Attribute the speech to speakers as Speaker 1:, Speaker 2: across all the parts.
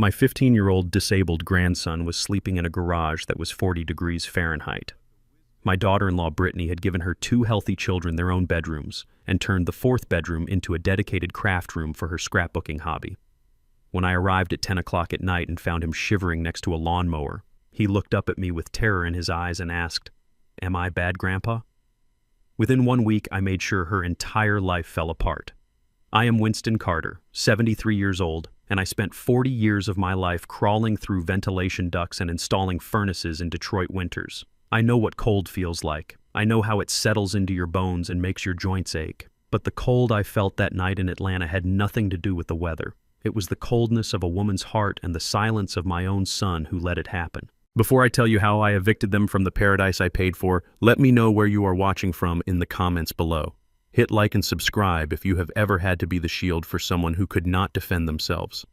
Speaker 1: My 15-year-old disabled grandson was sleeping in a garage that was 40 degrees Fahrenheit. My daughter-in-law Brittany had given her two healthy children their own bedrooms and turned the fourth bedroom into a dedicated craft room for her scrapbooking hobby. When I arrived at 10 o'clock at night and found him shivering next to a lawnmower, he looked up at me with terror in his eyes and asked, "Am I bad, Grandpa?" Within 1 week, I made sure her entire life fell apart. I am Winston Carter, 73 years old, and I spent 40 years of my life crawling through ventilation ducts and installing furnaces in Detroit winters. I know what cold feels like. I know how it settles into your bones and makes your joints ache. But the cold I felt that night in Atlanta had nothing to do with the weather. It was the coldness of a woman's heart and the silence of my own son who let it happen. Before I tell you how I evicted them from the paradise I paid for, let me know where you are watching from in the comments below. Hit like and subscribe if you have ever had to be the shield for someone who could not defend themselves.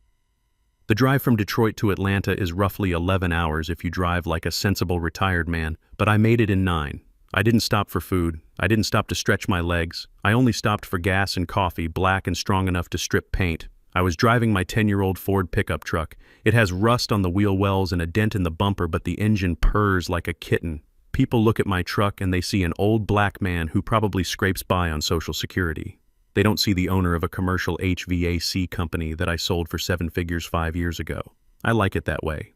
Speaker 1: The drive from Detroit to Atlanta is roughly 11 hours if you drive like a sensible retired man, but I made it in 9. I didn't stop for food. I didn't stop to stretch my legs. I only stopped for gas and coffee, black and strong enough to strip paint. I was driving my 10-year-old Ford pickup truck. It has rust on the wheel wells and a dent in the bumper, but the engine purrs like a kitten. People look at my truck and they see an old black man who probably scrapes by on Social Security. They don't see the owner of a commercial HVAC company that I sold for 7 figures 5 years ago. I like it that way.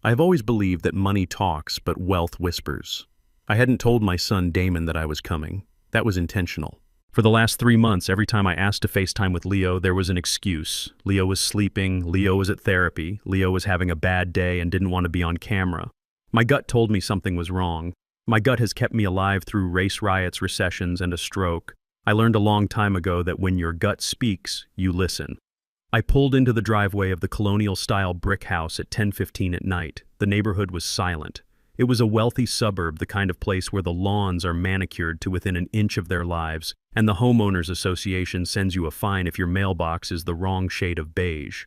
Speaker 1: I have always believed that money talks, but wealth whispers. I hadn't told my son Damon that I was coming. That was intentional. For the last 3 months, every time I asked to FaceTime with Leo, there was an excuse. Leo was sleeping, Leo was at therapy, Leo was having a bad day and didn't want to be on camera. My gut told me something was wrong. My gut has kept me alive through race riots, recessions, and a stroke. I learned a long time ago that when your gut speaks, you listen. I pulled into the driveway of the colonial-style brick house at 10:15 at night. The neighborhood was silent. It was a wealthy suburb, the kind of place where the lawns are manicured to within an inch of their lives, and the homeowners association sends you a fine if your mailbox is the wrong shade of beige.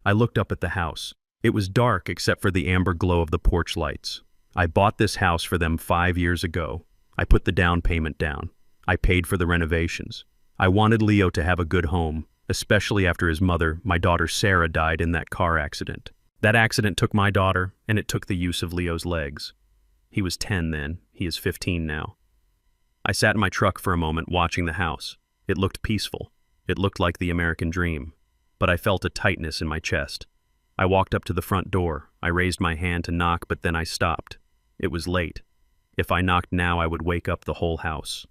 Speaker 1: I looked up at the house. It was dark except for the amber glow of the porch lights. I bought this house for them 5 years ago. I put the down payment down. I paid for the renovations. I wanted Leo to have a good home, especially after his mother, my daughter Sarah, died in that car accident. That accident took my daughter, and it took the use of Leo's legs. He was 10 then. He is 15 now. I sat in my truck for a moment watching the house. It looked peaceful. It looked like the American dream. But I felt a tightness in my chest. I walked up to the front door. I raised my hand to knock, but then I stopped. It was late. If I knocked now, I would wake up the whole house.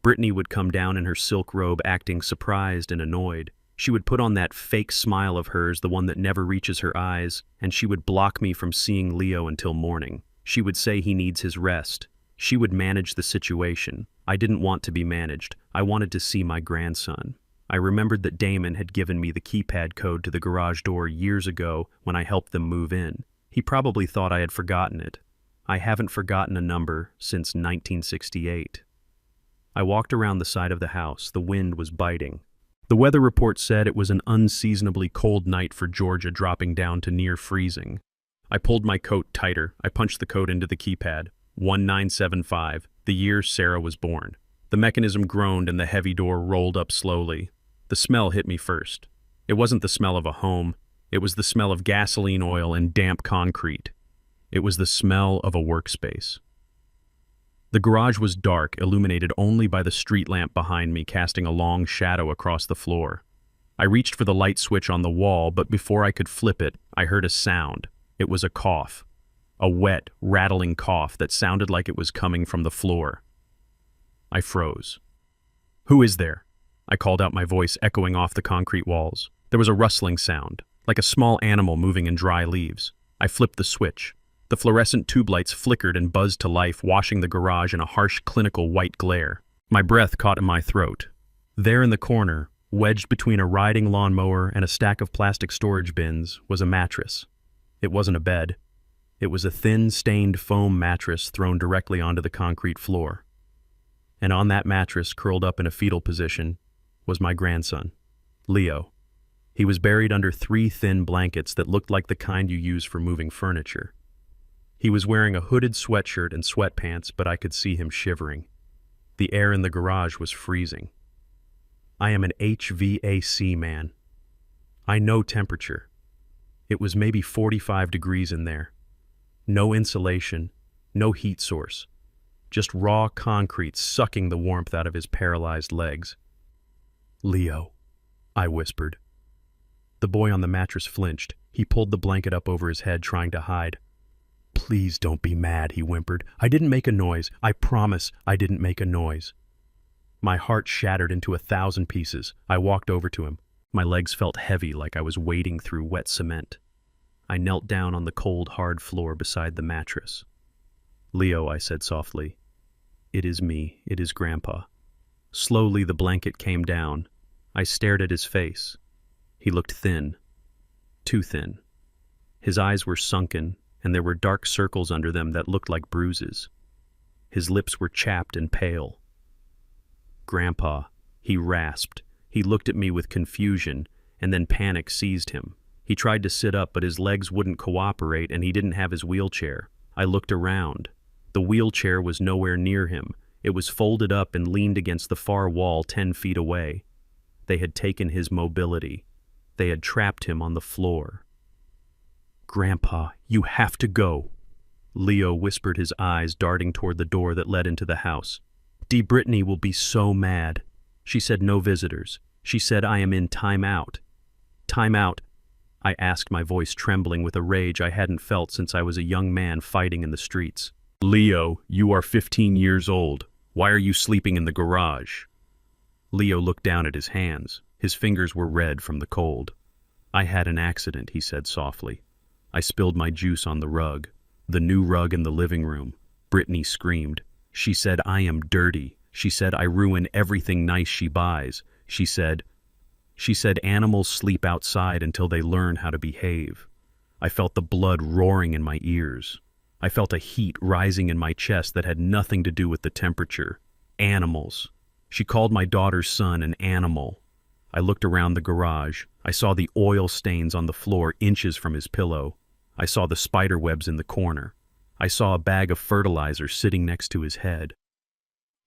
Speaker 1: Brittany would come down in her silk robe acting surprised and annoyed. She would put on that fake smile of hers, the one that never reaches her eyes, and she would block me from seeing Leo until morning. She would say he needs his rest. She would manage the situation. I didn't want to be managed. I wanted to see my grandson. I remembered that Damon had given me the keypad code to the garage door years ago when I helped them move in. He probably thought I had forgotten it. I haven't forgotten a number since 1968. I walked around the side of the house. The wind was biting. The weather report said it was an unseasonably cold night for Georgia, dropping down to near freezing. I pulled my coat tighter. I punched the code into the keypad. 1975, the year Sarah was born. The mechanism groaned and the heavy door rolled up slowly. The smell hit me first. It wasn't the smell of a home. It was the smell of gasoline oil and damp concrete. It was the smell of a workspace. The garage was dark, illuminated only by the street lamp behind me, casting a long shadow across the floor. I reached for the light switch on the wall, but before I could flip it, I heard a sound. It was a cough. A wet, rattling cough that sounded like it was coming from the floor. I froze. "Who is there?" I called out, my voice echoing off the concrete walls. There was a rustling sound, like a small animal moving in dry leaves. I flipped the switch. The fluorescent tube lights flickered and buzzed to life, washing the garage in a harsh, clinical white glare. My breath caught in my throat. There in the corner, wedged between a riding lawnmower and a stack of plastic storage bins, was a mattress. It wasn't a bed. It was a thin, stained foam mattress thrown directly onto the concrete floor. And on that mattress, curled up in a fetal position, was my grandson, Leo. He was buried under 3 thin blankets that looked like the kind you use for moving furniture. He was wearing a hooded sweatshirt and sweatpants, but I could see him shivering. The air in the garage was freezing. I am an HVAC man. I know temperature. It was maybe 45 degrees in there. No insulation, no heat source. Just raw concrete sucking the warmth out of his paralyzed legs. "Leo," I whispered. The boy on the mattress flinched. He pulled the blanket up over his head, trying to hide. "Please don't be mad," he whimpered. "I didn't make a noise. I promise I didn't make a noise." My heart shattered into 1,000 pieces. I walked over to him. My legs felt heavy, like I was wading through wet cement. I knelt down on the cold, hard floor beside the mattress. "Leo," I said softly. "It is me. It is Grandpa." Slowly the blanket came down. I stared at his face. He looked thin. Too thin. His eyes were sunken, and there were dark circles under them that looked like bruises. His lips were chapped and pale. "Grandpa," he rasped. He looked at me with confusion, and then panic seized him. He tried to sit up, but his legs wouldn't cooperate, and he didn't have his wheelchair. I looked around. The wheelchair was nowhere near him. It was folded up and leaned against the far wall 10 feet away. They had taken his mobility. They had trapped him on the floor. "Grandpa, you have to go," Leo whispered, his eyes darting toward the door that led into the house. "Brittany will be so mad. She said no visitors. She said I am in time out." "Time out?" I asked, my voice trembling with a rage I hadn't felt since I was a young man fighting in the streets. "Leo, you are 15 years old. Why are you sleeping in the garage?" Leo looked down at his hands. His fingers were red from the cold. "I had an accident," he said softly. "I spilled my juice on the rug. The new rug in the living room." Brittany screamed. She said I am dirty. She said I ruin everything nice she buys. She said animals sleep outside until they learn how to behave. I felt the blood roaring in my ears. I felt a heat rising in my chest that had nothing to do with the temperature. Animals. She called my daughter's son an animal. I looked around the garage. I saw the oil stains on the floor inches from his pillow. I saw the spider webs in the corner. I saw a bag of fertilizer sitting next to his head.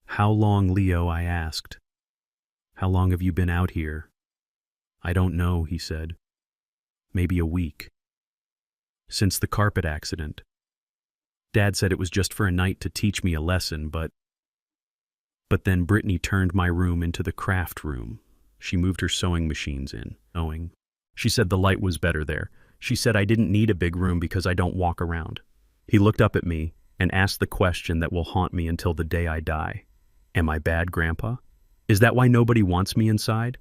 Speaker 1: "How long, Leo?" I asked. "How long have you been out here?" "I don't know," he said. "Maybe a week." "Since the carpet accident." Dad said it was just for a night to teach me a lesson, but then Brittany turned my room into the craft room. She moved her sewing machines in, sewing. She said the light was better there. She said I didn't need a big room because I don't walk around. He looked up at me and asked the question that will haunt me until the day I die. Am I bad, Grandpa? Is that why nobody wants me inside?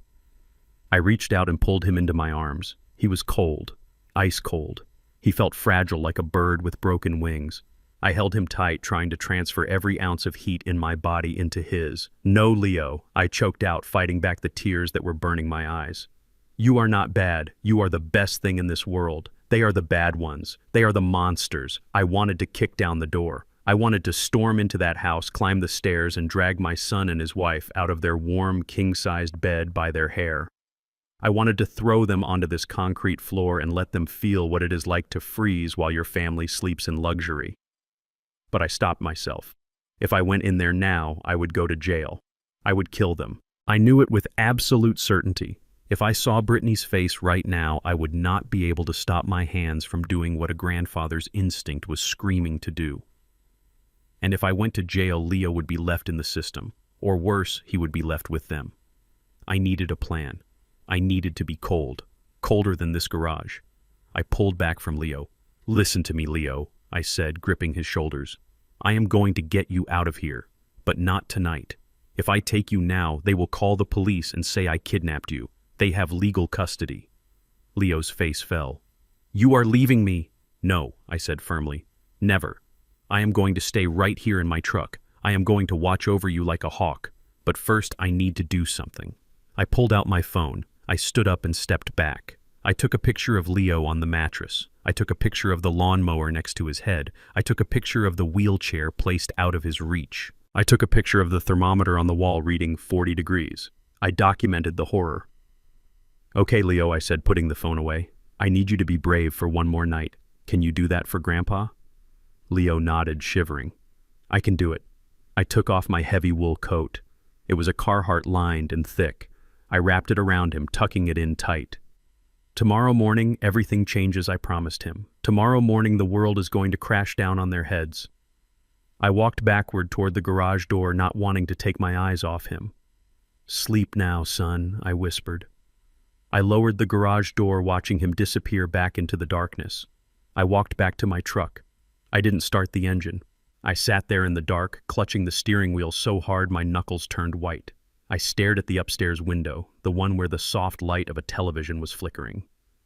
Speaker 1: I reached out and pulled him into my arms. He was cold, ice cold. He felt fragile like a bird with broken wings. I held him tight, trying to transfer every ounce of heat in my body into his. "No, Leo," I choked out, fighting back the tears that were burning my eyes. "You are not bad. You are the best thing in this world. They are the bad ones. They are the monsters." I wanted to kick down the door. I wanted to storm into that house, climb the stairs, and drag my son and his wife out of their warm, king-sized bed by their hair. I wanted to throw them onto this concrete floor and let them feel what it is like to freeze while your family sleeps in luxury. But I stopped myself. If I went in there now, I would go to jail. I would kill them. I knew it with absolute certainty. If I saw Brittany's face right now, I would not be able to stop my hands from doing what a grandfather's instinct was screaming to do. And if I went to jail, Leo would be left in the system. Or worse, he would be left with them. I needed a plan. I needed to be cold. Colder than this garage. I pulled back from Leo. "Listen to me, Leo," I said, gripping his shoulders. "I am going to get you out of here, but not tonight. If I take you now, they will call the police and say I kidnapped you. They have legal custody." Leo's face fell. "You are leaving me." "No," I said firmly. "Never. I am going to stay right here in my truck. I am going to watch over you like a hawk. But first, I need to do something." I pulled out my phone. I stood up and stepped back. I took a picture of Leo on the mattress. I took a picture of the lawnmower next to his head. I took a picture of the wheelchair placed out of his reach. I took a picture of the thermometer on the wall reading 40 degrees. I documented the horror. "Okay, Leo," I said, putting the phone away. "I need you to be brave for one more night. Can you do that for Grandpa?" Leo nodded, shivering. "I can do it." I took off my heavy wool coat. It was a Carhartt lined and thick. I wrapped it around him, tucking it in tight. Tomorrow morning, everything changes, I promised him. Tomorrow morning, the world is going to crash down on their heads. I walked backward toward the garage door, not wanting to take my eyes off him. Sleep now, son, I whispered. I lowered the garage door, watching him disappear back into the darkness. I walked back to my truck. I didn't start the engine. I sat there in the dark, clutching the steering wheel so hard my knuckles turned white. I stared at the upstairs window, the one where the soft light of a television was flickering.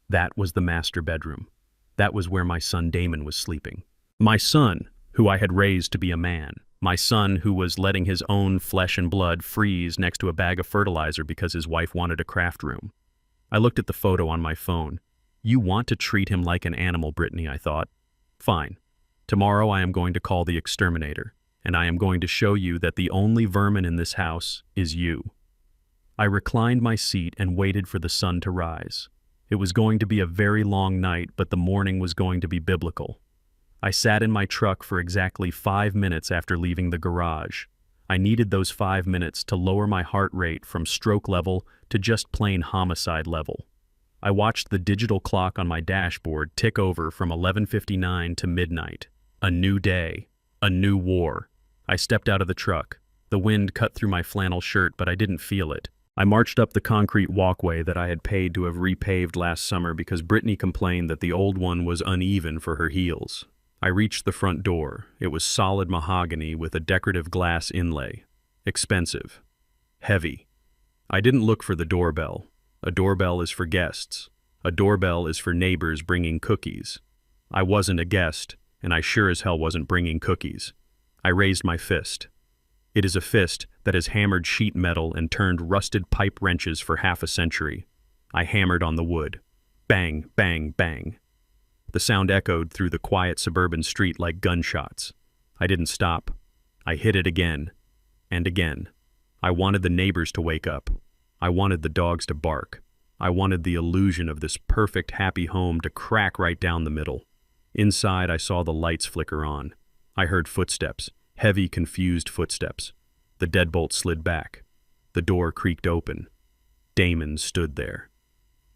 Speaker 1: That was the master bedroom. That was where my son Damon was sleeping. My son, who I had raised to be a man. My son who was letting his own flesh and blood freeze next to a bag of fertilizer because his wife wanted a craft room. I looked at the photo on my phone. You want to treat him like an animal, Brittany, I thought. Fine. Tomorrow I am going to call the exterminator, and I am going to show you that the only vermin in this house is you. I reclined my seat and waited for the sun to rise. It was going to be a very long night, but the morning was going to be biblical. I sat in my truck for exactly 5 minutes after leaving the garage. I needed those 5 minutes to lower my heart rate from stroke level to just plain homicide level. I watched the digital clock on my dashboard tick over from 11:59 to midnight. A new day. A new war. I stepped out of the truck. The wind cut through my flannel shirt, but I didn't feel it. I marched up the concrete walkway that I had paid to have repaved last summer because Brittany complained that the old one was uneven for her heels. I reached the front door. It was solid mahogany with a decorative glass inlay. Expensive. Heavy. I didn't look for the doorbell. A doorbell is for guests. A doorbell is for neighbors bringing cookies. I wasn't a guest, and I sure as hell wasn't bringing cookies. I raised my fist. It is a fist that has hammered sheet metal and turned rusted pipe wrenches for half a century. I hammered on the wood. Bang, bang, bang. The sound echoed through the quiet suburban street like gunshots. I didn't stop. I hit it again and again. I wanted the neighbors to wake up. I wanted the dogs to bark. I wanted the illusion of this perfect, happy home to crack right down the middle. Inside, I saw the lights flicker on. I heard footsteps, heavy, confused footsteps. The deadbolt slid back. The door creaked open. Damon stood there.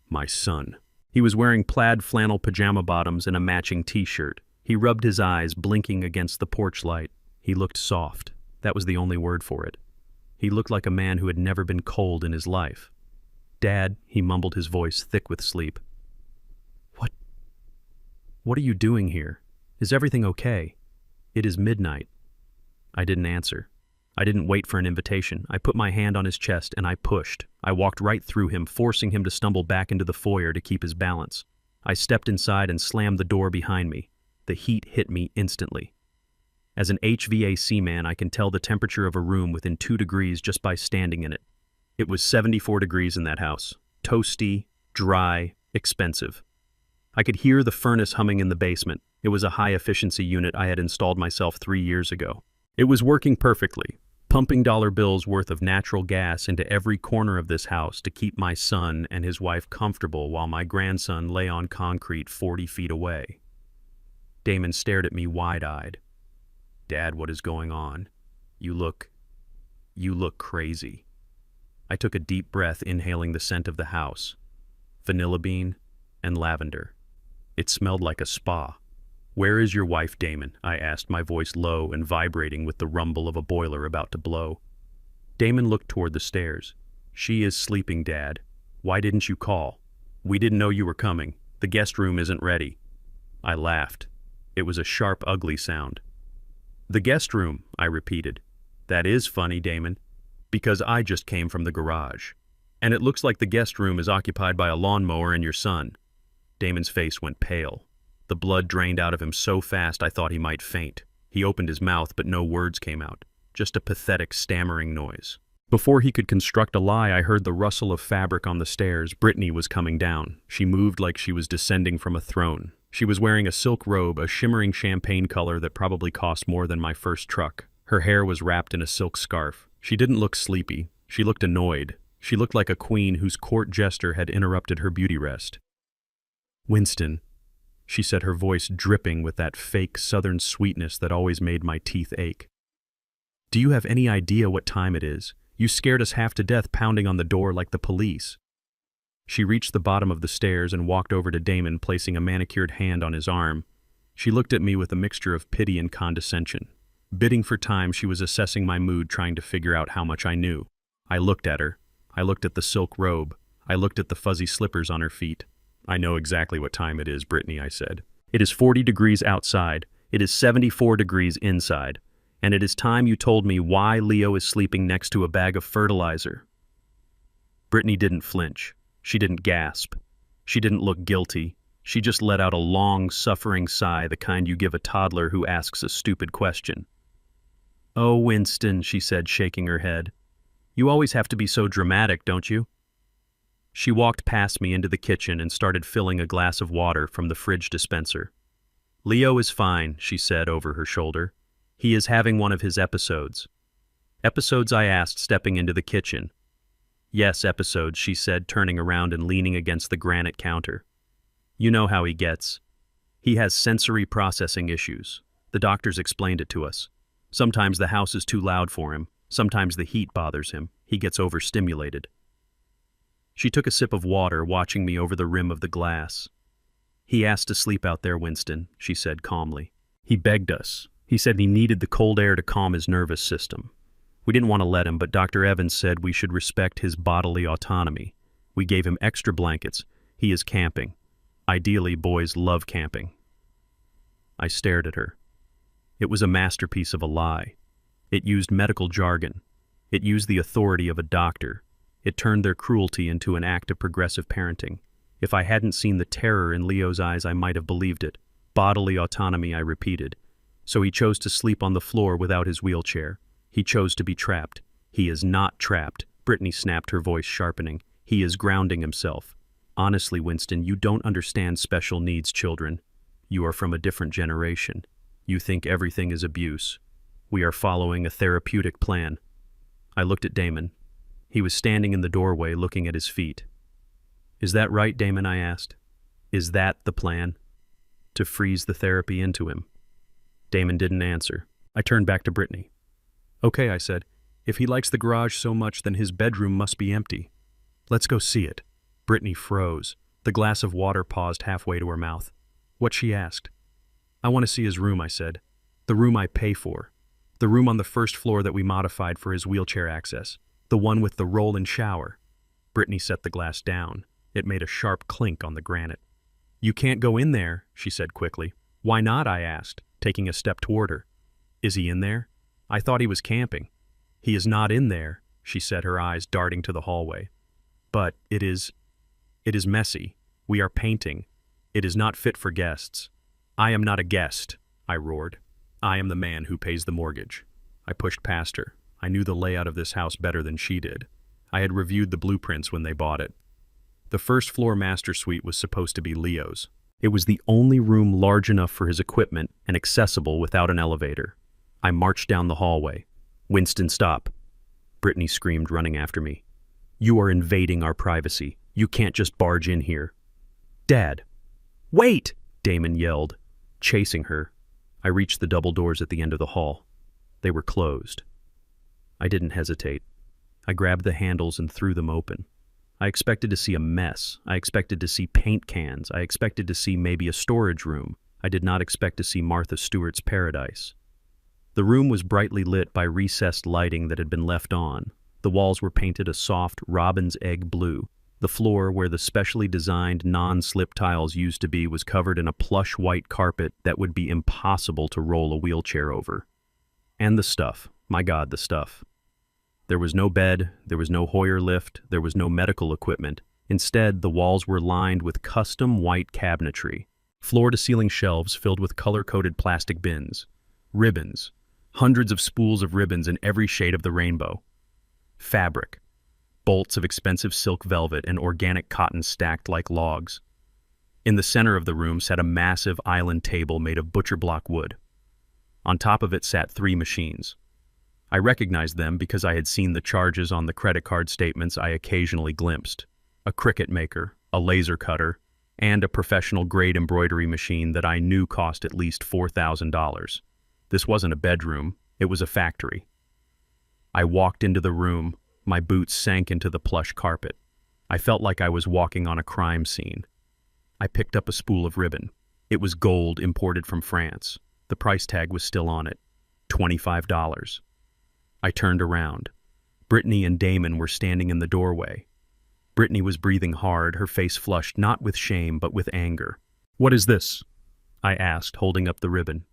Speaker 1: My son. He was wearing plaid flannel pajama bottoms and a matching t-shirt. He rubbed his eyes, blinking against the porch light. He looked soft. That was the only word for it. He looked like a man who had never been cold in his life. Dad, he mumbled, his voice thick with sleep. What are you doing here? Is everything okay? It is midnight. I didn't answer. I didn't wait for an invitation. I put my hand on his chest and I pushed. I walked right through him, forcing him to stumble back into the foyer to keep his balance. I stepped inside and slammed the door behind me. The heat hit me instantly. As an HVAC man, I can tell the temperature of a room within 2 degrees just by standing in it. It was 74 degrees in that house. Toasty, dry, expensive. I could hear the furnace humming in the basement. It was a high-efficiency unit I had installed myself 3 years ago. It was working perfectly, pumping dollar bills worth of natural gas into every corner of this house to keep my son and his wife comfortable while my grandson lay on concrete 40 feet away. Damon stared at me wide-eyed. Dad, what is going on? You look crazy. I took a deep breath, inhaling the scent of the house. Vanilla bean and lavender. It smelled like a spa. Where is your wife, Damon? I asked, my voice low and vibrating with the rumble of a boiler about to blow. Damon looked toward the stairs. She is sleeping, Dad. Why didn't you call? We didn't know you were coming. The guest room isn't ready. I laughed. It was a sharp, ugly sound. The guest room, I repeated. That is funny, Damon, because I just came from the garage. And it looks like the guest room is occupied by a lawnmower and your son. Damon's face went pale. The blood drained out of him so fast I thought he might faint. He opened his mouth, but no words came out, just a pathetic stammering noise. Before he could construct a lie, I heard the rustle of fabric on the stairs. Brittany was coming down. She moved like she was descending from a throne. She was wearing a silk robe, a shimmering champagne color that probably cost more than my first truck. Her hair was wrapped in a silk scarf. She didn't look sleepy. She looked annoyed. She looked like a queen whose court jester had interrupted her beauty rest. Winston, she said, her voice dripping with that fake southern sweetness that always made my teeth ache. Do you have any idea what time it is? You scared us half to death pounding on the door like the police. She reached the bottom of the stairs and walked over to Damon, placing a manicured hand on his arm. She looked at me with a mixture of pity and condescension. Bidding for time, she was assessing my mood, trying to figure out how much I knew. I looked at her. I looked at the silk robe. I looked at the fuzzy slippers on her feet. "I know exactly what time it is, Brittany," I said. "It is 40 degrees outside. It is 74 degrees inside. And it is time you told me why Leo is sleeping next to a bag of fertilizer." Brittany didn't flinch. She didn't gasp. She didn't look guilty. She just let out a long, suffering sigh, the kind you give a toddler who asks a stupid question. "Oh, Winston," she said, shaking her head. "You always have to be so dramatic, don't you?" She walked past me into the kitchen and started filling a glass of water from the fridge dispenser. "Leo is fine," she said over her shoulder. "He is having one of his episodes." "Episodes?" I asked, stepping into the kitchen. "Yes, episodes," she said, turning around and leaning against the granite counter. "You know how he gets. He has sensory processing issues. The doctors explained it to us. Sometimes the house is too loud for him. Sometimes the heat bothers him. He gets overstimulated." She took a sip of water, watching me over the rim of the glass. "He asked to sleep out there, Winston," she said calmly. "He begged us. He said he needed the cold air to calm his nervous system. We didn't want to let him, but Dr. Evans said we should respect his bodily autonomy. We gave him extra blankets. He is camping. Ideally, boys love camping." I stared at her. It was a masterpiece of a lie. It used medical jargon. It used the authority of a doctor. It turned their cruelty into an act of progressive parenting. If I hadn't seen the terror in Leo's eyes, I might have believed it. "Bodily autonomy," I repeated. "So he chose to sleep on the floor without his wheelchair. He chose to be trapped." "He is not trapped," Brittany snapped, her voice sharpening. "He is grounding himself. Honestly, Winston, you don't understand special needs children. You are from a different generation. You think everything is abuse. We are following a therapeutic plan." I looked at Damon. He was standing in the doorway, looking at his feet. "Is that right, Damon?" I asked. "Is that the plan? To freeze the therapy into him?" Damon didn't answer. I turned back to Brittany. "Okay," I said. "If he likes the garage so much, then his bedroom must be empty. Let's go see it." Brittany froze. The glass of water paused halfway to her mouth. "What?" she asked. "I want to see his room," I said. "The room I pay for. The room on the first floor that we modified for his wheelchair access. The one with the roll-in shower." Brittany set the glass down. It made a sharp clink on the granite. "You can't go in there," she said quickly. "Why not?" I asked, taking a step toward her. "Is he in there? I thought he was camping." "He is not in there," she said, her eyes darting to the hallway. "But it is messy. We are painting. It is not fit for guests." "I am not a guest," I roared. "I am the man who pays the mortgage." I pushed past her. I knew the layout of this house better than she did. I had reviewed the blueprints when they bought it. The first floor master suite was supposed to be Leo's. It was the only room large enough for his equipment and accessible without an elevator. I marched down the hallway. "Winston, stop!" Brittany screamed, running after me. "You are invading our privacy. You can't just barge in here." "Dad!" "Wait!" Damon yelled, chasing her. I reached the double doors at the end of the hall. They were closed. I didn't hesitate. I grabbed the handles and threw them open. I expected to see a mess. I expected to see paint cans. I expected to see maybe a storage room. I did not expect to see Martha Stewart's paradise. The room was brightly lit by recessed lighting that had been left on. The walls were painted a soft robin's egg blue. The floor, where the specially designed non-slip tiles used to be, was covered in a plush white carpet that would be impossible to roll a wheelchair over. And the stuff. My God, the stuff. There was no bed, there was no Hoyer lift, there was no medical equipment. Instead, the walls were lined with custom white cabinetry. Floor-to-ceiling shelves filled with color-coded plastic bins. Ribbons. Hundreds of spools of ribbons in every shade of the rainbow. Fabric. Bolts of expensive silk velvet and organic cotton stacked like logs. In the center of the room sat a massive island table made of butcher block wood. On top of it sat 3 machines. I recognized them because I had seen the charges on the credit card statements I occasionally glimpsed. A cricket maker, a laser cutter, and a professional grade embroidery machine that I knew cost at least $4,000. This wasn't a bedroom, it was a factory. I walked into the room, my boots sank into the plush carpet. I felt like I was walking on a crime scene. I picked up a spool of ribbon. It was gold imported from France. The price tag was still on it. $25. I turned around. Brittany and Damon were standing in the doorway. Brittany was breathing hard, her face flushed not with shame but with anger. "What is this?" I asked, holding up the ribbon.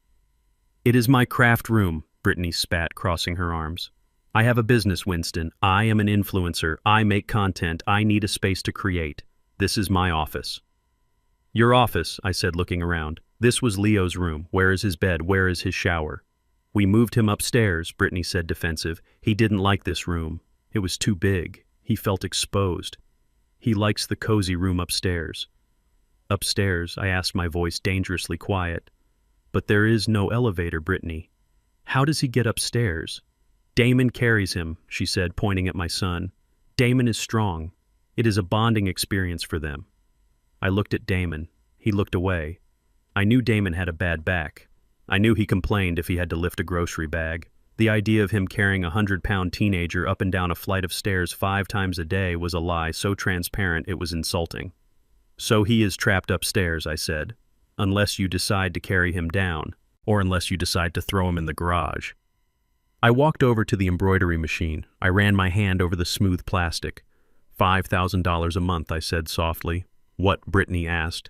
Speaker 1: "It is my craft room," Brittany spat, crossing her arms. "I have a business, Winston. I am an influencer. I make content. I need a space to create. This is my office." "Your office," I said, looking around. "This was Leo's room. Where is his bed? Where is his shower?" "We moved him upstairs," Brittany said, defensive. "He didn't like this room. It was too big. He felt exposed. He likes the cozy room upstairs." "Upstairs?" I asked, my voice dangerously quiet. "But there is no elevator, Brittany. How does he get upstairs?" "Damon carries him," she said, pointing at my son. "Damon is strong. It is a bonding experience for them." I looked at Damon. He looked away. I knew Damon had a bad back. I knew he complained if he had to lift a grocery bag. The idea of him carrying a 100-pound teenager up and down a flight of stairs 5 times a day was a lie so transparent it was insulting. "So he is trapped upstairs," I said, "unless you decide to carry him down, or unless you decide to throw him in the garage." I walked over to the embroidery machine. I ran my hand over the smooth plastic. $5,000 a month, I said softly. "What?" Brittany asked.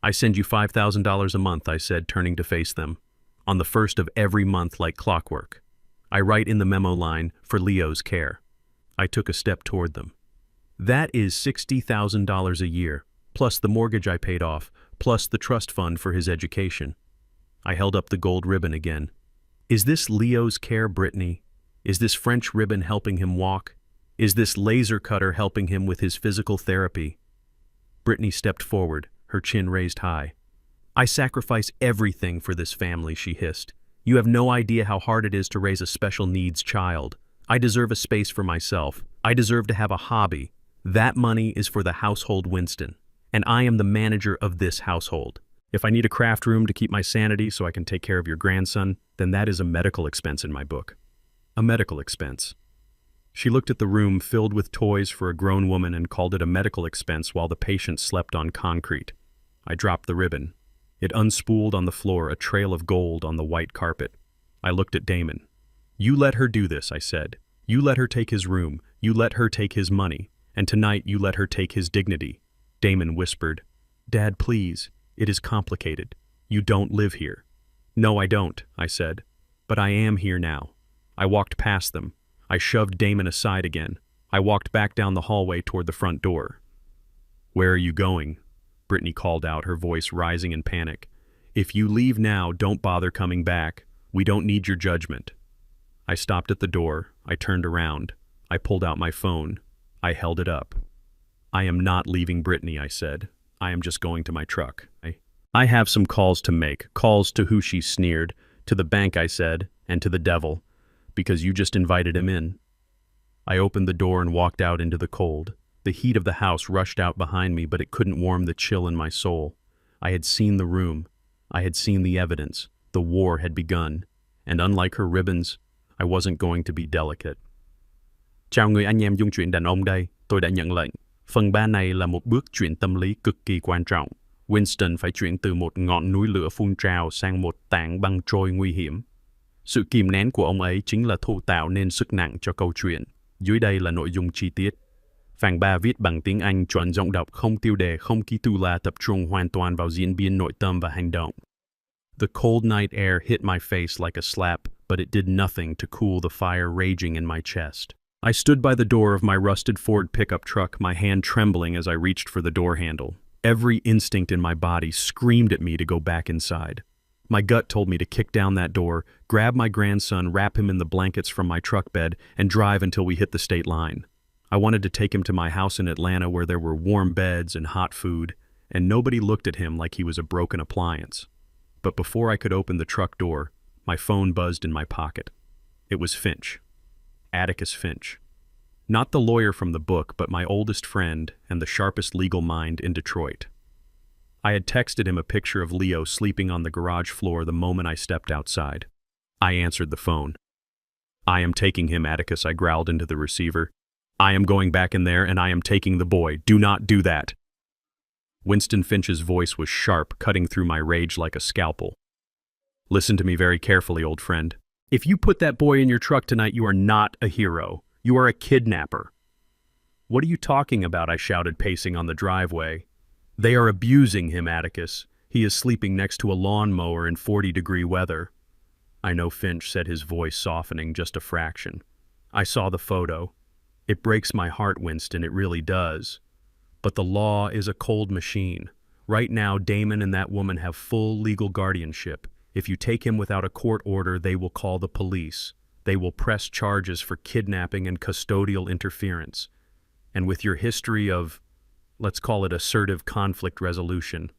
Speaker 1: "I send you $5,000 a month," I said, turning to face them. "On the first of every month like clockwork. I write in the memo line, for Leo's care." I took a step toward them. "That is $60,000 a year, plus the mortgage I paid off, plus the trust fund for his education." I held up the gold ribbon again. "Is this Leo's care, Brittany? Is this French ribbon helping him walk? Is this laser cutter helping him with his physical therapy?" Brittany stepped forward, her chin raised high. "I sacrifice everything for this family," she hissed. "You have no idea how hard it is to raise a special needs child. I deserve a space for myself. I deserve to have a hobby. That money is for the household Winston, and I am the manager of this household. If I need a craft room to keep my sanity so I can take care of your grandson, then that is a medical expense in my book. A medical expense." She looked at the room filled with toys for a grown woman and called it a medical expense while the patient slept on concrete. I dropped the ribbon. It unspooled on the floor, a trail of gold on the white carpet. I looked at Damon. "You let her do this," I said. "You let her take his room. You let her take his money. And tonight you let her take his dignity." Damon whispered, "Dad, please. It is complicated. You don't live here." "No, I don't," I said. "But I am here now." I walked past them. I shoved Damon aside again. I walked back down the hallway toward the front door. "Where are you going?" Brittany called out, her voice rising in panic. "If you leave now, don't bother coming back. We don't need your judgment." I stopped at the door. I turned around. I pulled out my phone. I held it up. "I am not leaving Brittany," I said. "I am just going to my truck. I have some calls to make, calls to who she sneered, to the bank," I said, "and to the devil, because you just invited him in." I opened the door and walked out into the cold. The heat of the house rushed out behind me, but it couldn't warm the chill in my soul. I had seen the room. I had seen the evidence. The war had begun. And unlike her ribbons, I wasn't going to be delicate. Chào người anh em dung chuyện đàn ông đây, tôi đã nhận lệnh. Phần 3 này là một bước chuyển tâm lý cực kỳ quan trọng. Winston phải chuyển từ một ngọn núi lửa phun trào sang một tảng băng trôi nguy hiểm. Sự kìm nén của ông ấy chính là thủ tạo nên sức nặng cho câu chuyện. Dưới đây là nội dung chi tiết. Phần 3 viết bằng tiếng Anh chuẩn giọng đọc, không tiêu đề, không ký tu la, tập trung hoàn toàn vào diễn biến nội tâm và hành động. The cold night air hit my face like a slap, but it did nothing to cool the fire raging in my chest. I stood by the door of my rusted Ford pickup truck, my hand trembling as I reached for the door handle. Every instinct in my body screamed at me to go back inside. My gut told me to kick down that door, grab my grandson, wrap him in the blankets from my truck bed, and drive until we hit the state line. I wanted to take him to my house in Atlanta where there were warm beds and hot food, and nobody looked at him like he was a broken appliance. But before I could open the truck door, my phone buzzed in my pocket. It was Finch. Atticus Finch. Not the lawyer from the book, but my oldest friend and the sharpest legal mind in Detroit. I had texted him a picture of Leo sleeping on the garage floor the moment I stepped outside. I answered the phone. "I am taking him, Atticus," I growled into the receiver. I am going back in there and I am taking the boy. Do not do that. Winston Finch's voice was sharp, cutting through my rage like a scalpel. Listen to me very carefully, old friend. If you put that boy in your truck tonight, you are not a hero. You are a kidnapper. What are you talking about? I shouted, pacing on the driveway. They are abusing him, Atticus. He is sleeping next to a lawnmower in 40-degree weather. I know, Finch said, his voice softening just a fraction. I saw the photo. It breaks my heart, Winston, it really does. But the law is a cold machine. Right now, Damon and that woman have full legal guardianship. If you take him without a court order, they will call the police. They will press charges for kidnapping and custodial interference. And with your history of, let's call it assertive conflict resolution,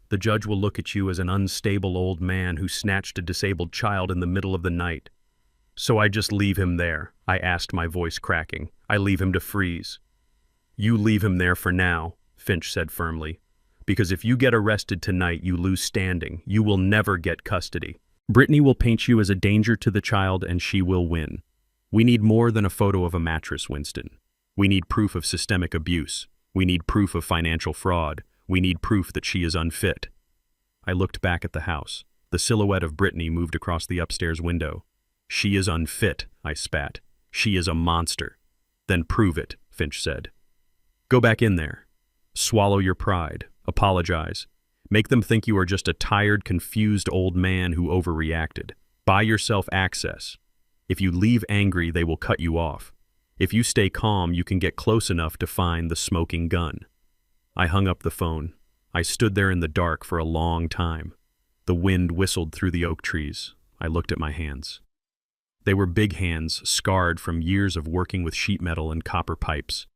Speaker 1: the judge will look at you as an unstable old man who snatched a disabled child in the middle of the night. So I just leave him there, I asked, my voice cracking. I leave him to freeze. You leave him there for now, Finch said firmly. Because if you get arrested tonight, you lose standing. You will never get custody. Brittany will paint you as a danger to the child and she will win. We need more than a photo of a mattress, Winston. We need proof of systemic abuse. We need proof of financial fraud. We need proof that she is unfit. I looked back at the house. The silhouette of Brittany moved across the upstairs window. She is unfit, I spat. She is a monster. Then prove it, Finch said. Go back in there. Swallow your pride. Apologize. Make them think you are just a tired, confused old man who overreacted. Buy yourself access. If you leave angry, they will cut you off. If you stay calm, you can get close enough to find the smoking gun. I hung up the phone. I stood there in the dark for a long time. The wind whistled through the oak trees. I looked at my hands. They were big hands, scarred from years of working with sheet metal and copper pipes.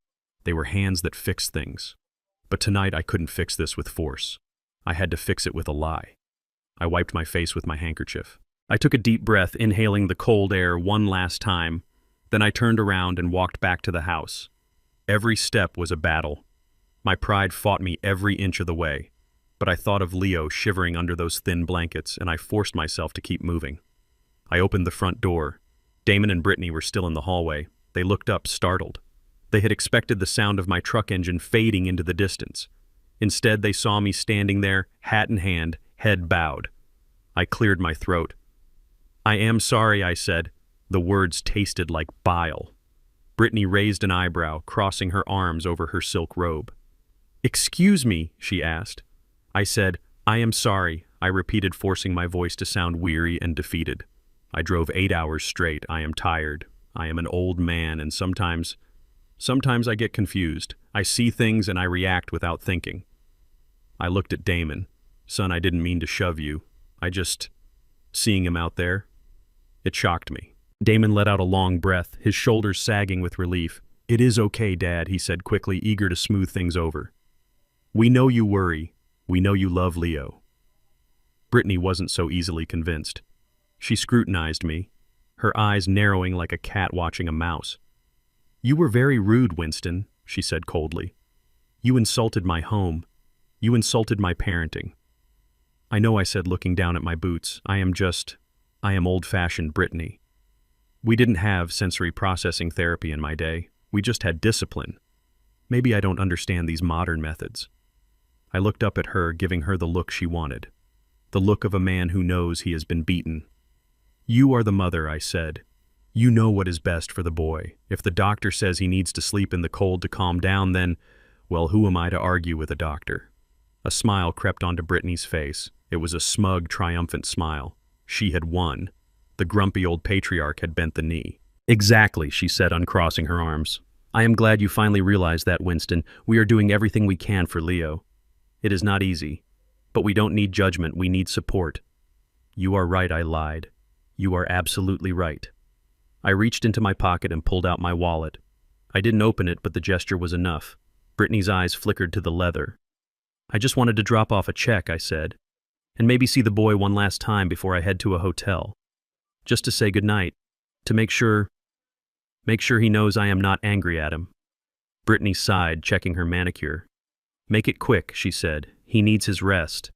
Speaker 1: They were hands that fixed things. But tonight I couldn't fix this with force. I had to fix it with a lie. I wiped my face with my handkerchief. I took a deep breath, inhaling the cold air one last time. Then I turned around and walked back to the house. Every step was a battle. My pride fought me every inch of the way. But I thought of Leo shivering under those thin blankets, and I forced myself to keep moving. I opened the front door. Damon and Brittany were still in the hallway. They looked up, startled. They had expected the sound of my truck engine fading into the distance. Instead, they saw me standing there, hat in hand, head bowed. I cleared my throat. I am sorry, I said. The words tasted like bile. Brittany raised an eyebrow, crossing her arms over her silk robe. Excuse me, she asked. I said, I am sorry, I repeated, forcing my voice to sound weary and defeated. I drove 8 hours straight. I am tired. I am an old man, and sometimes I get confused. I see things and I react without thinking. I looked at Damon. Son, I didn't mean to shove you. Seeing him out there, it shocked me. Damon let out a long breath, his shoulders sagging with relief. It is okay, Dad, he said quickly, eager to smooth things over. We know you worry. We know you love Leo. Brittany wasn't so easily convinced. She scrutinized me, her eyes narrowing like a cat watching a mouse. You were very rude, Winston, she said coldly. You insulted my home. You insulted my parenting. I know, I said, looking down at my boots. I am old-fashioned Brittany. We didn't have sensory processing therapy in my day. We just had discipline. Maybe I don't understand these modern methods. I looked up at her, giving her the look she wanted. The look of a man who knows he has been beaten. You are the mother, I said. You know what is best for the boy. If the doctor says he needs to sleep in the cold to calm down, then, well, who am I to argue with a doctor? A smile crept onto Brittany's face. It was a smug, triumphant smile. She had won. The grumpy old patriarch had bent the knee. Exactly, she said, uncrossing her arms. I am glad you finally realized that, Winston. We are doing everything we can for Leo. It is not easy, but we don't need judgment, we need support. You are right, I lied. You are absolutely right. I reached into my pocket and pulled out my wallet. I didn't open it, but the gesture was enough. Brittany's eyes flickered to the leather. I just wanted to drop off a check, I said, and maybe see the boy one last time before I head to a hotel. Just to say goodnight, to make sure he knows I am not angry at him. Brittany sighed, checking her manicure. Make it quick, she said. He needs his rest.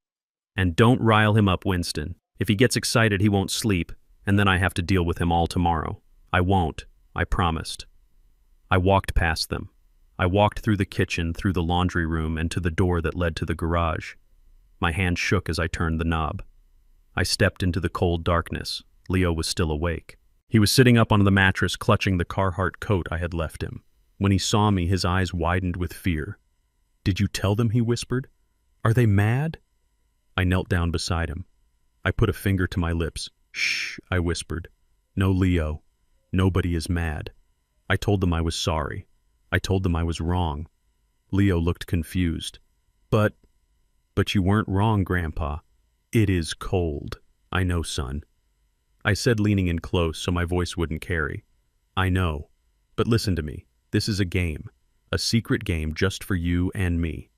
Speaker 1: And don't rile him up, Winston. If he gets excited, he won't sleep, and then I have to deal with him all tomorrow. I won't, I promised. I walked past them. I walked through the kitchen, through the laundry room, and to the door that led to the garage. My hand shook as I turned the knob. I stepped into the cold darkness. Leo was still awake. He was sitting up on the mattress, clutching the Carhartt coat I had left him. When he saw me, his eyes widened with fear. "Did you tell them?" he whispered. "Are they mad?" I knelt down beside him. I put a finger to my lips. "Shh," I whispered. "No, Leo. Nobody is mad. I told them I was sorry. I told them I was wrong." Leo looked confused. But you weren't wrong, Grandpa. It is cold." "I know, son," I said, leaning in close so my voice wouldn't carry. "I know. But listen to me. This is a game. A secret game just for you and me."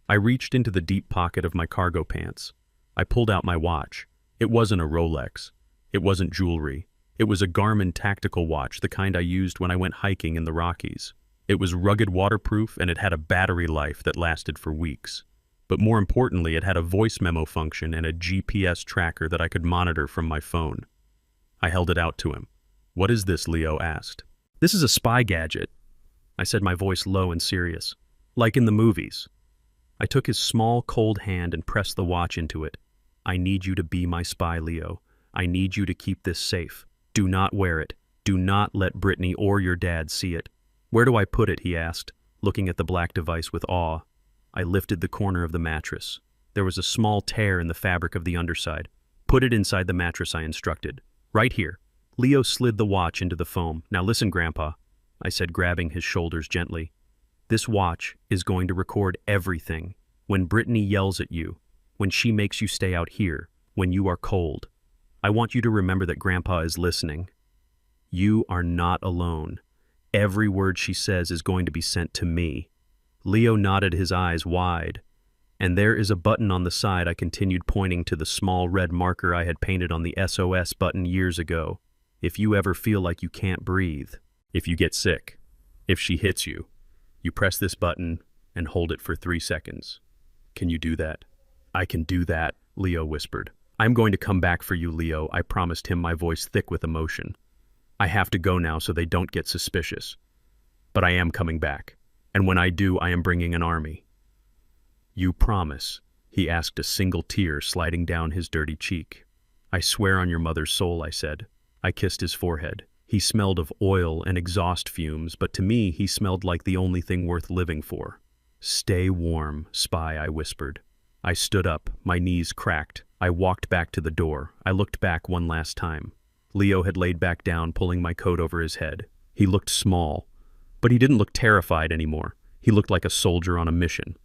Speaker 1: I reached into the deep pocket of my cargo pants. I pulled out my watch. It wasn't a Rolex. It wasn't jewelry. It was a Garmin tactical watch, the kind I used when I went hiking in the Rockies. It was rugged, waterproof, and it had a battery life that lasted for weeks. But more importantly, it had a voice memo function and a GPS tracker that I could monitor from my phone. I held it out to him. "What is this?" Leo asked. "This is a spy gadget," I said, my voice low and serious. "Like in the movies." I took his small, cold hand and pressed the watch into it. "I need you to be my spy, Leo. I need you to keep this safe. Do not wear it. Do not let Brittany or your dad see it." "Where do I put it?" he asked, looking at the black device with awe. I lifted the corner of the mattress. There was a small tear in the fabric of the underside. "Put it inside the mattress," I instructed. "Right here." Leo slid the watch into the foam. "Now listen, Grandpa," I said, grabbing his shoulders gently. "This watch is going to record everything. When Brittany yells at you, when she makes you stay out here, when you are cold. I want you to remember that Grandpa is listening. You are not alone. Every word she says is going to be sent to me." Leo nodded, his eyes wide. "And there is a button on the side," I continued, pointing to the small red marker I had painted on the SOS button years ago. "If you ever feel like you can't breathe, if you get sick, if she hits you, you press this button and hold it for 3 seconds. Can you do that?" "I can do that," Leo whispered. "I'm going to come back for you, Leo," I promised him, my voice thick with emotion. "I have to go now so they don't get suspicious. But I am coming back. And when I do, I am bringing an army." "You promise?" he asked, a single tear sliding down his dirty cheek. "I swear on your mother's soul," I said. I kissed his forehead. He smelled of oil and exhaust fumes, but to me he smelled like the only thing worth living for. "Stay warm, spy," I whispered. I stood up, my knees cracked. I walked back to the door. I looked back one last time. Leo had laid back down, pulling my coat over his head. He looked small, but he didn't look terrified anymore. He looked like a soldier on a mission.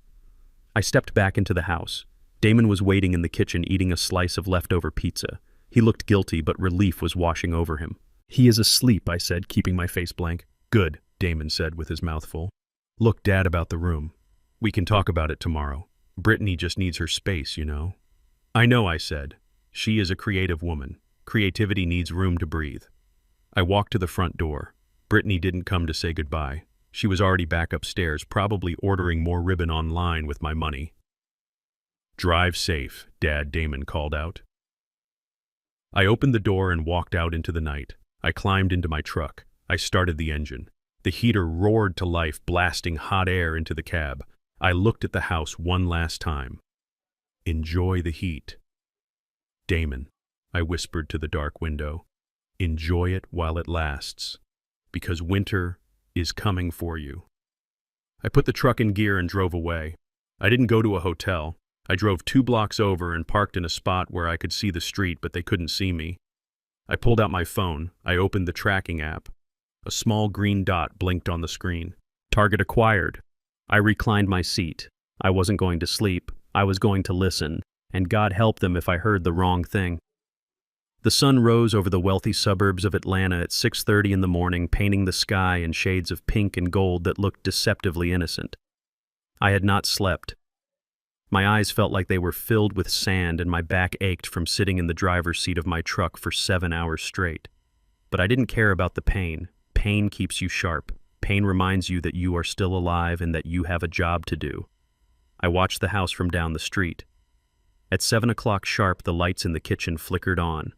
Speaker 1: I stepped back into the house. Damon was waiting in the kitchen, eating a slice of leftover pizza. He looked guilty, but relief was washing over him. "He is asleep," I said, keeping my face blank. "Good," Damon said with his mouth full. "Look, Dad, about the room. We can talk about it tomorrow. Brittany just needs her space, you know." "I know," I said. "She is a creative woman. Creativity needs room to breathe." I walked to the front door. Brittany didn't come to say goodbye. She was already back upstairs, probably ordering more ribbon online with my money. "Drive safe, Dad," Damon called out. I opened the door and walked out into the night. I climbed into my truck. I started the engine. The heater roared to life, blasting hot air into the cab. I looked at the house one last time. "Enjoy the heat." "Damon," I whispered to the dark window, "enjoy it while it lasts, because winter is coming for you." I put the truck in gear and drove away. I didn't go to a hotel. I drove 2 blocks over and parked in a spot where I could see the street, but they couldn't see me. I pulled out my phone. I opened the tracking app. A small green dot blinked on the screen. "Target acquired." I reclined my seat. I wasn't going to sleep. I was going to listen, and God help them if I heard the wrong thing. The sun rose over the wealthy suburbs of Atlanta at 6:30 in the morning, painting the sky in shades of pink and gold that looked deceptively innocent. I had not slept. My eyes felt like they were filled with sand, and my back ached from sitting in the driver's seat of my truck for 7 hours straight. But I didn't care about the pain. Pain keeps you sharp. Pain reminds you that you are still alive and that you have a job to do. I watched the house from down the street. At 7 o'clock sharp, the lights in the kitchen flickered on.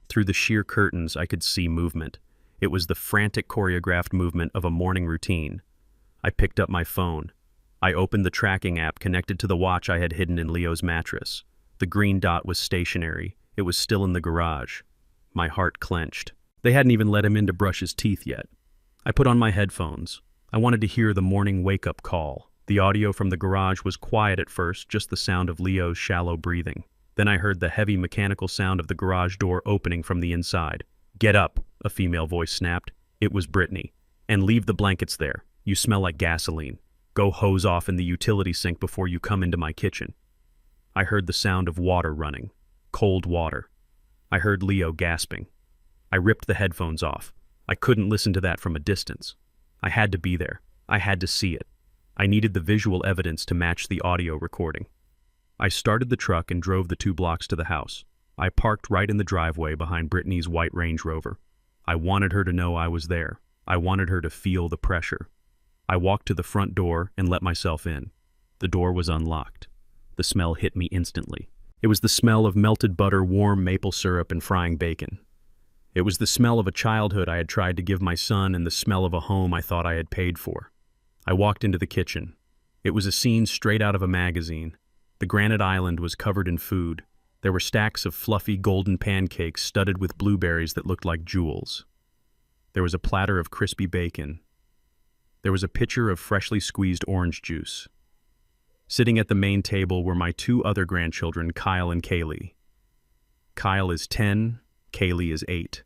Speaker 1: Through the sheer curtains, I could see movement. It was the frantic choreographed movement of a morning routine. I picked up my phone. I opened the tracking app connected to the watch I had hidden in Leo's mattress. The green dot was stationary. It was still in the garage. My heart clenched. They hadn't even let him in to brush his teeth yet. I put on my headphones. I wanted to hear the morning wake-up call. The audio from the garage was quiet at first, just the sound of Leo's shallow breathing. Then I heard the heavy mechanical sound of the garage door opening from the inside. "Get up," a female voice snapped. It was Brittany. "And leave the blankets there. You smell like gasoline. Go hose off in the utility sink before you come into my kitchen." I heard the sound of water running. Cold water. I heard Leo gasping. I ripped the headphones off. I couldn't listen to that from a distance. I had to be there. I had to see it. I needed the visual evidence to match the audio recording. I started the truck and drove the 2 blocks to the house. I parked right in the driveway behind Brittany's white Range Rover. I wanted her to know I was there. I wanted her to feel the pressure. I walked to the front door and let myself in. The door was unlocked. The smell hit me instantly. It was the smell of melted butter, warm maple syrup, and frying bacon. It was the smell of a childhood I had tried to give my son and the smell of a home I thought I had paid for. I walked into the kitchen. It was a scene straight out of a magazine. The granite island was covered in food. There were stacks of fluffy golden pancakes studded with blueberries that looked like jewels. There was a platter of crispy bacon. There was a pitcher of freshly squeezed orange juice. Sitting at the main table were my 2 other grandchildren, Kyle and Kaylee. Kyle is 10, Kaylee is 8.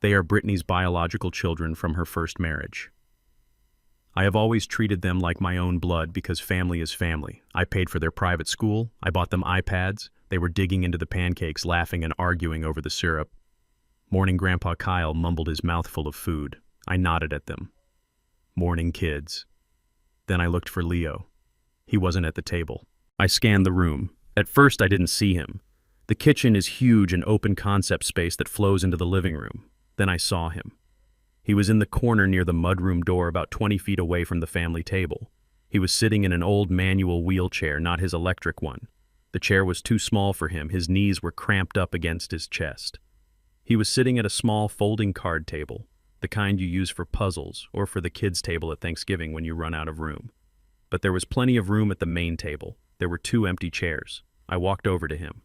Speaker 1: They are Brittany's biological children from her first marriage. I have always treated them like my own blood because family is family. I paid for their private school. I bought them iPads. They were digging into the pancakes, laughing and arguing over the syrup. Morning Grandpa Kyle mumbled his mouth full of food. I nodded at them. Morning, kids. Then I looked for Leo. He wasn't at the table. I scanned the room. At first, I didn't see him. The kitchen is huge, an open concept space that flows into the living room. Then I saw him. He was in the corner near the mudroom door about 20 feet away from the family table. He was sitting in an old manual wheelchair, not his electric one. The chair was too small for him. His knees were cramped up against his chest. He was sitting at a small folding card table, the kind you use for puzzles or for the kids' table at Thanksgiving when you run out of room. But there was plenty of room at the main table. There were 2 empty chairs. I walked over to him.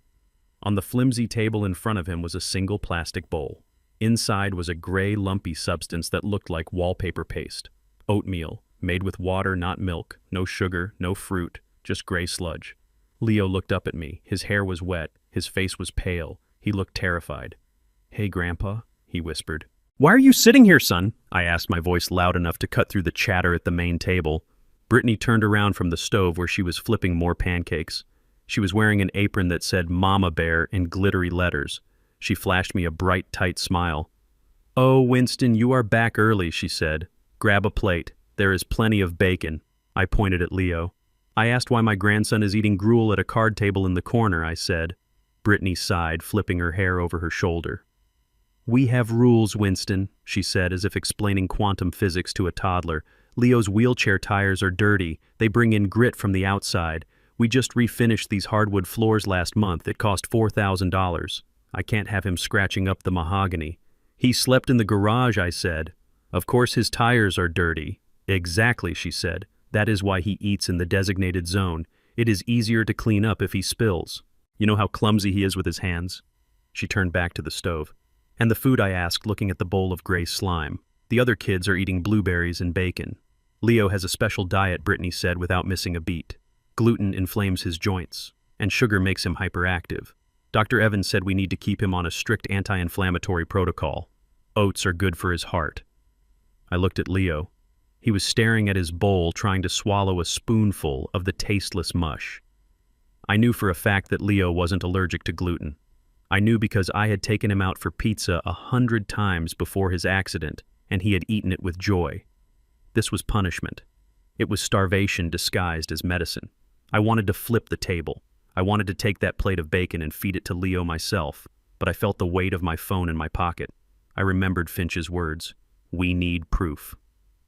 Speaker 1: On the flimsy table in front of him was a single plastic bowl. Inside was a gray, lumpy substance that looked like wallpaper paste. Oatmeal, made with water, not milk, no sugar, no fruit, just gray sludge. Leo looked up at me. His hair was wet. His face was pale. He looked terrified. "Hey, Grandpa," he whispered. "Why are you sitting here, son?" I asked, my voice loud enough to cut through the chatter at the main table. Brittany turned around from the stove where she was flipping more pancakes. She was wearing an apron that said Mama Bear in glittery letters. She flashed me a bright, tight smile. "Oh, Winston, you are back early," she said. "Grab a plate. There is plenty of bacon." I pointed at Leo. "I asked why my grandson is eating gruel at a card table in the corner," I said. Brittany sighed, flipping her hair over her shoulder. "We have rules, Winston," she said, as if explaining quantum physics to a toddler. "Leo's wheelchair tires are dirty. They bring in grit from the outside. We just refinished these hardwood floors last month. It cost $4,000. I can't have him scratching up the mahogany." "He slept in the garage," I said. "Of course his tires are dirty." "Exactly," she said. "That is why he eats in the designated zone. It is easier to clean up if he spills. You know how clumsy he is with his hands?" She turned back to the stove. "And the food?" I asked, looking at the bowl of gray slime. "The other kids are eating blueberries and bacon." "Leo has a special diet," Brittany said without missing a beat. "Gluten inflames his joints, and sugar makes him hyperactive. Dr. Evans said we need to keep him on a strict anti-inflammatory protocol. Oats are good for his heart." I looked at Leo. He was staring at his bowl, trying to swallow a spoonful of the tasteless mush. I knew for a fact that Leo wasn't allergic to gluten. I knew because I had taken him out for pizza 100 times before his accident, and he had eaten it with joy. This was punishment. It was starvation disguised as medicine. I wanted to flip the table. I wanted to take that plate of bacon and feed it to Leo myself, but I felt the weight of my phone in my pocket. I remembered Finch's words. "We need proof."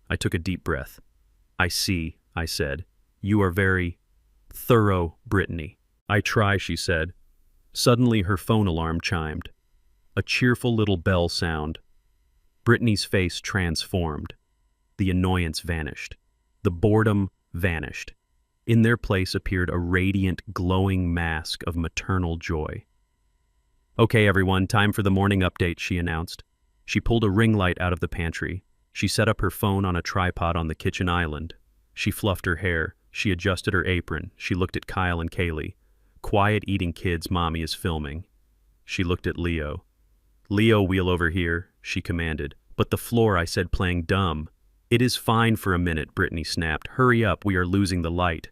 Speaker 1: I took a deep breath. "I see," I said. "You are very thorough, Brittany." "I try," she said. Suddenly her phone alarm chimed. A cheerful little bell sound. Brittany's face transformed. The annoyance vanished. The boredom vanished. In their place appeared a radiant, glowing mask of maternal joy. "Okay, everyone, time for the morning update," she announced. She pulled a ring light out of the pantry. She set up her phone on a tripod on the kitchen island. She fluffed her hair. She adjusted her apron. She looked at Kyle and Kaylee. "Quiet eating kids, Mommy is filming." She looked at Leo. "Leo, wheel over here," she commanded. "But the floor," I said, playing dumb. "It is fine for a minute," Brittany snapped. "Hurry up, we are losing the light."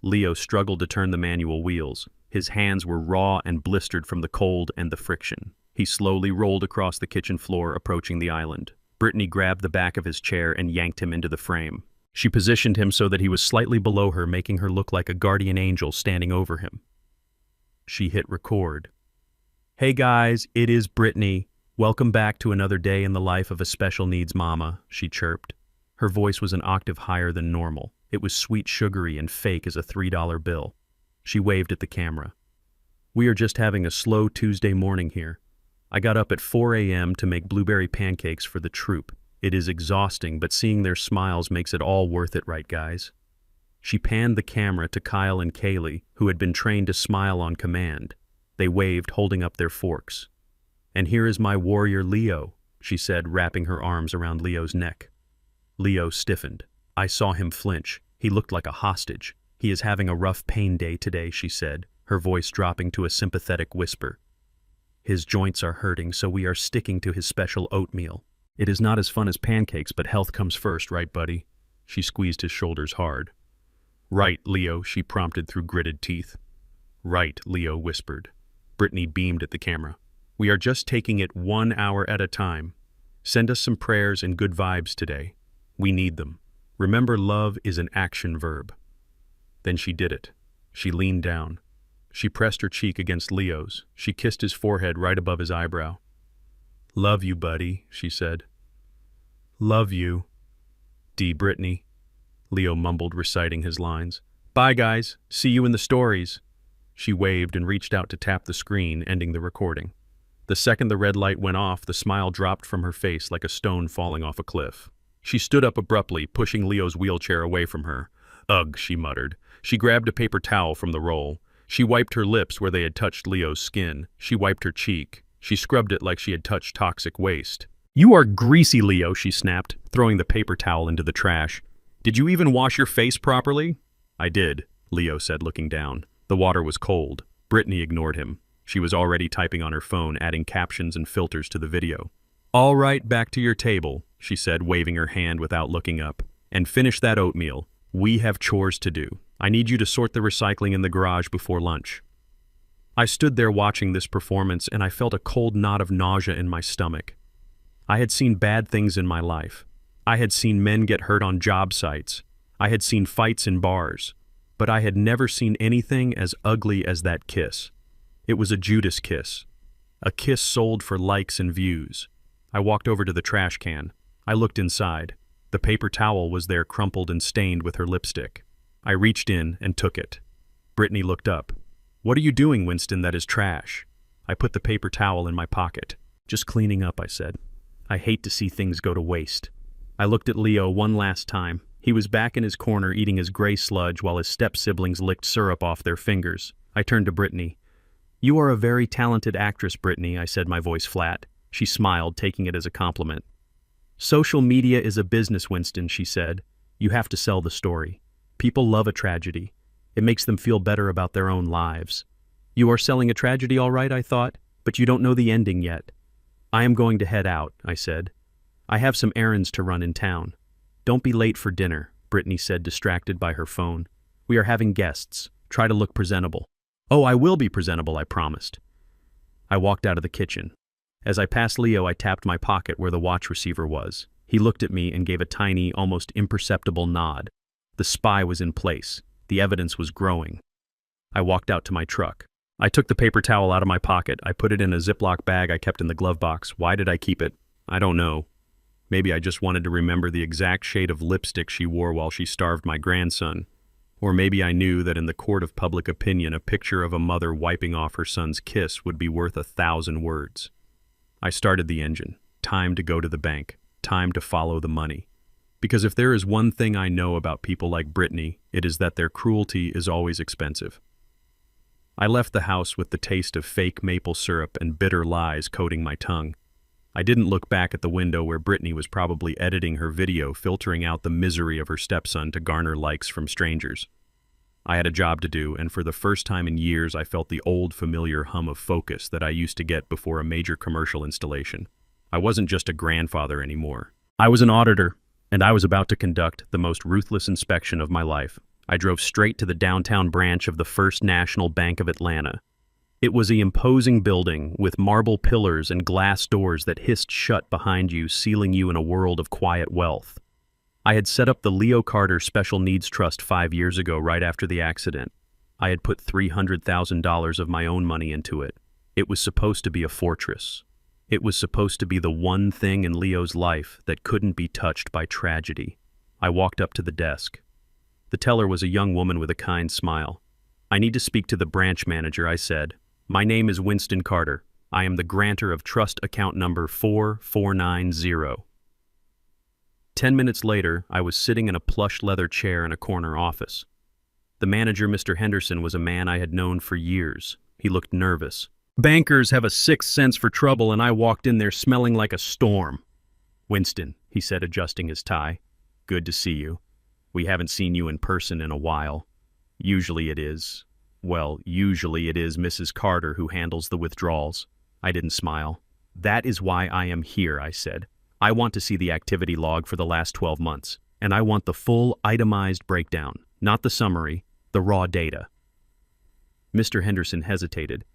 Speaker 1: Leo struggled to turn the manual wheels. His hands were raw and blistered from the cold and the friction. He slowly rolled across the kitchen floor, approaching the island. Brittany grabbed the back of his chair and yanked him into the frame. She positioned him so that he was slightly below her, making her look like a guardian angel standing over him. She hit record. "Hey guys, it is Brittany. Welcome back to another day in the life of a special needs mama," she chirped. Her voice was an octave higher than normal. It was sweet, sugary, and fake as a $3 bill. She waved at the camera. "We are just having a slow Tuesday morning here. I got up at 4 a.m. to make blueberry pancakes for the troop. It is exhausting, but seeing their smiles makes it all worth it, right, guys?" She panned the camera to Kyle and Kaylee, who had been trained to smile on command. They waved, holding up their forks. "And here is my warrior Leo," she said, wrapping her arms around Leo's neck. Leo stiffened. I saw him flinch. He looked like a hostage. "He is having a rough pain day today," she said, her voice dropping to a sympathetic whisper. "His joints are hurting, so we are sticking to his special oatmeal. It is not as fun as pancakes, but health comes first, right, buddy?" She squeezed his shoulders hard. "Right, Leo," she prompted through gritted teeth. "Right," Leo whispered. Brittany beamed at the camera. "We are just taking it 1 hour at a time. Send us some prayers and good vibes today. We need them. Remember, love is an action verb." Then she did it. She leaned down. She pressed her cheek against Leo's. She kissed his forehead right above his eyebrow. "Love you, buddy," she said. "Love you. D. Brittany," Leo mumbled, reciting his lines. "Bye, guys. See you in the stories." She waved and reached out to tap the screen, ending the recording. The second the red light went off, the smile dropped from her face like a stone falling off a cliff. She stood up abruptly, pushing Leo's wheelchair away from her. "Ugh," she muttered. She grabbed a paper towel from the roll. She wiped her lips where they had touched Leo's skin. She wiped her cheek. She scrubbed it like she had touched toxic waste. "You are greasy, Leo," she snapped, throwing the paper towel into the trash. "Did you even wash your face properly?" "I did," Leo said, looking down. The water was cold. Brittany ignored him. She was already typing on her phone, adding captions and filters to the video. "All right, back to your table," she said, waving her hand without looking up. "And finish that oatmeal. We have chores to do. I need you to sort the recycling in the garage before lunch." I stood there watching this performance, and I felt a cold knot of nausea in my stomach. I had seen bad things in my life. I had seen men get hurt on job sites. I had seen fights in bars. But I had never seen anything as ugly as that kiss. It was a Judas kiss. A kiss sold for likes and views. I walked over to the trash can. I looked inside. The paper towel was there, crumpled and stained with her lipstick. I reached in and took it. Brittany looked up. "What are you doing, Winston? That is trash." I put the paper towel in my pocket. "Just cleaning up," I said. "I hate to see things go to waste." I looked at Leo one last time. He was back in his corner eating his gray sludge while his step-siblings licked syrup off their fingers. I turned to Brittany. "You are a very talented actress, Brittany," I said, my voice flat. She smiled, taking it as a compliment. "Social media is a business, Winston," she said. "You have to sell the story. People love a tragedy. It makes them feel better about their own lives. You are selling a tragedy, all right, I thought, but you don't know the ending yet." "I am going to head out," I said. "I have some errands to run in town." "Don't be late for dinner," Brittany said, distracted by her phone. "We are having guests. Try to look presentable." "Oh, I will be presentable," I promised. I walked out of the kitchen. As I passed Leo, I tapped my pocket where the watch receiver was. He looked at me and gave a tiny, almost imperceptible nod. The spy was in place. The evidence was growing. I walked out to my truck. I took the paper towel out of my pocket. I put it in a Ziploc bag I kept in the glove box. Why did I keep it? I don't know. Maybe I just wanted to remember the exact shade of lipstick she wore while she starved my grandson. Or maybe I knew that in the court of public opinion, a picture of a mother wiping off her son's kiss would be worth 1,000 words. I started the engine. Time to go to the bank. Time to follow the money. Because if there is one thing I know about people like Brittany, it is that their cruelty is always expensive. I left the house with the taste of fake maple syrup and bitter lies coating my tongue. I didn't look back at the window where Brittany was probably editing her video, filtering out the misery of her stepson to garner likes from strangers. I had a job to do, and for the first time in years I felt the old familiar hum of focus that I used to get before a major commercial installation. I wasn't just a grandfather anymore. I was an auditor, and I was about to conduct the most ruthless inspection of my life. I drove straight to the downtown branch of the First National Bank of Atlanta. It was an imposing building with marble pillars and glass doors that hissed shut behind you, sealing you in a world of quiet wealth. I had set up the Leo Carter Special Needs Trust 5 years ago, right after the accident. I had put $300,000 of my own money into it. It was supposed to be a fortress. It was supposed to be the one thing in Leo's life that couldn't be touched by tragedy. I walked up to the desk. The teller was a young woman with a kind smile. "I need to speak to the branch manager," I said. "My name is Winston Carter. I am the grantor of trust account number 4490. 10 minutes later, I was sitting in a plush leather chair in a corner office. The manager, Mr. Henderson, was a man I had known for years. He looked nervous. Bankers have a sixth sense for trouble, and I walked in there smelling like a storm. "Winston," he said, adjusting his tie. "Good to see you. We haven't seen you in person in a while. Usually it is Mrs. Carter who handles the withdrawals." I didn't smile. "That is why I am here," I said. "I want to see the activity log for the last 12 months, and I want the full itemized breakdown, not the summary, the raw data." Mr. Henderson hesitated.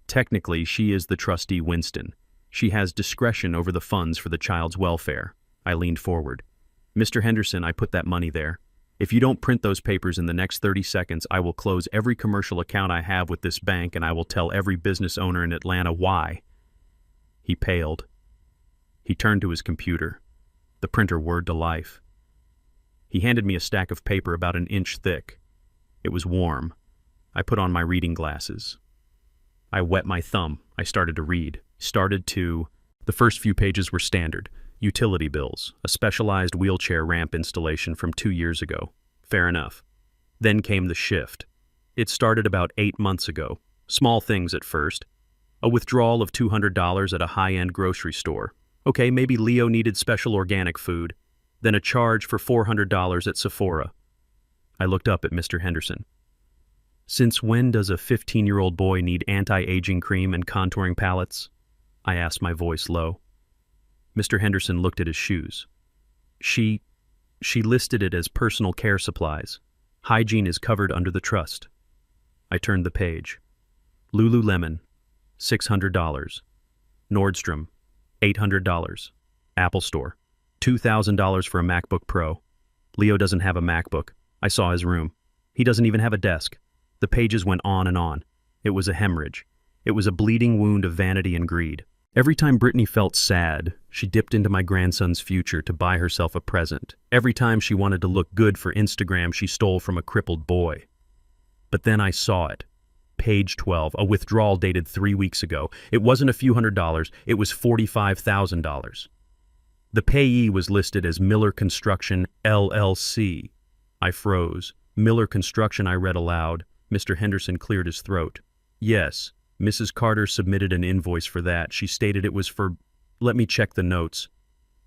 Speaker 1: "Technically, she is the trustee, Winston. She has discretion over the funds for the child's welfare." I leaned forward. "Mr. Henderson, I put that money there. If you don't print those papers in the next 30 seconds, I will close every commercial account I have with this bank, and I will tell every business owner in Atlanta why." He paled. He turned to his computer. The printer whirred to life. He handed me a stack of paper about an inch thick. It was warm. I put on my reading glasses. I wet my thumb. I started to read. The first few pages were standard. Utility bills, a specialized wheelchair ramp installation from 2 years ago. Fair enough. Then came the shift. It started about 8 months ago. Small things at first. A withdrawal of $200 at a high-end grocery store. Okay, maybe Leo needed special organic food. Then a charge for $400 at Sephora. I looked up at Mr. Henderson. "Since when does a 15-year-old boy need anti-aging cream and contouring palettes?" I asked, my voice low. Mr. Henderson looked at his shoes. She listed it as personal care supplies. Hygiene is covered under the trust." I turned the page. Lululemon, $600. Nordstrom, $800. Apple Store, $2,000 for a MacBook Pro. Leo doesn't have a MacBook. I saw his room. He doesn't even have a desk. The pages went on and on. It was a hemorrhage. It was a bleeding wound of vanity and greed. Every time Brittany felt sad, she dipped into my grandson's future to buy herself a present. Every time she wanted to look good for Instagram, she stole from a crippled boy. But then I saw it. Page 12, a withdrawal dated 3 weeks ago. It wasn't a few $100s, it was $45,000. The payee was listed as Miller Construction, LLC. I froze. Miller Construction, I read aloud. Mr. Henderson cleared his throat. "Yes. Mrs. Carter submitted an invoice for that. She stated it was for, let me check the notes.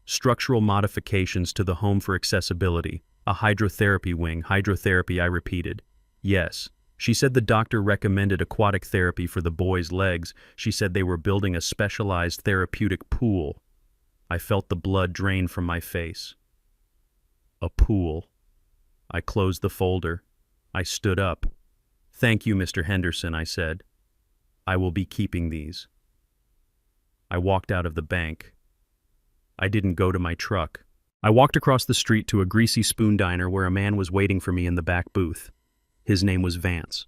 Speaker 1: Structural modifications to the home for accessibility. A hydrotherapy wing. Hydrotherapy," I repeated. "Yes. She said the doctor recommended aquatic therapy for the boy's legs. She said they were building a specialized therapeutic pool." I felt the blood drain from my face. A pool. I closed the folder. I stood up. "Thank you, Mr. Henderson," I said. "I will be keeping these." I walked out of the bank. I didn't go to my truck. I walked across the street to a greasy spoon diner where a man was waiting for me in the back booth. His name was Vance.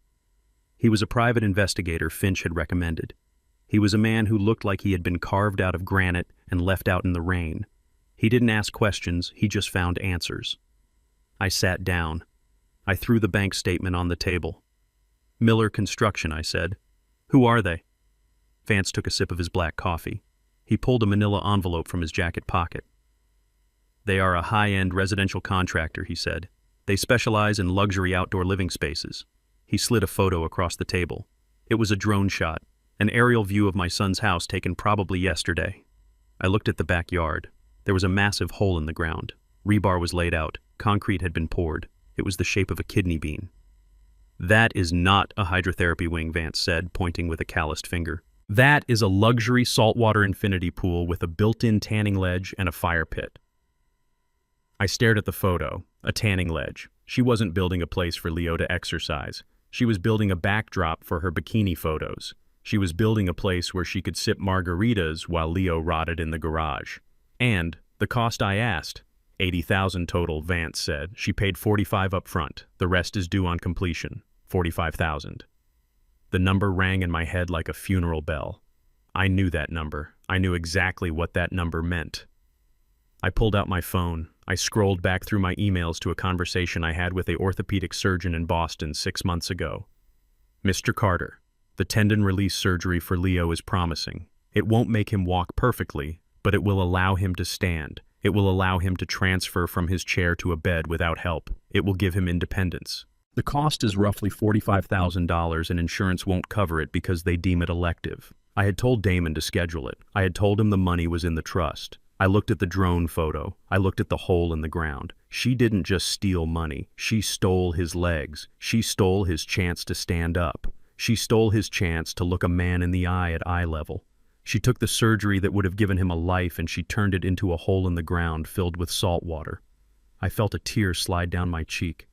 Speaker 1: He was a private investigator Finch had recommended. He was a man who looked like he had been carved out of granite and left out in the rain. He didn't ask questions, he just found answers. I sat down. I threw the bank statement on the table. "Miller Construction," I said. "Who are they?" Vance took a sip of his black coffee. He pulled a manila envelope from his jacket pocket. "They are a high-end residential contractor," he said. "They specialize in luxury outdoor living spaces." He slid a photo across the table. It was a drone shot, an aerial view of my son's house taken probably yesterday. I looked at the backyard. There was a massive hole in the ground. Rebar was laid out. Concrete had been poured. It was the shape of a kidney bean. "That is not a hydrotherapy wing," Vance said, pointing with a calloused finger. "That is a luxury saltwater infinity pool with a built-in tanning ledge and a fire pit." I stared at the photo, a tanning ledge. She wasn't building a place for Leo to exercise. She was building a backdrop for her bikini photos. She was building a place where she could sip margaritas while Leo rotted in the garage. And the cost I asked, $80,000 total, Vance said. She paid $45,000 up front. The rest is due on completion, $45,000. The number rang in my head like a funeral bell. I knew that number. I knew exactly what that number meant. I pulled out my phone. I scrolled back through my emails to a conversation I had with an orthopedic surgeon in Boston 6 months ago. "Mr. Carter, the tendon release surgery for Leo is promising. It won't make him walk perfectly, but it will allow him to stand. It will allow him to transfer from his chair to a bed without help. It will give him independence. The cost is roughly $45,000 and insurance won't cover it because they deem it elective." I had told Damon to schedule it. I had told him the money was in the trust. I looked at the drone photo. I looked at the hole in the ground. She didn't just steal money. She stole his legs. She stole his chance to stand up. She stole his chance to look a man in the eye at eye level. She took the surgery that would have given him a life and she turned it into a hole in the ground filled with salt water. I felt a tear slide down my cheek.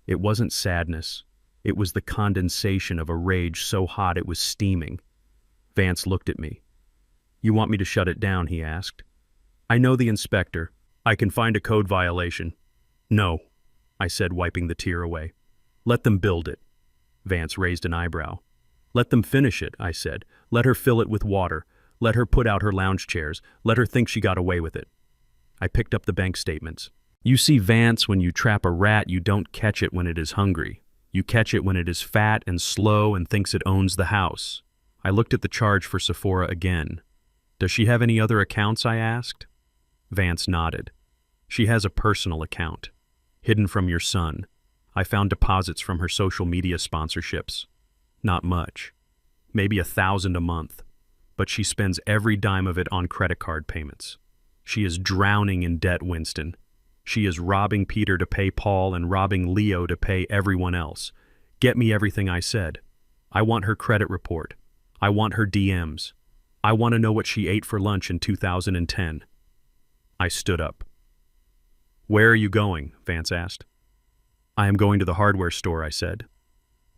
Speaker 1: It wasn't sadness. It was the condensation of a rage so hot it was steaming. Vance looked at me. "You want me to shut it down?" he asked. "I know the inspector. I can find a code violation." "No," I said, wiping the tear away. "Let them build it." Vance raised an eyebrow. "Let them finish it," I said. "Let her fill it with water. Let her put out her lounge chairs. Let her think she got away with it." I picked up the bank statements. "You see, Vance, when you trap a rat, you don't catch it when it is hungry. You catch it when it is fat and slow and thinks it owns the house." I looked at the charge for Sephora again. "Does she have any other accounts?" I asked. Vance nodded. "She has a personal account, hidden from your son. I found deposits from her social media sponsorships. Not much. Maybe $1,000 a month. But she spends every dime of it on credit card payments. She is drowning in debt, Winston. She is robbing Peter to pay Paul and robbing Leo to pay everyone else. Get me everything I said. I want her credit report. I want her DMs. I want to know what she ate for lunch in 2010. I stood up. "Where are you going?" Vance asked. "I am going to the hardware store," I said.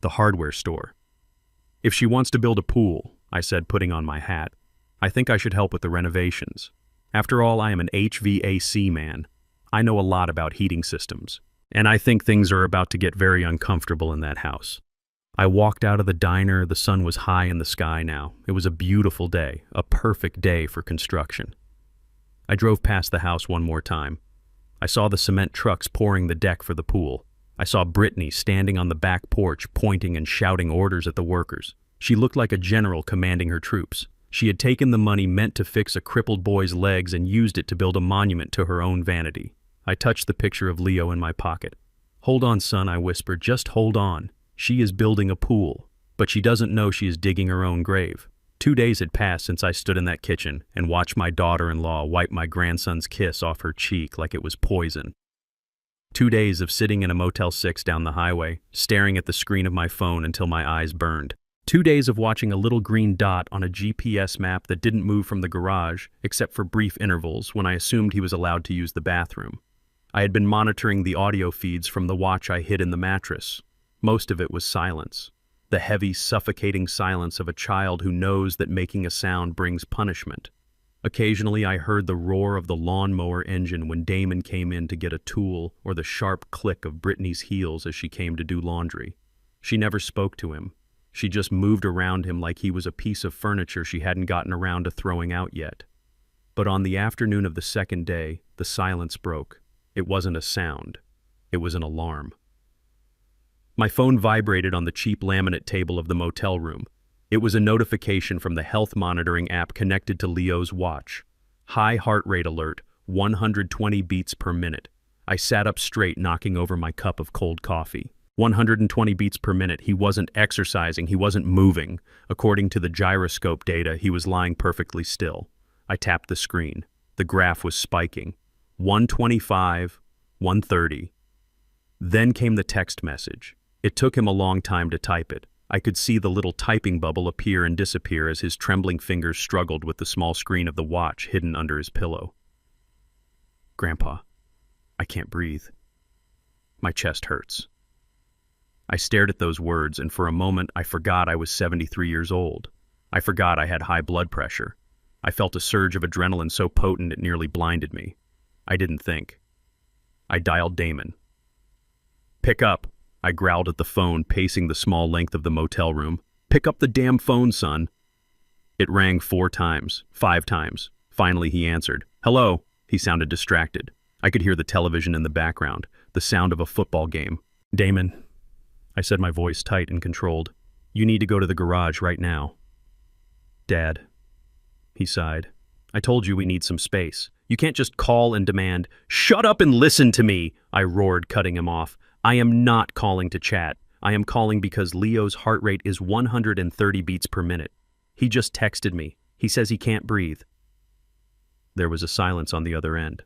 Speaker 1: "The hardware store." "If she wants to build a pool," I said, putting on my hat, "I think I should help with the renovations. After all, I am an HVAC man. I know a lot about heating systems, and I think things are about to get very uncomfortable in that house." I walked out of the diner. The sun was high in the sky now. It was a beautiful day, a perfect day for construction. I drove past the house one more time. I saw the cement trucks pouring the deck for the pool. I saw Brittany standing on the back porch, pointing and shouting orders at the workers. She looked like a general commanding her troops. She had taken the money meant to fix a crippled boy's legs and used it to build a monument to her own vanity. I touched the picture of Leo in my pocket. "Hold on, son," I whispered. "Just hold on. She is building a pool, but she doesn't know she is digging her own grave." 2 days had passed since I stood in that kitchen and watched my daughter-in-law wipe my grandson's kiss off her cheek like it was poison. 2 days of sitting in a Motel 6 down the highway, staring at the screen of my phone until my eyes burned. 2 days of watching a little green dot on a GPS map that didn't move from the garage, except for brief intervals when I assumed he was allowed to use the bathroom. I had been monitoring the audio feeds from the watch I hid in the mattress. Most of it was silence. The heavy, suffocating silence of a child who knows that making a sound brings punishment. Occasionally I heard the roar of the lawnmower engine when Damon came in to get a tool, or the sharp click of Brittany's heels as she came to do laundry. She never spoke to him. She just moved around him like he was a piece of furniture she hadn't gotten around to throwing out yet. But on the afternoon of the second day, the silence broke. It wasn't a sound. It was an alarm. My phone vibrated on the cheap laminate table of the motel room. It was a notification from the health monitoring app connected to Leo's watch. High heart rate alert, 120 beats per minute. I sat up straight, knocking over my cup of cold coffee. 120 beats per minute. He wasn't exercising, he wasn't moving. According to the gyroscope data, he was lying perfectly still. I tapped the screen. The graph was spiking. 125, 130. Then came the text message. It took him a long time to type it. I could see the little typing bubble appear and disappear as his trembling fingers struggled with the small screen of the watch hidden under his pillow. Grandpa, I can't breathe. My chest hurts. I stared at those words, and for a moment I forgot I was 73 years old. I forgot I had high blood pressure. I felt a surge of adrenaline so potent it nearly blinded me. I didn't think. I dialed Damon. Pick up, I growled at the phone, pacing the small length of the motel room. Pick up the damn phone, son. It rang 4 times, 5 times. Finally he answered. Hello. He sounded distracted. I could hear the television in the background, the sound of a football game. Damon, I said, my voice tight and controlled. You need to go to the garage right now. Dad, he sighed. I told you we need some space. You can't just call and demand. Shut up and listen to me, I roared, cutting him off. I am not calling to chat. I am calling because Leo's heart rate is 130 beats per minute. He just texted me. He says he can't breathe. There was a silence on the other end.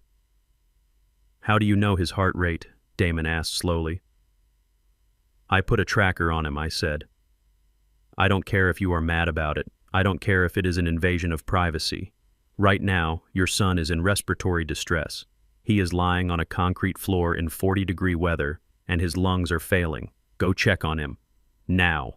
Speaker 1: How do you know his heart rate? Damon asked slowly. I put a tracker on him, I said. I don't care if you are mad about it. I don't care if it is an invasion of privacy. Right now, your son is in respiratory distress. He is lying on a concrete floor in 40-degree weather, and his lungs are failing. Go check on him. Now.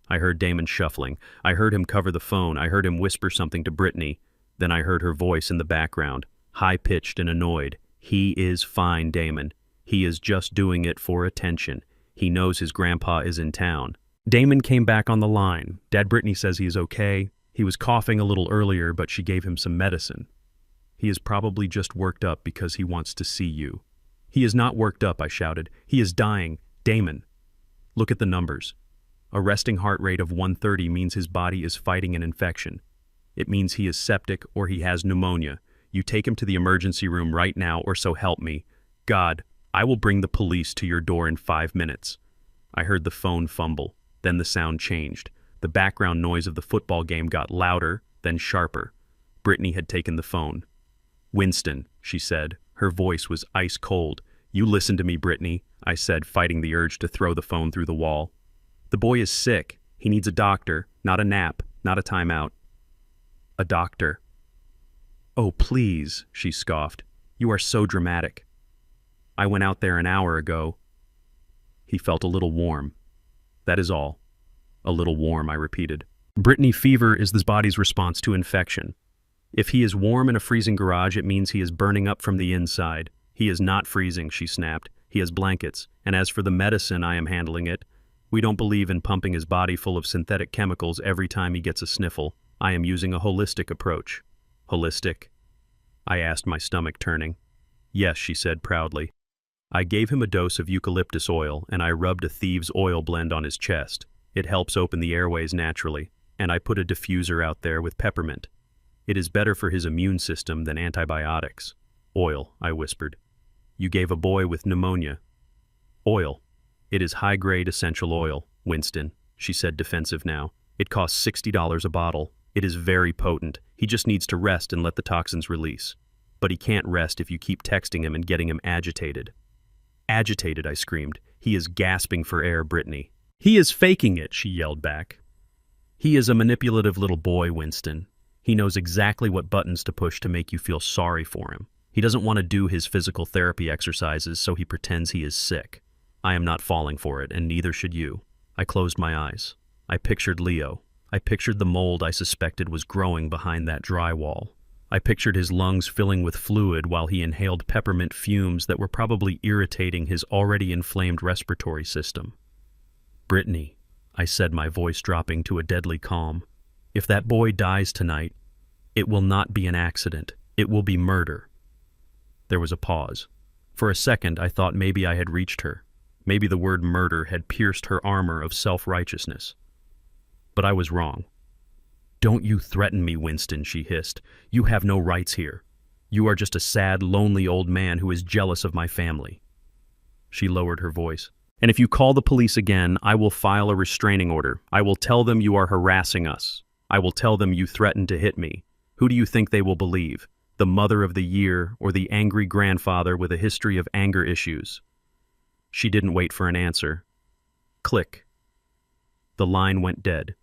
Speaker 1: I heard Damon shuffling. I heard him cover the phone. I heard him whisper something to Brittany. Then I heard her voice in the background, high-pitched and annoyed. He is fine, Damon. He is just doing it for attention. He knows his grandpa is in town. Damon came back on the line. Dad, Brittany says he is okay. He was coughing a little earlier, but she gave him some medicine. He is probably just worked up because he wants to see you. He is not worked up, I shouted. He is dying. Damon, look at the numbers. A resting heart rate of 130 means his body is fighting an infection. It means he is septic or he has pneumonia. You take him to the emergency room right now, or so help me. God, I will bring the police to your door in 5 minutes. I heard the phone fumble. Then the sound changed. The background noise of the football game got louder, then sharper. Brittany had taken the phone. Winston, she said. Her voice was ice cold. You listen to me, Brittany, I said, fighting the urge to throw the phone through the wall. The boy is sick. He needs a doctor, not a nap, not a timeout. A doctor. Oh, please, she scoffed. You are so dramatic. I went out there an hour ago. He felt a little warm. That is all. A little warm, I repeated. Brittany, fever is the body's response to infection. If he is warm in a freezing garage, it means he is burning up from the inside. He is not freezing, she snapped. He has blankets. And as for the medicine, I am handling it. We don't believe in pumping his body full of synthetic chemicals every time he gets a sniffle. I am using a holistic approach. Holistic? I asked, my stomach turning. Yes, she said proudly. I gave him a dose of eucalyptus oil, and I rubbed a thieves' oil blend on his chest. It helps open the airways naturally, and I put a diffuser out there with peppermint. It is better for his immune system than antibiotics. Oil, I whispered. You gave a boy with pneumonia. Oil. It is high-grade essential oil, Winston, she said, defensive now. It costs $60 a bottle. It is very potent. He just needs to rest and let the toxins release. But he can't rest if you keep texting him and getting him agitated. Agitated, I screamed. He is gasping for air, Brittany. He is faking it, she yelled back. He is a manipulative little boy, Winston. He knows exactly what buttons to push to make you feel sorry for him. He doesn't want to do his physical therapy exercises, so he pretends he is sick. I am not falling for it, and neither should you. I closed my eyes. I pictured Leo. I pictured the mold I suspected was growing behind that drywall. I pictured his lungs filling with fluid while he inhaled peppermint fumes that were probably irritating his already inflamed respiratory system. Brittany, I said, my voice dropping to a deadly calm. If that boy dies tonight, it will not be an accident. It will be murder. There was a pause. For a second, I thought maybe I had reached her. Maybe the word murder had pierced her armor of self-righteousness. But I was wrong. "Don't you threaten me, Winston," she hissed. "You have no rights here. You are just a sad, lonely old man who is jealous of my family." She lowered her voice. "And if you call the police again, I will file a restraining order. I will tell them you are harassing us. I will tell them you threatened to hit me. Who do you think they will believe? The mother of the year or the angry grandfather with a history of anger issues?" She didn't wait for an answer. Click. The line went dead.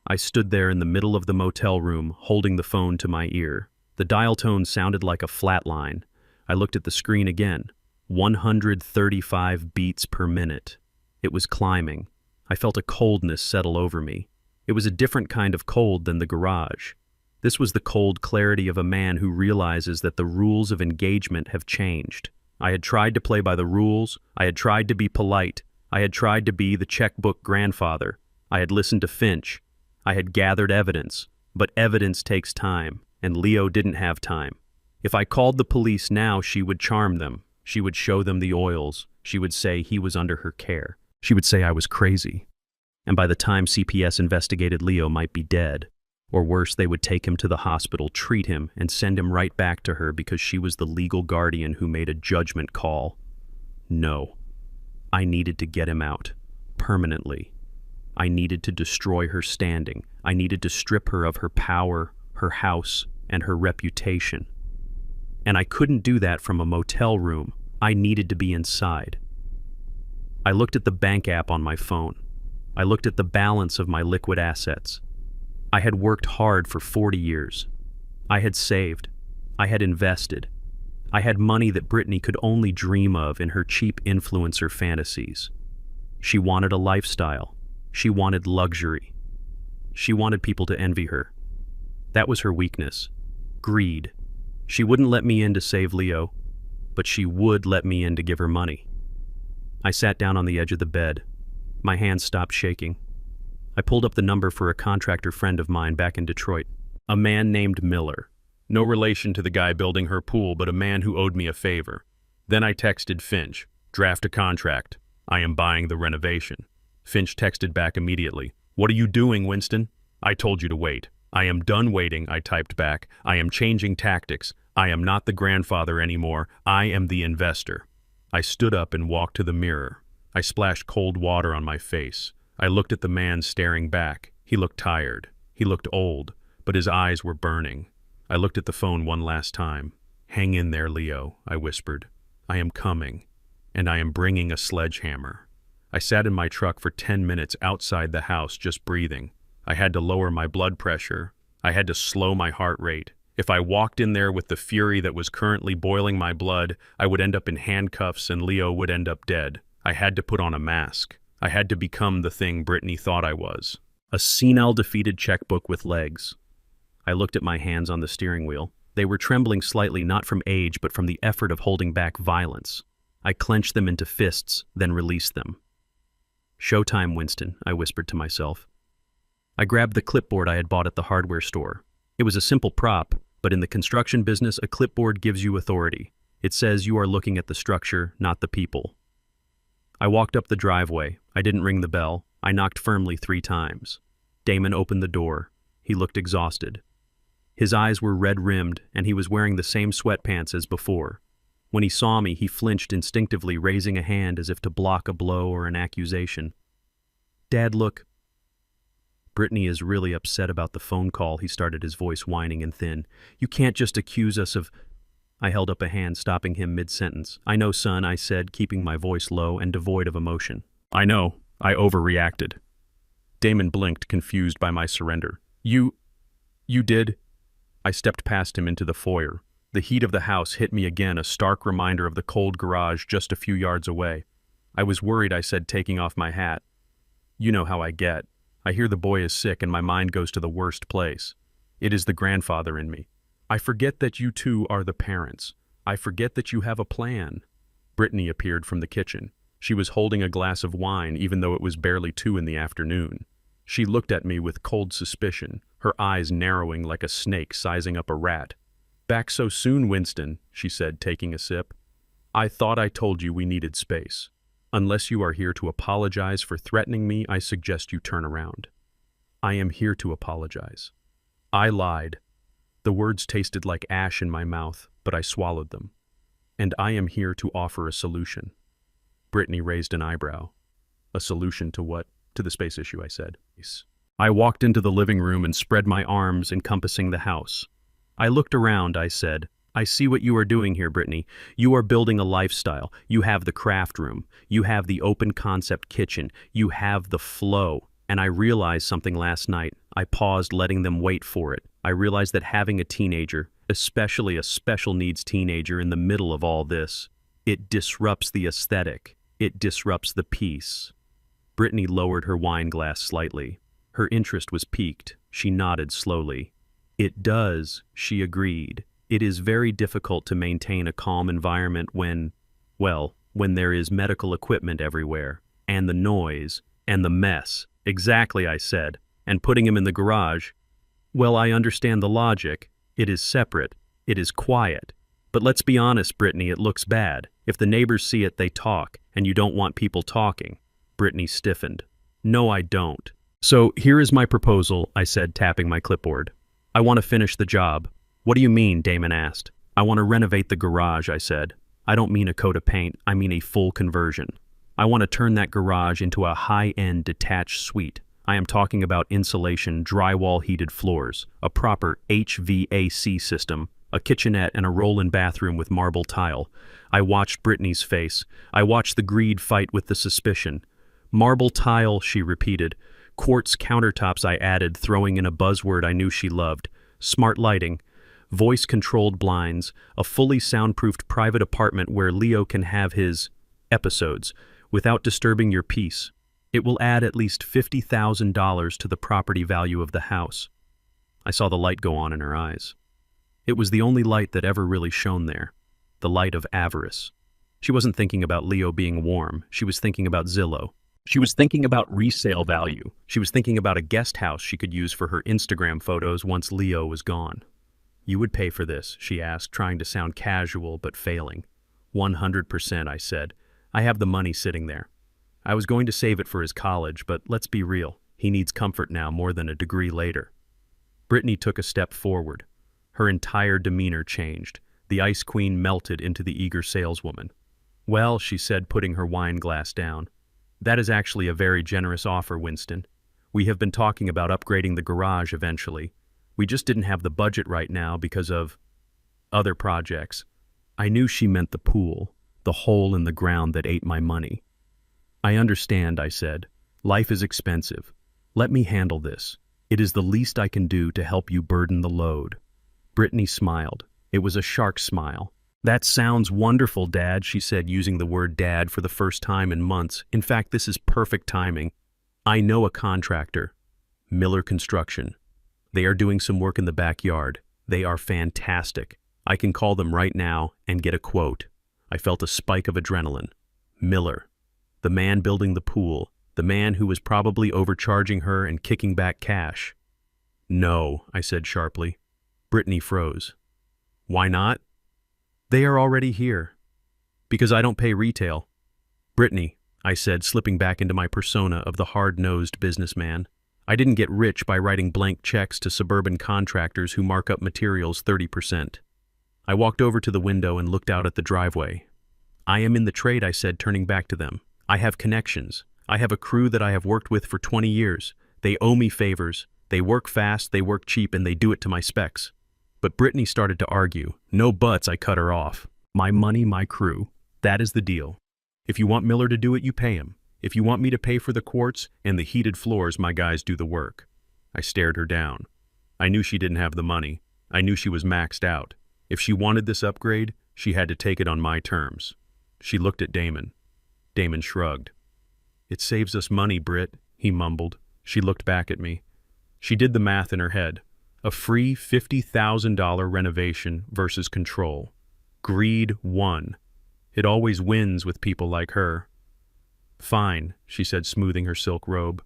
Speaker 1: I stood there in the middle of the motel room, holding the phone to my ear. The dial tone sounded like a flat line. I looked at the screen again. 135 beats per minute. It was climbing. I felt a coldness settle over me. It was a different kind of cold than the garage. This was the cold clarity of a man who realizes that the rules of engagement have changed. I had tried to play by the rules. I had tried to be polite. I had tried to be the checkbook grandfather. I had listened to Finch. I had gathered evidence. But evidence takes time, and Leo didn't have time. If I called the police now, she would charm them. She would show them the oils. She would say he was under her care. She would say I was crazy. And by the time CPS investigated, Leo might be dead. Or worse, they would take him to the hospital, treat him, and send him right back to her because she was the legal guardian who made a judgment call. No. I needed to get him out. Permanently. I needed to destroy her standing. I needed to strip her of her power, her house, and her reputation. And I couldn't do that from a motel room. I needed to be inside. I looked at the bank app on my phone. I looked at the balance of my liquid assets. I had worked hard for 40 years. I had saved. I had invested. I had money that Brittany could only dream of in her cheap influencer fantasies. She wanted a lifestyle. She wanted luxury. She wanted people to envy her. That was her weakness. Greed. She wouldn't let me in to save Leo, but she would let me in to give her money. I sat down on the edge of the bed. My hands stopped shaking. I pulled up the number for a contractor friend of mine back in Detroit. A man named Miller. No relation to the guy building her pool, but a man who owed me a favor. Then I texted Finch. "Draft a contract. I am buying the renovation." Finch texted back immediately. "What are you doing, Winston?" "I told you to wait." "I am done waiting," I typed back. "I am changing tactics. I am not the grandfather anymore. I am the investor." I stood up and walked to the mirror. I splashed cold water on my face. I looked at the man staring back. He looked tired. He looked old, but his eyes were burning. I looked at the phone one last time. "Hang in there, Leo," I whispered. "I am coming, and I am bringing a sledgehammer." I sat in my truck for 10 minutes outside the house just breathing. I had to lower my blood pressure. I had to slow my heart rate. If I walked in there with the fury that was currently boiling my blood, I would end up in handcuffs and Leo would end up dead. I had to put on a mask. I had to become the thing Brittany thought I was. A senile, defeated checkbook with legs. I looked at my hands on the steering wheel. They were trembling slightly, not from age, but from the effort of holding back violence. I clenched them into fists, then released them. "Showtime, Winston," I whispered to myself. I grabbed the clipboard I had bought at the hardware store. It was a simple prop, but in the construction business, a clipboard gives you authority. It says you are looking at the structure, not the people. I walked up the driveway. I didn't ring the bell. I knocked firmly 3 times. Damon opened the door. He looked exhausted. His eyes were red-rimmed, and he was wearing the same sweatpants as before. When he saw me, he flinched instinctively, raising a hand as if to block a blow or an accusation. "Dad, look." "Brittany is really upset about the phone call," he started, his voice whining and thin. "You can't just accuse us of—" I held up a hand, stopping him mid-sentence. "I know, son," I said, keeping my voice low and devoid of emotion. "I know. I overreacted." Damon blinked, confused by my surrender. You did?" I stepped past him into the foyer. The heat of the house hit me again, a stark reminder of the cold garage just a few yards away. "I was worried," I said, taking off my hat. "You know how I get. I hear the boy is sick and my mind goes to the worst place. It is the grandfather in me. I forget that you two are the parents. I forget that you have a plan." Brittany appeared from the kitchen. She was holding a glass of wine, even though it was barely 2 in the afternoon. She looked at me with cold suspicion, her eyes narrowing like a snake sizing up a rat. "Back so soon, Winston," she said, taking a sip. "I thought I told you we needed space. Unless you are here to apologize for threatening me, I suggest you turn around." I am here to apologize. I lied. The words tasted like ash in my mouth, but I swallowed them. And I am here to offer a solution. Brittany raised an eyebrow. A solution to what? To the space issue, I said. I walked into the living room and spread my arms encompassing the house. I looked around, I said. I see what you are doing here, Brittany. You are building a lifestyle. You have the craft room. You have the open concept kitchen. You have the flow. And I realized something last night. I paused, letting them wait for it. I realized that having a teenager, especially a special needs teenager in the middle of all this, it disrupts the aesthetic. It disrupts the peace. Brittany lowered her wine glass slightly. Her interest was piqued. She nodded slowly. It does, she agreed. It is very difficult to maintain a calm environment when there is medical equipment everywhere, and the noise, and the mess. Exactly, I said. And putting him in the garage. Well, I understand the logic. It is separate. It is quiet. But let's be honest, Brittany, it looks bad. If the neighbors see it, they talk, and you don't want people talking. Brittany stiffened. No, I don't. So here is my proposal, I said, tapping my clipboard. I want to finish the job. What do you mean? Damon asked. I want to renovate the garage, I said. I don't mean a coat of paint, I mean a full conversion. I want to turn that garage into a high-end detached suite. I am talking about insulation, drywall heated floors, a proper HVAC system, a kitchenette and a roll-in bathroom with marble tile. I watched Brittany's face. I watched the greed fight with the suspicion. Marble tile, she repeated. Quartz countertops, I added, throwing in a buzzword I knew she loved. Smart lighting. Voice-controlled blinds, a fully soundproofed private apartment where Leo can have his episodes without disturbing your peace. It will add at least $50,000 to the property value of the house. I saw the light go on in her eyes. It was the only light that ever really shone there, the light of avarice. She wasn't thinking about Leo being warm. She was thinking about Zillow. She was thinking about resale value. She was thinking about a guest house she could use for her Instagram photos once Leo was gone. You would pay for this, she asked, trying to sound casual but failing. 100%, I said. I have the money sitting there. I was going to save it for his college, but let's be real. He needs comfort now more than a degree later. Brittany took a step forward. Her entire demeanor changed. The Ice Queen melted into the eager saleswoman. Well, she said, putting her wine glass down. That is actually a very generous offer, Winston. We have been talking about upgrading the garage eventually. We just didn't have the budget right now because of other projects. I knew she meant the pool, the hole in the ground that ate my money. I understand, I said. Life is expensive. Let me handle this. It is the least I can do to help you burden the load. Brittany smiled. It was a shark smile. That sounds wonderful, Dad, she said, using the word dad for the first time in months. In fact, this is perfect timing. I know a contractor, Miller Construction. They are doing some work in the backyard. They are fantastic. I can call them right now and get a quote. I felt a spike of adrenaline. Miller, the man building the pool, the man who was probably overcharging her and kicking back cash. No, I said sharply. Brittany froze. Why not? They are already here. Because I don't pay retail. Brittany, I said, slipping back into my persona of the hard-nosed businessman. I didn't get rich by writing blank checks to suburban contractors who mark up materials 30%. I walked over to the window and looked out at the driveway. I am in the trade, I said, turning back to them. I have connections. I have a crew that I have worked with for 20 years. They owe me favors. They work fast, they work cheap, and they do it to my specs. But Brittany started to argue. No buts, I cut her off. My money, my crew. That is the deal. If you want Miller to do it, you pay him. If you want me to pay for the quartz and the heated floors, my guys do the work. I stared her down. I knew she didn't have the money. I knew she was maxed out. If she wanted this upgrade, she had to take it on my terms. She looked at Damon. Damon shrugged. It saves us money, Britt, he mumbled. She looked back at me. She did the math in her head. A free $50,000 renovation versus control. Greed won. It always wins with people like her. Fine, she said, smoothing her silk robe.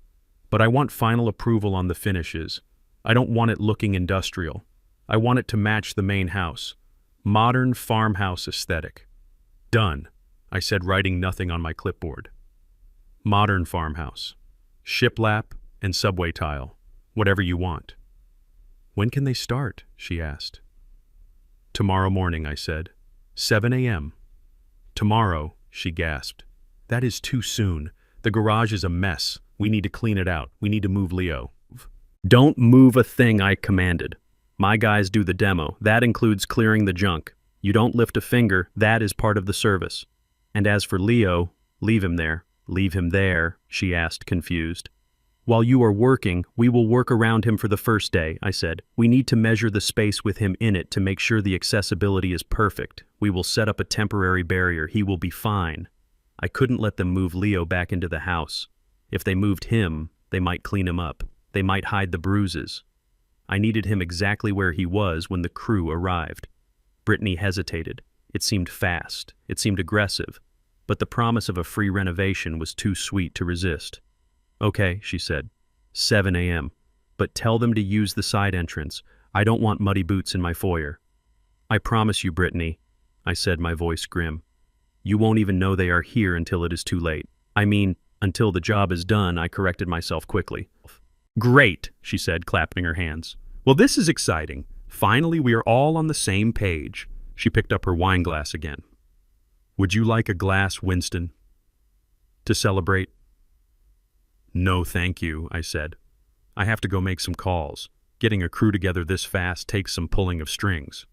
Speaker 1: But I want final approval on the finishes. I don't want it looking industrial. I want it to match the main house. Modern farmhouse aesthetic. Done, I said, writing nothing on my clipboard. Modern farmhouse. Shiplap and subway tile. Whatever you want. When can they start? She asked. Tomorrow morning, I said. 7 a.m. Tomorrow, she gasped. That is too soon. The garage is a mess. We need to clean it out. We need to move Leo. Don't move a thing, I commanded. My guys do the demo. That includes clearing the junk. You don't lift a finger. That is part of the service. And as for Leo, leave him there. Leave him there, she asked, confused. While you are working, we will work around him for the first day, I said. We need to measure the space with him in it to make sure the accessibility is perfect. We will set up a temporary barrier. He will be fine. I couldn't let them move Leo back into the house. If they moved him, they might clean him up. They might hide the bruises. I needed him exactly where he was when the crew arrived. Brittany hesitated. It seemed fast. It seemed aggressive. But the promise of a free renovation was too sweet to resist. Okay, she said. 7 a.m. But tell them to use the side entrance. I don't want muddy boots in my foyer. I promise you, Brittany, I said, my voice grim. You won't even know they are here until it is too late. I mean, until the job is done, I corrected myself quickly. Great, she said, clapping her hands. Well, this is exciting. Finally, we are all on the same page. She picked up her wine glass again. Would you like a glass, Winston? To celebrate? No, thank you, I said. I have to go make some calls. Getting a crew together this fast takes some pulling of strings.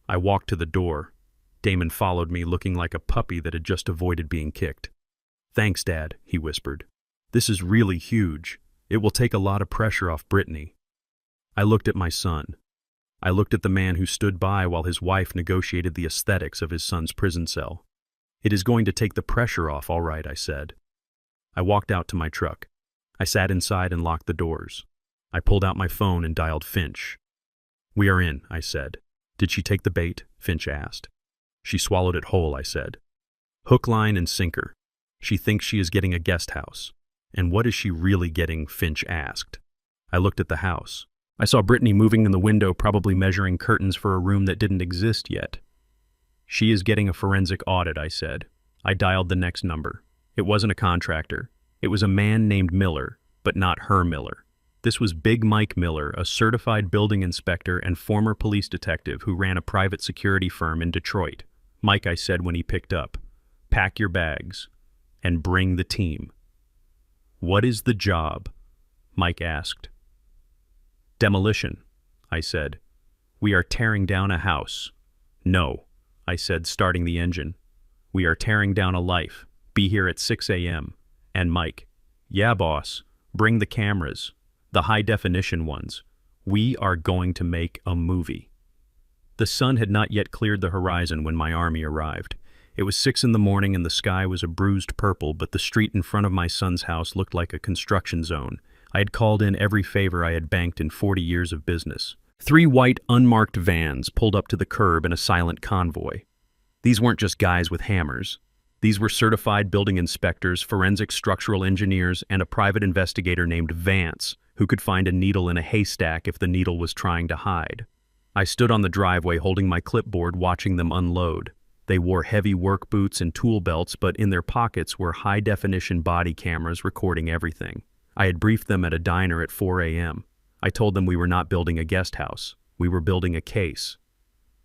Speaker 1: I walked to the door. Damon followed me, looking like a puppy that had just avoided being kicked. Thanks, Dad, he whispered. This is really huge. It will take a lot of pressure off Brittany. I looked at my son. I looked at the man who stood by while his wife negotiated the aesthetics of his son's prison cell. It is going to take the pressure off, all right, I said. I walked out to my truck. I sat inside and locked the doors. I pulled out my phone and dialed Finch. We are in, I said. Did she take the bait? Finch asked. She swallowed it whole, I said. Hook, line, and sinker. She thinks she is getting a guest house. And what is she really getting? Finch asked. I looked at the house. I saw Brittany moving in the window, probably measuring curtains for a room that didn't exist yet. She is getting a forensic audit, I said. I dialed the next number. It wasn't a contractor. It was a man named Miller, but not her Miller. This was Big Mike Miller, a certified building inspector and former police detective who ran a private security firm in Detroit. Mike, I said when he picked up, pack your bags and bring the team. What is the job? Mike asked. Demolition, I said. We are tearing down a house. No, I said, starting the engine. We are tearing down a life. Be here at 6 a.m. And Mike, yeah, boss, bring the cameras, the high-definition ones. We are going to make a movie. The sun had not yet cleared the horizon when my army arrived. It was 6 in the morning and the sky was a bruised purple, but the street in front of my son's house looked like a construction zone. I had called in every favor I had banked in 40 years of business. 3 white, unmarked vans pulled up to the curb in a silent convoy. These weren't just guys with hammers. These were certified building inspectors, forensic structural engineers, and a private investigator named Vance, who could find a needle in a haystack if the needle was trying to hide. I stood on the driveway holding my clipboard, watching them unload. They wore heavy work boots and tool belts, but in their pockets were high-definition body cameras recording everything. I had briefed them at a diner at 4 a.m. I told them we were not building a guest house. We were building a case.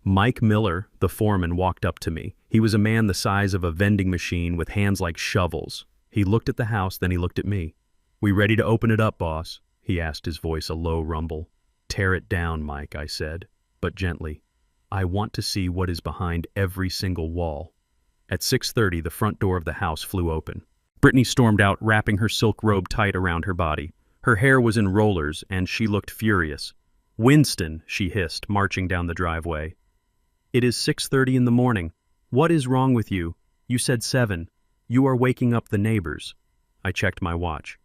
Speaker 1: Mike Miller, the foreman, walked up to me. He was a man the size of a vending machine with hands like shovels. He looked at the house, then he looked at me. We ready to open it up, boss? He asked, his voice a low rumble. Tear it down, Mike, I said, but gently. I want to see what is behind every single wall. At 6:30, the front door of the house flew open. Brittany stormed out, wrapping her silk robe tight around her body. Her hair was in rollers, and she looked furious. Winston, she hissed, marching down the driveway. It is 6:30 in the morning. What is wrong with you? You said 7. You are waking up the neighbors. I checked my watch.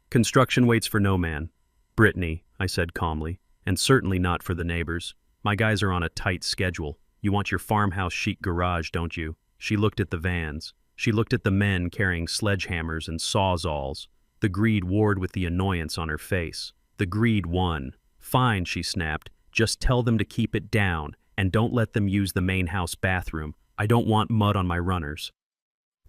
Speaker 1: Construction waits for no man. Brittany, I said calmly, and certainly not for the neighbors. My guys are on a tight schedule. You want your farmhouse chic garage, don't you? She looked at the vans. She looked at the men carrying sledgehammers and sawzalls. The greed warred with the annoyance on her face. The greed won. Fine, she snapped. Just tell them to keep it down, and don't let them use the main house bathroom. I don't want mud on my runners.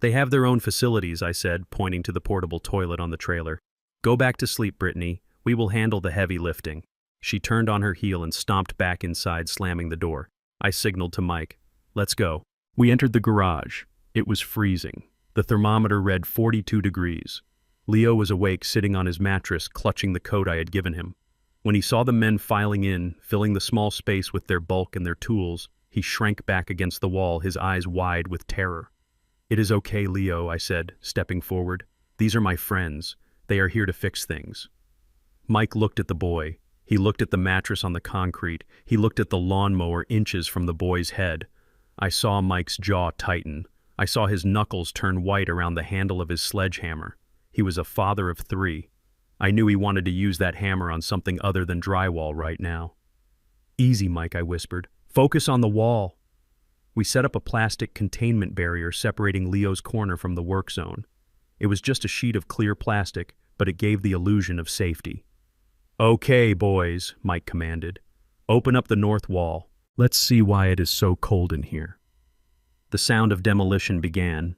Speaker 1: They have their own facilities, I said, pointing to the portable toilet on the trailer. Go back to sleep, Brittany. We will handle the heavy lifting." She turned on her heel and stomped back inside, slamming the door. I signaled to Mike, "Let's go." We entered the garage. It was freezing. The thermometer read 42 degrees. Leo was awake, sitting on his mattress, clutching the coat I had given him. When he saw the men filing in, filling the small space with their bulk and their tools, he shrank back against the wall, his eyes wide with terror. "It is okay, Leo," I said, stepping forward. "These are my friends. They are here to fix things." Mike looked at the boy. He looked at the mattress on the concrete. He looked at the lawnmower inches from the boy's head. I saw Mike's jaw tighten. I saw his knuckles turn white around the handle of his sledgehammer. He was a father of 3. I knew he wanted to use that hammer on something other than drywall right now. "Easy, Mike," I whispered. "Focus on the wall." We set up a plastic containment barrier separating Leo's corner from the work zone. It was just a sheet of clear plastic, but it gave the illusion of safety. "Okay, boys," Mike commanded. "Open up the north wall. Let's see why it is so cold in here." The sound of demolition began.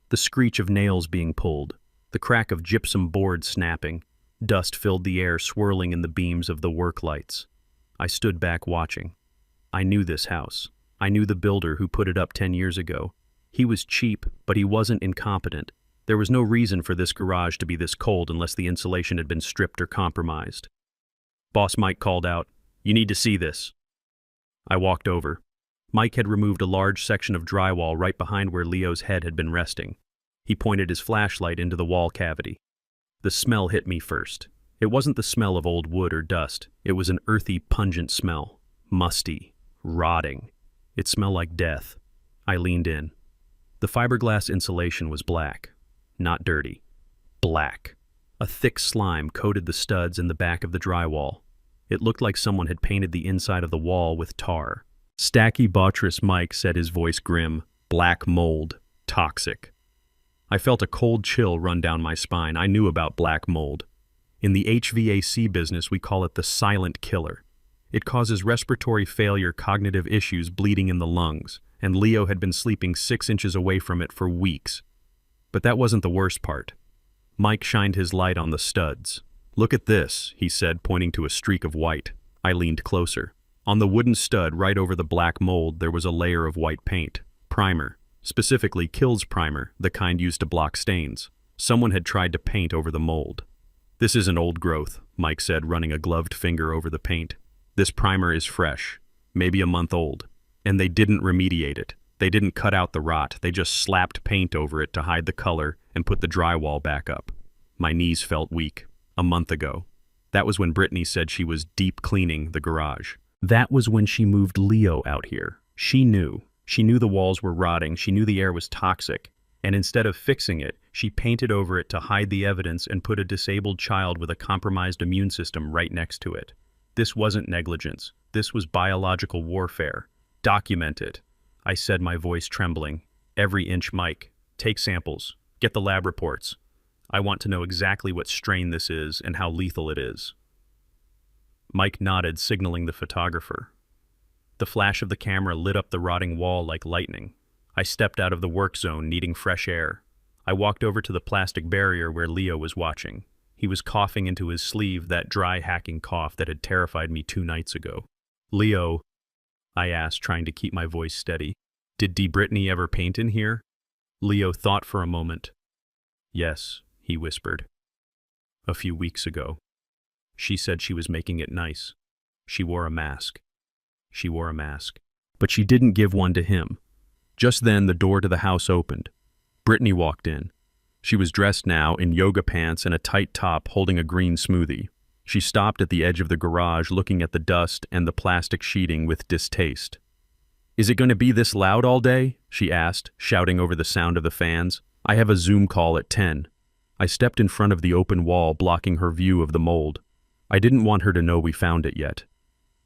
Speaker 1: The screech of nails being pulled. The crack of gypsum boards snapping. Dust filled the air, swirling in the beams of the work lights. I stood back watching. I knew this house. I knew the builder who put it up 10 years ago. He was cheap, but he wasn't incompetent. There was no reason for this garage to be this cold unless the insulation had been stripped or compromised. Boss Mike called out, "You need to see this." I walked over. Mike had removed a large section of drywall right behind where Leo's head had been resting. He pointed his flashlight into the wall cavity. The smell hit me first. It wasn't the smell of old wood or dust. It was an earthy, pungent smell. Musty. Rotting. It smelled like death. I leaned in. The fiberglass insulation was black. Not dirty. Black. A thick slime coated the studs and the back of the drywall. It looked like someone had painted the inside of the wall with tar. "Stacky bottress," Mike said, his voice grim. "Black mold. Toxic." I felt a cold chill run down my spine. I knew about black mold. In the HVAC business, we call it the silent killer. It causes respiratory failure, cognitive issues, bleeding in the lungs, and Leo had been sleeping 6 inches away from it for weeks. But that wasn't the worst part. Mike shined his light on the studs. "Look at this," he said, pointing to a streak of white. I leaned closer. On the wooden stud right over the black mold, there was a layer of white paint. Primer. Specifically Kills primer, the kind used to block stains. Someone had tried to paint over the mold. "This isn't old growth," Mike said, running a gloved finger over the paint. "This primer is fresh, maybe a month old. And they didn't remediate it. They didn't cut out the rot. They just slapped paint over it to hide the color and put the drywall back up." My knees felt weak. A month ago. That was when Brittany said she was deep cleaning the garage. That was when she moved Leo out here. She knew. She knew the walls were rotting. She knew the air was toxic. And instead of fixing it, she painted over it to hide the evidence and put a disabled child with a compromised immune system right next to it. This wasn't negligence. This was biological warfare. "Document it," I said, my voice trembling. "Every inch, Mike. Take samples. Get the lab reports. I want to know exactly what strain this is and how lethal it is." Mike nodded, signaling the photographer. The flash of the camera lit up the rotting wall like lightning. I stepped out of the work zone, needing fresh air. I walked over to the plastic barrier where Leo was watching. He was coughing into his sleeve, that dry, hacking cough that had terrified me 2 nights ago. "Leo," I asked, trying to keep my voice steady, "did Brittany ever paint in here?" Leo thought for a moment. "Yes," he whispered. "A few weeks ago. She said she was making it nice. She wore a mask. She wore a mask. But she didn't give one to him." Just then, the door to the house opened. Brittany walked in. She was dressed now in yoga pants and a tight top, holding a green smoothie. She stopped at the edge of the garage, looking at the dust and the plastic sheeting with distaste. "Is it going to be this loud all day?" she asked, shouting over the sound of the fans. "I have a Zoom call at 10. I stepped in front of the open wall, blocking her view of the mold. I didn't want her to know we found it yet.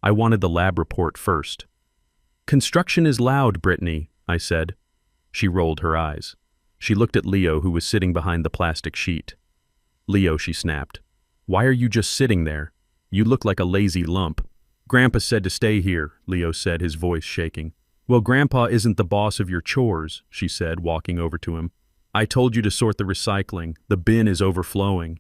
Speaker 1: I wanted the lab report first. "Construction is loud, Brittany," I said. She rolled her eyes. She looked at Leo, who was sitting behind the plastic sheet. "Leo," she snapped, "why are you just sitting there? You look like a lazy lump." "Grandpa said to stay here," Leo said, his voice shaking. "Well, Grandpa isn't the boss of your chores," she said, walking over to him. "I told you to sort the recycling. The bin is overflowing."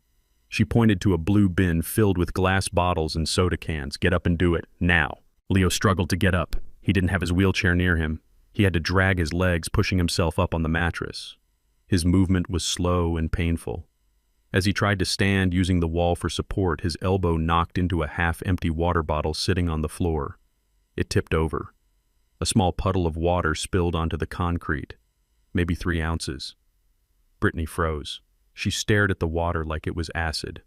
Speaker 1: She pointed to a blue bin filled with glass bottles and soda cans. Get up and do it, now. Leo struggled to get up. He didn't have his wheelchair near him. He had to drag his legs, pushing himself up on the mattress. His movement was slow and painful. As he tried to stand using the wall for support, his elbow knocked into a half-empty water bottle sitting on the floor. It tipped over. A small puddle of water spilled onto the concrete, maybe 3 ounces. Brittany froze. She stared at the water like it was acid.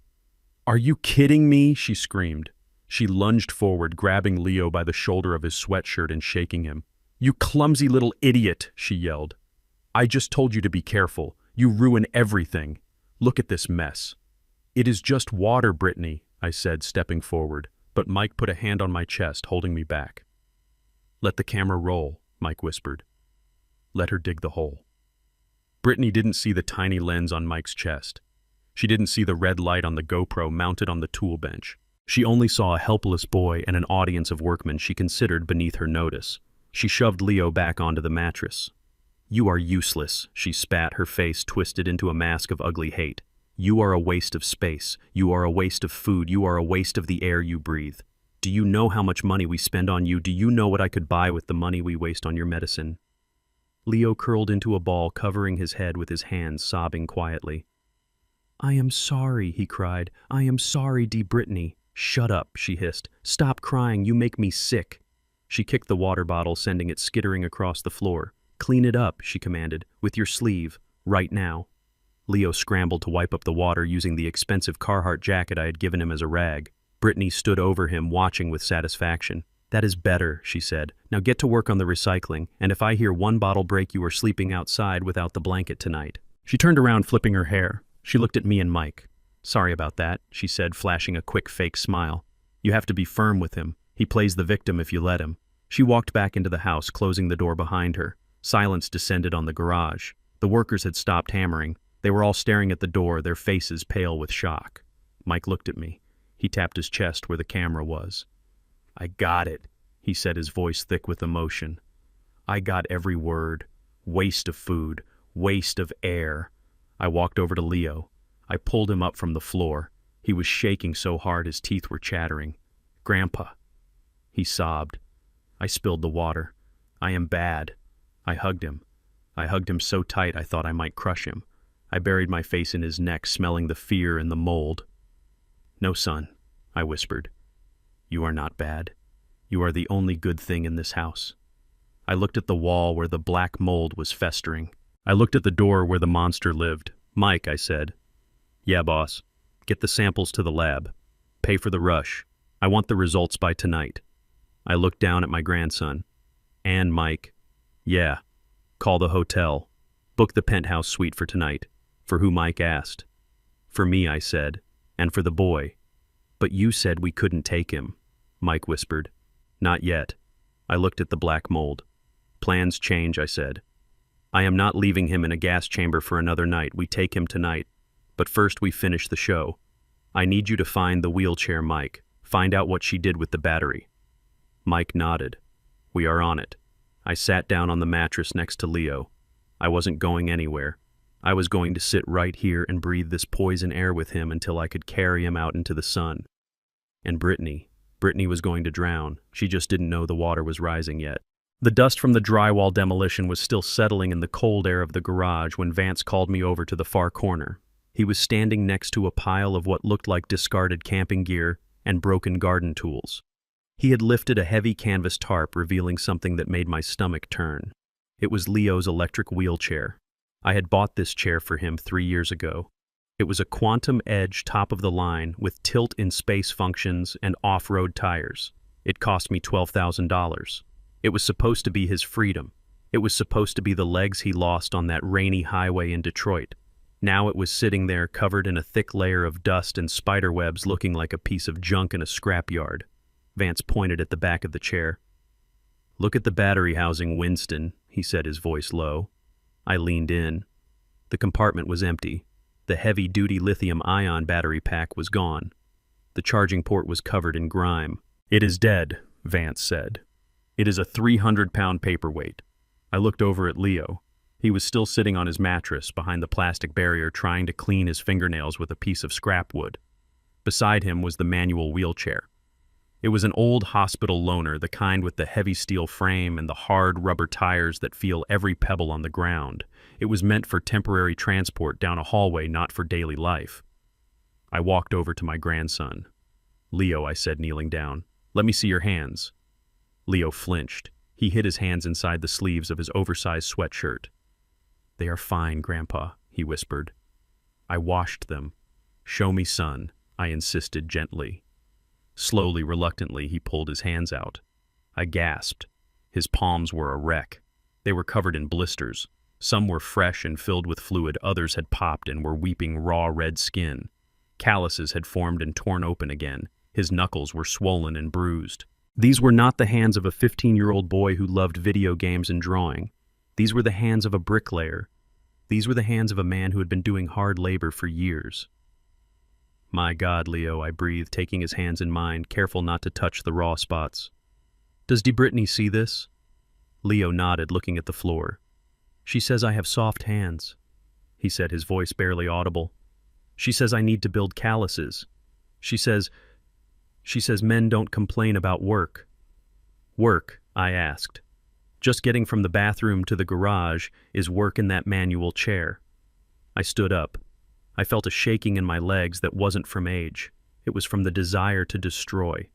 Speaker 1: "Are you kidding me?" she screamed. She lunged forward, grabbing Leo by the shoulder of his sweatshirt and shaking him. "You clumsy little idiot," she yelled. "I just told you to be careful. You ruin everything. Look at this mess." "It is just water, Brittany," I said, stepping forward, but Mike put a hand on my chest, holding me back. "Let the camera roll," Mike whispered. "Let her dig the hole." Brittany didn't see the tiny lens on Mike's chest. She didn't see the red light on the GoPro mounted on the tool bench. She only saw a helpless boy and an audience of workmen she considered beneath her notice. She shoved Leo back onto the mattress. "You are useless," she spat, her face twisted into a mask of ugly hate. "You are a waste of space. You are a waste of food. You are a waste of the air you breathe. Do you know how much money we spend on you? Do you know what I could buy with the money we waste on your medicine?" Leo curled into a ball, covering his head with his hands, sobbing quietly. "I am sorry," he cried. "I am sorry, Brittany." "Shut up," she hissed. "Stop crying. You make me sick." She kicked the water bottle, sending it skittering across the floor. "Clean it up," she commanded, "with your sleeve, right now." Leo scrambled to wipe up the water using the expensive Carhartt jacket I had given him as a rag. Brittany stood over him, watching with satisfaction. "That is better," she said. "Now get to work on the recycling, and if I hear one bottle break, you are sleeping outside without the blanket tonight." She turned around, flipping her hair. She looked at me and Mike. "Sorry about that," she said, flashing a quick fake smile. "You have to be firm with him. He plays the victim if you let him." She walked back into the house, closing the door behind her. Silence descended on the garage. The workers had stopped hammering. They were all staring at the door, their faces pale with shock. Mike looked at me. He tapped his chest where the camera was. "I got it," he said, his voice thick with emotion. "I got every word. Waste of food. Waste of air." I walked over to Leo. I pulled him up from the floor. He was shaking so hard his teeth were chattering. "Grandpa." He sobbed. I spilled the water. "I am bad." I hugged him. I hugged him so tight I thought I might crush him. I buried my face in his neck, smelling the fear and the mold. "No, son," I whispered. "You are not bad. You are the only good thing in this house." I looked at the wall where the black mold was festering. I looked at the door where the monster lived. "Mike," I said. "Yeah, boss. Get the samples to the lab. Pay for the rush. I want the results by tonight." I looked down at my grandson. "And Mike." "Yeah. Call the hotel. Book the penthouse suite for tonight." For who, Mike asked. "For me," I said, "and for the boy." "But you said we couldn't take him," Mike whispered. "Not yet." I looked at the black mold. "Plans change," I said. "I am not leaving him in a gas chamber for another night. We take him tonight. But first we finish the show. I need you to find the wheelchair, Mike. Find out what she did with the battery." Mike nodded. "We are on it." I sat down on the mattress next to Leo. I wasn't going anywhere. I was going to sit right here and breathe this poison air with him until I could carry him out into the sun. And Brittany was going to drown. She just didn't know the water was rising yet. The dust from the drywall demolition was still settling in the cold air of the garage when Vance called me over to the far corner. He was standing next to a pile of what looked like discarded camping gear and broken garden tools. He had lifted a heavy canvas tarp, revealing something that made my stomach turn. It was Leo's electric wheelchair. I had bought this chair for him 3 years ago. It was a quantum edge top of the line with tilt in space functions and off-road tires. It cost me $12,000. It was supposed to be his freedom. It was supposed to be the legs he lost on that rainy highway in Detroit. Now it was sitting there covered in a thick layer of dust and spiderwebs, looking like a piece of junk in a scrapyard. Vance pointed at the back of the chair. "Look at the battery housing, Winston," he said, his voice low. I leaned in. The compartment was empty. The heavy-duty lithium-ion battery pack was gone. The charging port was covered in grime. "It is dead," Vance said. "It is a 300-pound paperweight." I looked over at Leo. He was still sitting on his mattress behind the plastic barrier trying to clean his fingernails with a piece of scrap wood. Beside him was the manual wheelchair. It was an old hospital loaner, the kind with the heavy steel frame and the hard rubber tires that feel every pebble on the ground. It was meant for temporary transport down a hallway, not for daily life. I walked over to my grandson. "Leo," I said, kneeling down, "let me see your hands." Leo flinched. He hid his hands inside the sleeves of his oversized sweatshirt. "They are fine, Grandpa," he whispered. I washed them. "Show me, son," I insisted gently. Slowly, reluctantly, he pulled his hands out. I gasped. His palms were a wreck. They were covered in blisters. Some were fresh and filled with fluid, others had popped and were weeping raw red skin. Calluses had formed and torn open again. His knuckles were swollen and bruised. These were not the hands of a 15-year-old boy who loved video games and drawing. These were the hands of a bricklayer. These were the hands of a man who had been doing hard labor for years. "My God, Leo," I breathed, taking his hands in mine, careful not to touch the raw spots. "Does Brittany see this?" Leo nodded, looking at the floor. "She says I have soft hands," he said, his voice barely audible. "She says I need to build calluses. She says men don't complain about work." "Work?" I asked. "Just getting from the bathroom to the garage is work in that manual chair." I stood up. I felt a shaking in my legs that wasn't from age. It was from the desire to destroy.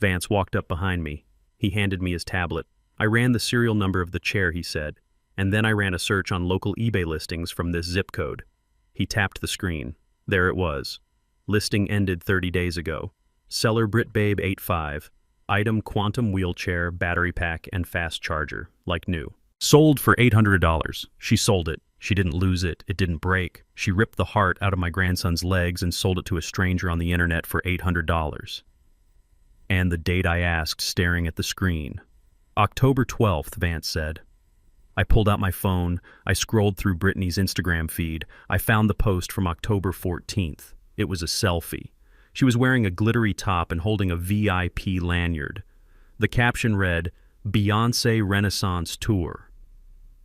Speaker 1: Vance walked up behind me. He handed me his tablet. I ran the serial number of the chair, he said, and then I ran a search on local eBay listings from this zip code. He tapped the screen. There it was. Listing ended 30 days ago. Seller BritBabe 85. Item quantum wheelchair, battery pack, and fast charger, like new. Sold for $800. She sold it. She didn't lose it. It didn't break. She ripped the heart out of my grandson's legs and sold it to a stranger on the internet for $800. And the date I asked, staring at the screen. October 12th, Vance said. I pulled out my phone. I scrolled through Brittany's Instagram feed. I found the post from October 14th. It was a selfie. She was wearing a glittery top and holding a VIP lanyard. The caption read, "Beyoncé Renaissance Tour."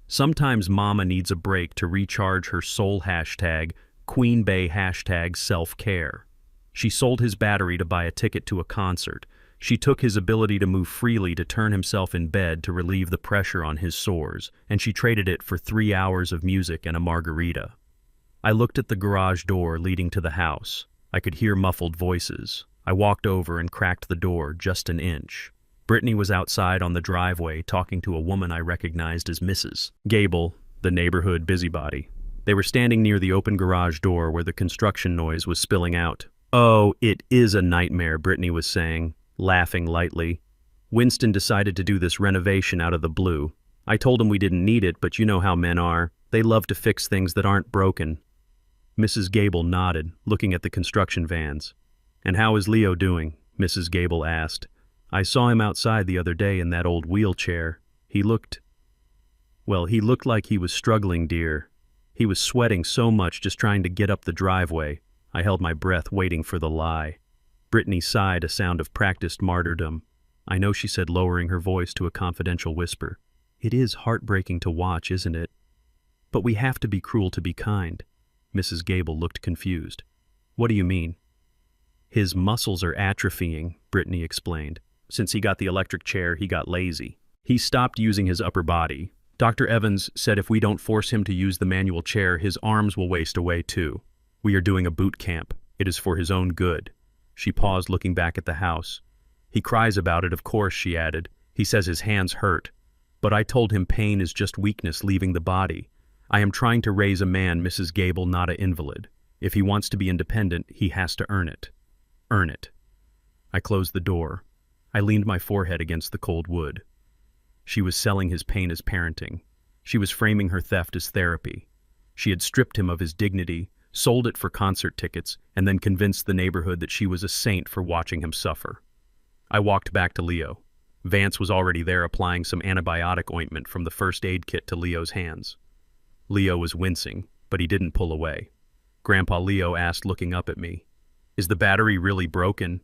Speaker 1: Sometimes mama needs a break to recharge her soul. #Queen Bey #self-care. She sold his battery to buy a ticket to a concert. She took his ability to move freely to turn himself in bed to relieve the pressure on his sores, and she traded it for 3 hours of music and a margarita. I looked at the garage door leading to the house. I could hear muffled voices. I walked over and cracked the door just an inch. Brittany was outside on the driveway talking to a woman I recognized as Mrs. Gable, the neighborhood busybody. They were standing near the open garage door where the construction noise was spilling out. "Oh, it is a nightmare," Brittany was saying, laughing lightly. "Winston decided to do this renovation out of the blue. I told him we didn't need it, but you know how men are. They love to fix things that aren't broken." Mrs. Gable nodded, looking at the construction vans. "And how is Leo doing?" Mrs. Gable asked. "I saw him outside the other day in that old wheelchair. He looked like he was struggling, dear. He was sweating so much just trying to get up the driveway." I held my breath, waiting for the lie. Brittany sighed, a sound of practiced martyrdom. "I know," she said, lowering her voice to a confidential whisper. "It is heartbreaking to watch, isn't it? But we have to be cruel to be kind." Mrs. Gable looked confused. "What do you mean?" "His muscles are atrophying," Brittany explained. "Since he got the electric chair, he got lazy. He stopped using his upper body. Dr. Evans said if we don't force him to use the manual chair, his arms will waste away too. We are doing a boot camp. It is for his own good." She paused, looking back at the house. "He cries about it, of course," she added. "He says his hands hurt. But I told him pain is just weakness leaving the body. I am trying to raise a man, Mrs. Gable, not an invalid. If he wants to be independent, he has to earn it. Earn it." I closed the door. I leaned my forehead against the cold wood. She was selling his pain as parenting. She was framing her theft as therapy. She had stripped him of his dignity, sold it for concert tickets, and then convinced the neighborhood that she was a saint for watching him suffer. I walked back to Leo. Vance was already there applying some antibiotic ointment from the first aid kit to Leo's hands. Leo was wincing, but he didn't pull away. Grandpa Leo asked, looking up at me, "Is the battery really broken?"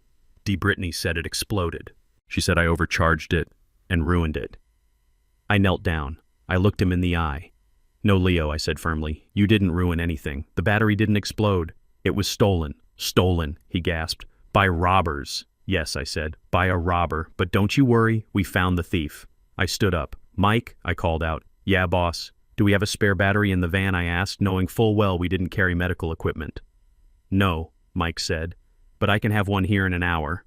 Speaker 1: Brittany said it exploded. She said I overcharged it and ruined it. I knelt down. I looked him in the eye. No, Leo, I said firmly. You didn't ruin anything. The battery didn't explode. It was stolen. Stolen, he gasped. By robbers. Yes, I said, by a robber. But don't you worry, we found the thief. I stood up. Mike, I called out. Yeah, boss. Do we have a spare battery in the van, I asked, knowing full well we didn't carry medical equipment. No, Mike said, but I can have one here in an hour.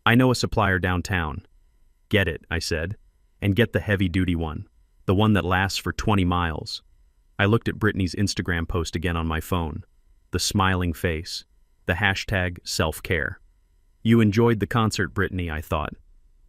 Speaker 1: I know a supplier downtown. Get it, I said, and get the heavy-duty one, the one that lasts for 20 miles. I looked at Brittany's Instagram post again on my phone. The smiling face, the hashtag self-care. You enjoyed the concert, Brittany, I thought.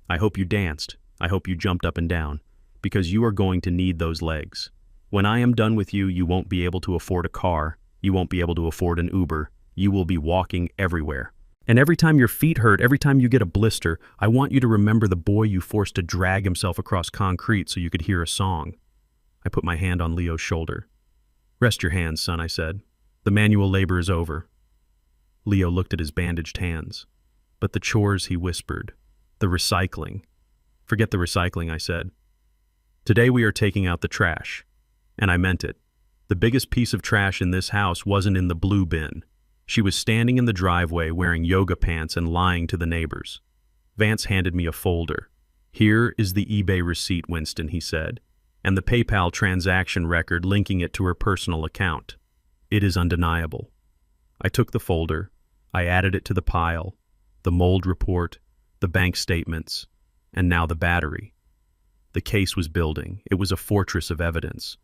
Speaker 1: I hope you danced. I hope you jumped up and down, because you are going to need those legs. When I am done with you, you won't be able to afford a car. You won't be able to afford an Uber. You will be walking everywhere. And every time your feet hurt, every time you get a blister, I want you to remember the boy you forced to drag himself across concrete so you could hear a song. I put my hand on Leo's shoulder. Rest your hands, son, I said. The manual labor is over. Leo looked at his bandaged hands. But the chores, he whispered. The recycling. Forget the recycling, I said. Today we are taking out the trash. And I meant it. The biggest piece of trash in this house wasn't in the blue bin. She was standing in the driveway wearing yoga pants and lying to the neighbors. Vance handed me a folder. Here is the eBay receipt, Winston, he said, and the PayPal transaction record linking it to her personal account. It is undeniable. I took the folder. I added it to the pile, the mold report, the bank statements, and now the battery. The case was building. It was a fortress of evidence.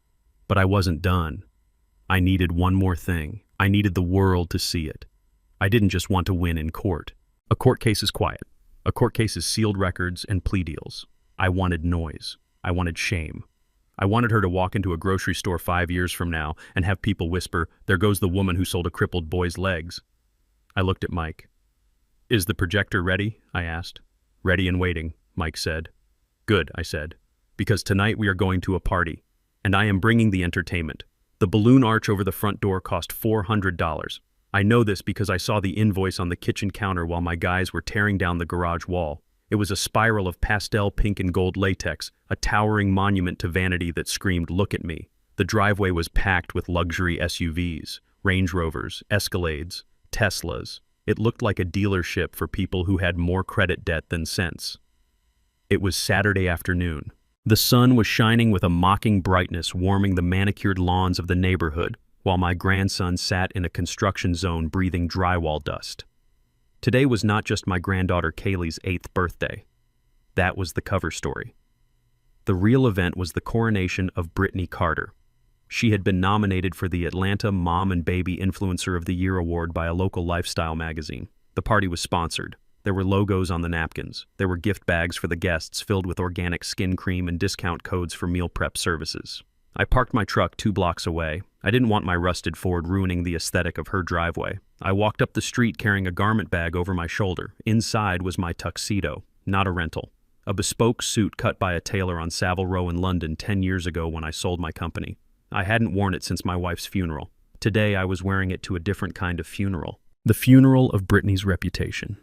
Speaker 1: But I wasn't done. I needed one more thing. I needed the world to see it. I didn't just want to win in court. A court case is quiet. A court case is sealed records and plea deals. I wanted noise. I wanted shame. I wanted her to walk into a grocery store 5 years from now and have people whisper, "There goes the woman who sold a crippled boy's legs." I looked at Mike. "Is the projector ready?" I asked. "Ready and waiting," Mike said. "Good," I said, "because tonight we are going to a party, and I am bringing the entertainment. The balloon arch over the front door cost $400. I know this because I saw the invoice on the kitchen counter while my guys were tearing down the garage wall. It was a spiral of pastel pink and gold latex, a towering monument to vanity that screamed, "Look at me." The driveway was packed with luxury SUVs, Range Rovers, Escalades, Teslas. It looked like a dealership for people who had more credit debt than sense. It was Saturday afternoon. The sun was shining with a mocking brightness, warming the manicured lawns of the neighborhood, while my grandson sat in a construction zone breathing drywall dust. Today was not just my granddaughter Kaylee's 8th birthday. That was the cover story. The real event was the coronation of Brittany Carter. She had been nominated for the Atlanta Mom and Baby Influencer of the Year award by a local lifestyle magazine. The party was sponsored. There were logos on the napkins. There were gift bags for the guests filled with organic skin cream and discount codes for meal prep services. I parked my truck 2 blocks away. I didn't want my rusted Ford ruining the aesthetic of her driveway. I walked up the street carrying a garment bag over my shoulder. Inside was my tuxedo, not a rental. A bespoke suit cut by a tailor on Savile Row in London 10 years ago when I sold my company. I hadn't worn it since my wife's funeral. Today I was wearing it to a different kind of funeral. The funeral of Brittany's reputation.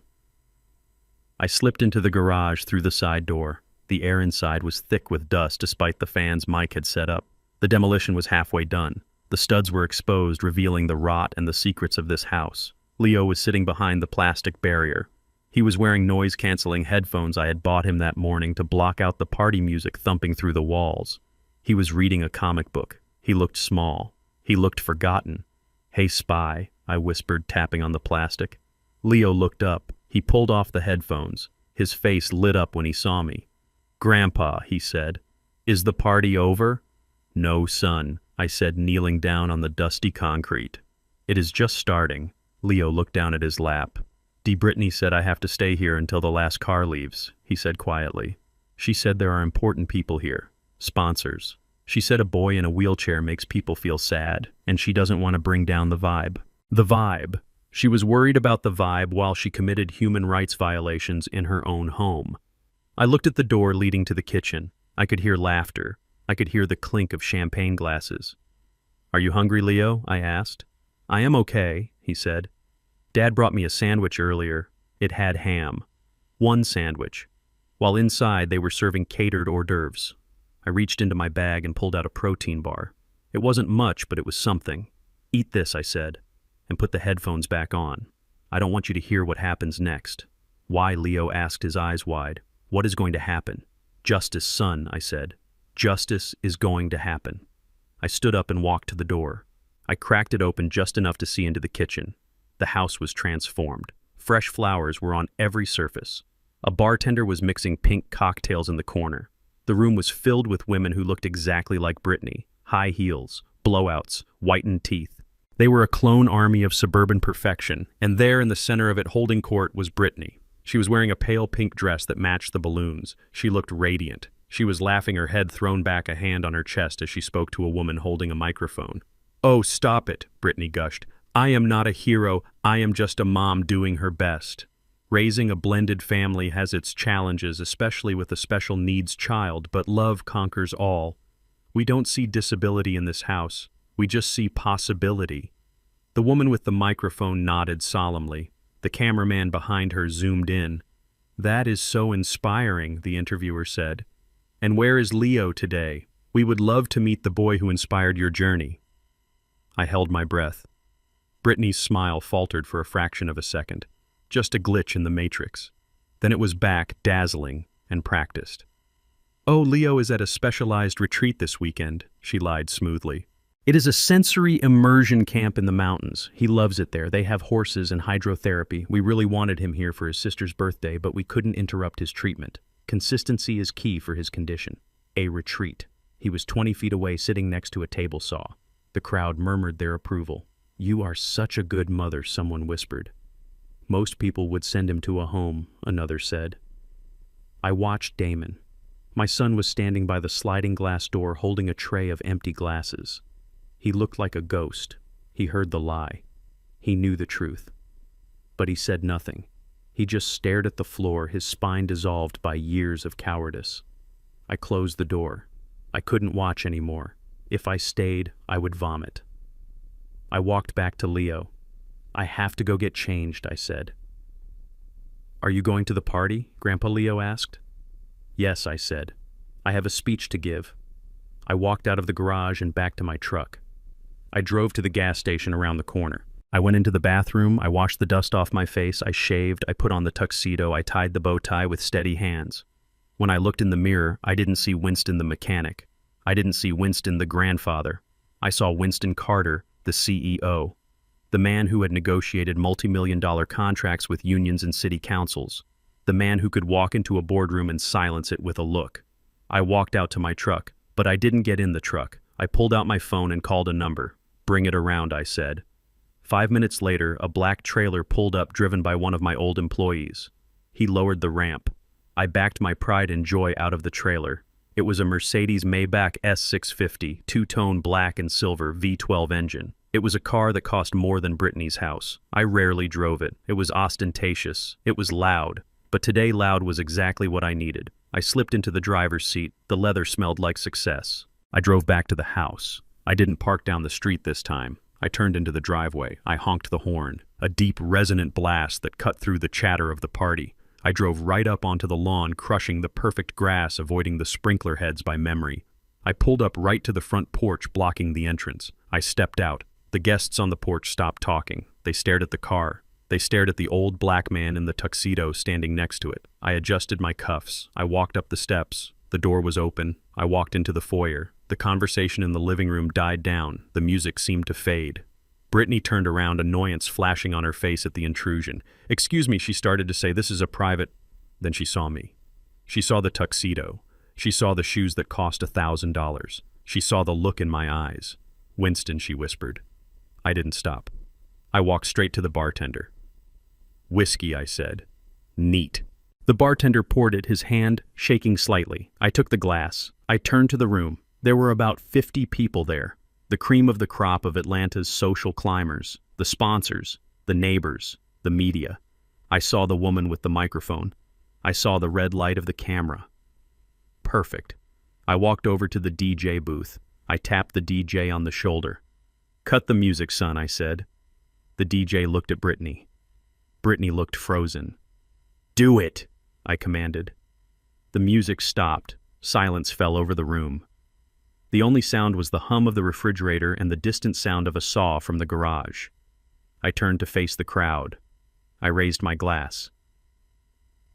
Speaker 1: I slipped into the garage through the side door. The air inside was thick with dust despite the fans Mike had set up. The demolition was halfway done. The studs were exposed, revealing the rot and the secrets of this house. Leo was sitting behind the plastic barrier. He was wearing noise-canceling headphones I had bought him that morning to block out the party music thumping through the walls. He was reading a comic book. He looked small. He looked forgotten. "Hey, spy," I whispered, tapping on the plastic. Leo looked up. He pulled off the headphones. His face lit up when he saw me. "Grandpa," he said, "is the party over?" "No, son," I said, kneeling down on the dusty concrete. "It is just starting." Leo looked down at his lap. Brittany said I have to stay here until the last car leaves," he said quietly. "She said there are important people here. Sponsors. She said a boy in a wheelchair makes people feel sad, and she doesn't want to bring down the vibe." The vibe. She was worried about the vibe while she committed human rights violations in her own home. I looked at the door leading to the kitchen. I could hear laughter. I could hear the clink of champagne glasses. "Are you hungry, Leo?" I asked. "I am okay," he said. "Dad brought me a sandwich earlier. It had ham. One sandwich. While inside, they were serving catered hors d'oeuvres. I reached into my bag and pulled out a protein bar. It wasn't much, but it was something. "Eat this," I said, and put the headphones back on. "I don't want you to hear what happens next." "Why?" Leo asked, his eyes wide. "What is going to happen?" "Justice, son," I said. "Justice is going to happen." I stood up and walked to the door. I cracked it open just enough to see into the kitchen. The house was transformed. Fresh flowers were on every surface. A bartender was mixing pink cocktails in the corner. The room was filled with women who looked exactly like Brittany. High heels, blowouts, whitened teeth. They were a clone army of suburban perfection, and there in the center of it, holding court, was Brittany. She was wearing a pale pink dress that matched the balloons. She looked radiant. She was laughing, her head thrown back, a hand on her chest as she spoke to a woman holding a microphone. "Oh, stop it," Brittany gushed. "I am not a hero. I am just a mom doing her best." Raising a blended family has its challenges, especially with a special needs child, but love conquers all. We don't see disability in this house. We just see possibility. The woman with the microphone nodded solemnly. The cameraman behind her zoomed in. "That is so inspiring," the interviewer said. "And where is Leo today? We would love to meet the boy who inspired your journey." I held my breath. Brittany's smile faltered for a fraction of a second. Just a glitch in the matrix. Then it was back, dazzling and practiced. "Oh, Leo is at a specialized retreat this weekend," she lied smoothly. "It is a sensory immersion camp in the mountains. He loves it there. They have horses and hydrotherapy. We really wanted him here for his sister's birthday, but we couldn't interrupt his treatment. Consistency is key for his condition." A retreat. He was 20 feet away, sitting next to a table saw. The crowd murmured their approval. "You are such a good mother," someone whispered. "Most people would send him to a home," another said. I watched Damon. My son was standing by the sliding glass door holding a tray of empty glasses. He looked like a ghost. He heard the lie. He knew the truth. But he said nothing. He just stared at the floor, his spine dissolved by years of cowardice. I closed the door. I couldn't watch anymore. If I stayed, I would vomit. I walked back to Leo. "I have to go get changed," I said. "Are you going to the party?" Grandpa Leo asked. "Yes," I said. "I have a speech to give." I walked out of the garage and back to my truck. I drove to the gas station around the corner. I went into the bathroom, I washed the dust off my face, I shaved, I put on the tuxedo, I tied the bow tie with steady hands. When I looked in the mirror, I didn't see Winston the mechanic. I didn't see Winston the grandfather. I saw Winston Carter, the CEO. The man who had negotiated multi-million-dollar contracts with unions and city councils. The man who could walk into a boardroom and silence it with a look. I walked out to my truck, but I didn't get in the truck. I pulled out my phone and called a number. "Bring it around," I said. 5 minutes later, a black trailer pulled up, driven by one of my old employees. He lowered the ramp. I backed my pride and joy out of the trailer. It was a Mercedes Maybach S650, two-tone black and silver V12 engine. It was a car that cost more than Brittany's house. I rarely drove it. It was ostentatious. It was loud. But today loud was exactly what I needed. I slipped into the driver's seat. The leather smelled like success. I drove back to the house. I didn't park down the street this time. I turned into the driveway. I honked the horn, a deep, resonant blast that cut through the chatter of the party. I drove right up onto the lawn, crushing the perfect grass, avoiding the sprinkler heads by memory. I pulled up right to the front porch, blocking the entrance. I stepped out. The guests on the porch stopped talking. They stared at the car. They stared at the old black man in the tuxedo standing next to it. I adjusted my cuffs. I walked up the steps. The door was open. I walked into the foyer. The conversation in the living room died down. The music seemed to fade. Brittany turned around, annoyance flashing on her face at the intrusion. "Excuse me," she started to say, "this is a private..." Then she saw me. She saw the tuxedo. She saw the shoes that cost $1,000. She saw the look in my eyes. "Winston," she whispered. I didn't stop. I walked straight to the bartender. "Whiskey," I said. "Neat." The bartender poured it, his hand shaking slightly. I took the glass. I turned to the room. There were about 50 people there. The cream of the crop of Atlanta's social climbers, the sponsors, the neighbors, the media. I saw the woman with the microphone. I saw the red light of the camera. Perfect. I walked over to the DJ booth. I tapped the DJ on the shoulder. "Cut the music, son," I said. The DJ looked at Brittany. Brittany looked frozen. "Do it," I commanded. The music stopped. Silence fell over the room. The only sound was the hum of the refrigerator and the distant sound of a saw from the garage. I turned to face the crowd. I raised my glass.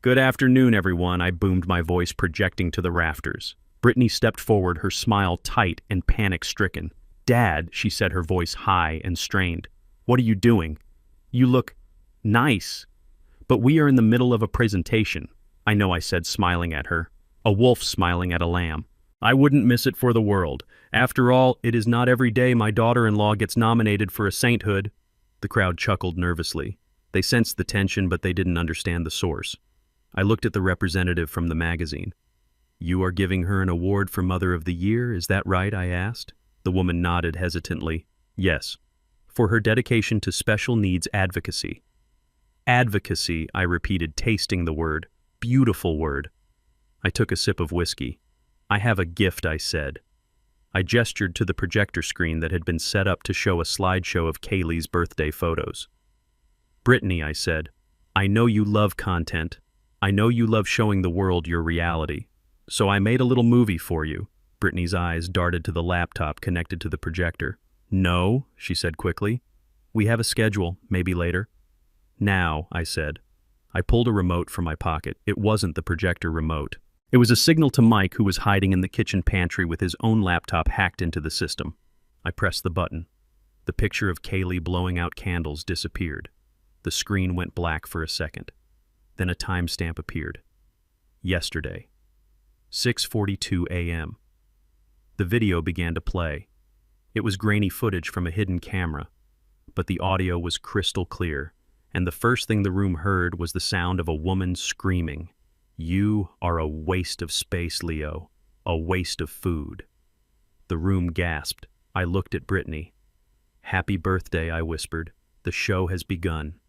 Speaker 1: "Good afternoon, everyone," I boomed, my voice projecting to the rafters. Brittany stepped forward, her smile tight and panic-stricken. "Dad," she said, her voice high and strained. "What are you doing? You look nice. But we are in the middle of a presentation." "I know," I said, smiling at her. A wolf smiling at a lamb. "I wouldn't miss it for the world. After all, it is not every day my daughter-in-law gets nominated for a sainthood." The crowd chuckled nervously. They sensed the tension, but they didn't understand the source. I looked at the representative from the magazine. "You are giving her an award for Mother of the Year, is that right?" I asked. The woman nodded hesitantly. "Yes. For her dedication to special needs advocacy." "Advocacy," I repeated, tasting the word. Beautiful word. I took a sip of whiskey. "I have a gift," I said. I gestured to the projector screen that had been set up to show a slideshow of Kaylee's birthday photos. "Brittany," I said, "I know you love content. I know you love showing the world your reality. So I made a little movie for you." Brittany's eyes darted to the laptop connected to the projector. "No," she said quickly. "We have a schedule, maybe later." "Now," I said. I pulled a remote from my pocket. It wasn't the projector remote. It was a signal to Mike, who was hiding in the kitchen pantry with his own laptop hacked into the system. I pressed the button. The picture of Kaylee blowing out candles disappeared. The screen went black for a second. Then a timestamp appeared. Yesterday. 6:42 a.m. The video began to play. It was grainy footage from a hidden camera, but the audio was crystal clear, and the first thing the room heard was the sound of a woman screaming, "You are a waste of space, Leo. A waste of food." The room gasped. I looked at Brittany. "Happy birthday," I whispered. "The show has begun."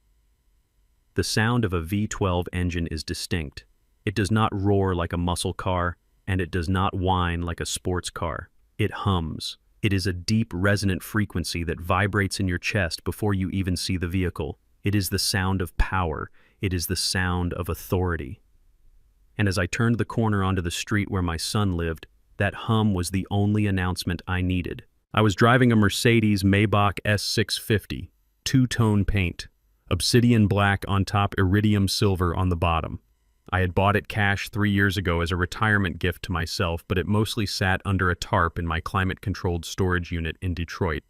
Speaker 1: The sound of a V12 engine is distinct. It does not roar like a muscle car, and it does not whine like a sports car. It hums. It is a deep, resonant frequency that vibrates in your chest before you even see the vehicle. It is the sound of power. It is the sound of authority. And as I turned the corner onto the street where my son lived, that hum was the only announcement I needed. I was driving a Mercedes Maybach S650, two-tone paint, obsidian black on top, iridium silver on the bottom. I had bought it cash 3 years ago as a retirement gift to myself, but it mostly sat under a tarp in my climate-controlled storage unit in Detroit.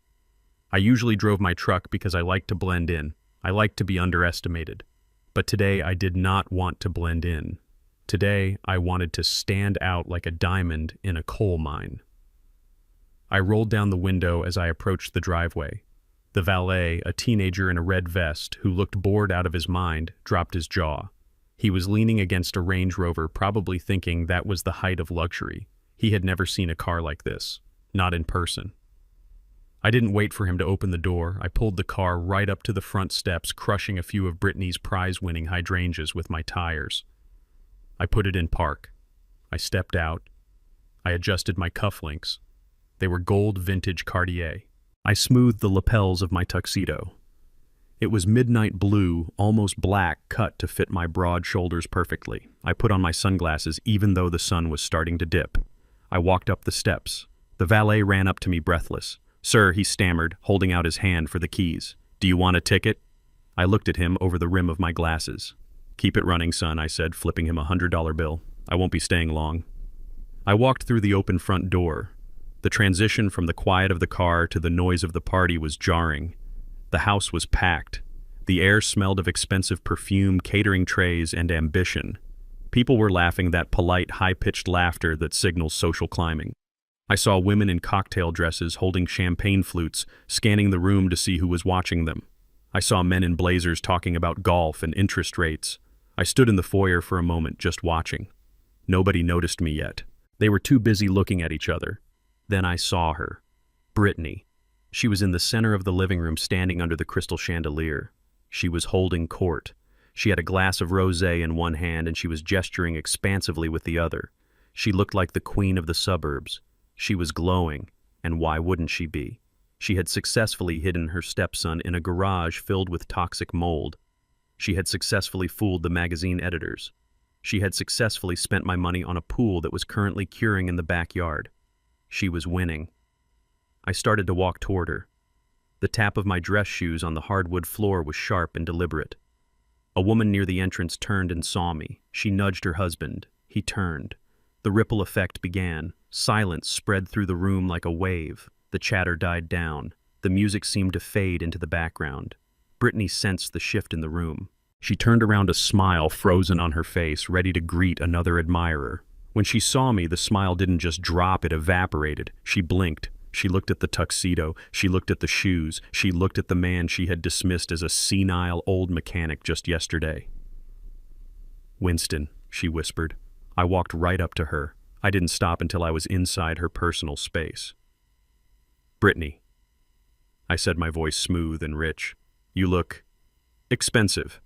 Speaker 1: I usually drove my truck because I like to blend in. I like to be underestimated. But today I did not want to blend in. Today I wanted to stand out like a diamond in a coal mine. I rolled down the window as I approached the driveway. The valet, a teenager in a red vest who looked bored out of his mind, dropped his jaw. He was leaning against a Range Rover, probably thinking that was the height of luxury. He had never seen a car like this, not in person. I didn't wait for him to open the door. I pulled the car right up to the front steps, crushing a few of Brittany's prize-winning hydrangeas with my tires. I put it in park. I stepped out. I adjusted my cufflinks. They were gold vintage Cartier. I smoothed the lapels of my tuxedo. It was midnight blue, almost black, cut to fit my broad shoulders perfectly. I put on my sunglasses even though the sun was starting to dip. I walked up the steps. The valet ran up to me breathless. "Sir," he stammered, holding out his hand for the keys. "Do you want a ticket?" I looked at him over the rim of my glasses. "Keep it running, son," I said, flipping him a $100 bill. "I won't be staying long." I walked through the open front door. The transition from the quiet of the car to the noise of the party was jarring. The house was packed. The air smelled of expensive perfume, catering trays, and ambition. People were laughing that polite, high-pitched laughter that signals social climbing. I saw women in cocktail dresses holding champagne flutes, scanning the room to see who was watching them. I saw men in blazers talking about golf and interest rates. I stood in the foyer for a moment, just watching. Nobody noticed me yet. They were too busy looking at each other. Then I saw her. Brittany. She was in the center of the living room, standing under the crystal chandelier. She was holding court. She had a glass of rosé in one hand and she was gesturing expansively with the other. She looked like the queen of the suburbs. She was glowing, and why wouldn't she be? She had successfully hidden her stepson in a garage filled with toxic mold. She had successfully fooled the magazine editors. She had successfully spent my money on a pool that was currently curing in the backyard. She was winning. I started to walk toward her. The tap of my dress shoes on the hardwood floor was sharp and deliberate. A woman near the entrance turned and saw me. She nudged her husband. He turned. The ripple effect began. Silence spread through the room like a wave. The chatter died down. The music seemed to fade into the background. Brittany sensed the shift in the room. She turned around, a smile frozen on her face, ready to greet another admirer. When she saw me, the smile didn't just drop, it evaporated. She blinked. She looked at the tuxedo. She looked at the shoes. She looked at the man she had dismissed as a senile old mechanic just yesterday. "Winston," she whispered. I walked right up to her. I didn't stop until I was inside her personal space. "Brittany," I said, my voice smooth and rich. "You look expensive."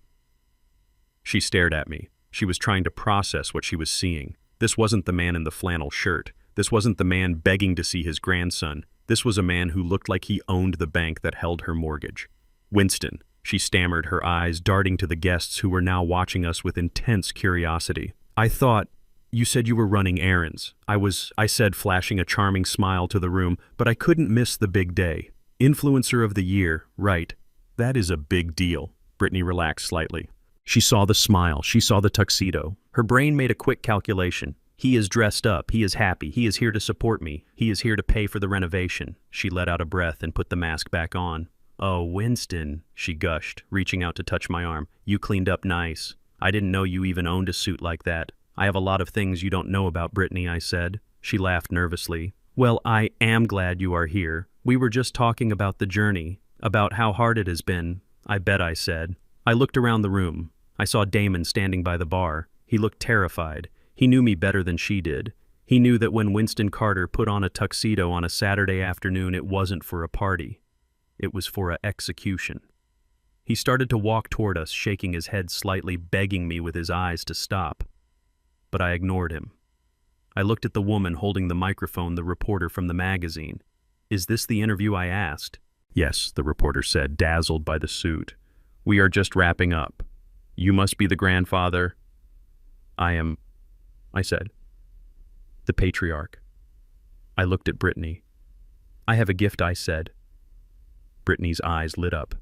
Speaker 1: She stared at me. She was trying to process what she was seeing. This wasn't the man in the flannel shirt. This wasn't the man begging to see his grandson. This was a man who looked like he owned the bank that held her mortgage. "Winston," she stammered, her eyes darting to the guests who were now watching us with intense curiosity. "I thought you said you were running errands." I said, flashing a charming smile to the room, "but I couldn't miss the big day. Influencer of the year, right? That is a big deal." Brittany relaxed slightly. She saw the smile. She saw the tuxedo. Her brain made a quick calculation. He is dressed up. He is happy. He is here to support me. He is here to pay for the renovation. She let out a breath and put the mask back on. "Oh, Winston," she gushed, reaching out to touch my arm. "You cleaned up nice. I didn't know you even owned a suit like that." "I have a lot of things you don't know about Brittany," I said. She laughed nervously. "Well, I am glad you are here. We were just talking about the journey, about how hard it has been." "I bet," I said. I looked around the room. I saw Damon standing by the bar. He looked terrified. He knew me better than she did. He knew that when Winston Carter put on a tuxedo on a Saturday afternoon, it wasn't for a party. It was for an execution. He started to walk toward us, shaking his head slightly, begging me with his eyes to stop. But I ignored him. I looked at the woman holding the microphone, the reporter from the magazine. "Is this the interview?" I asked. "Yes," the reporter said, dazzled by the suit. "We are just wrapping up. You must be the grandfather." "I am," I said. "The patriarch." I looked at Brittany. "I have a gift," I said. Brittany's eyes lit up.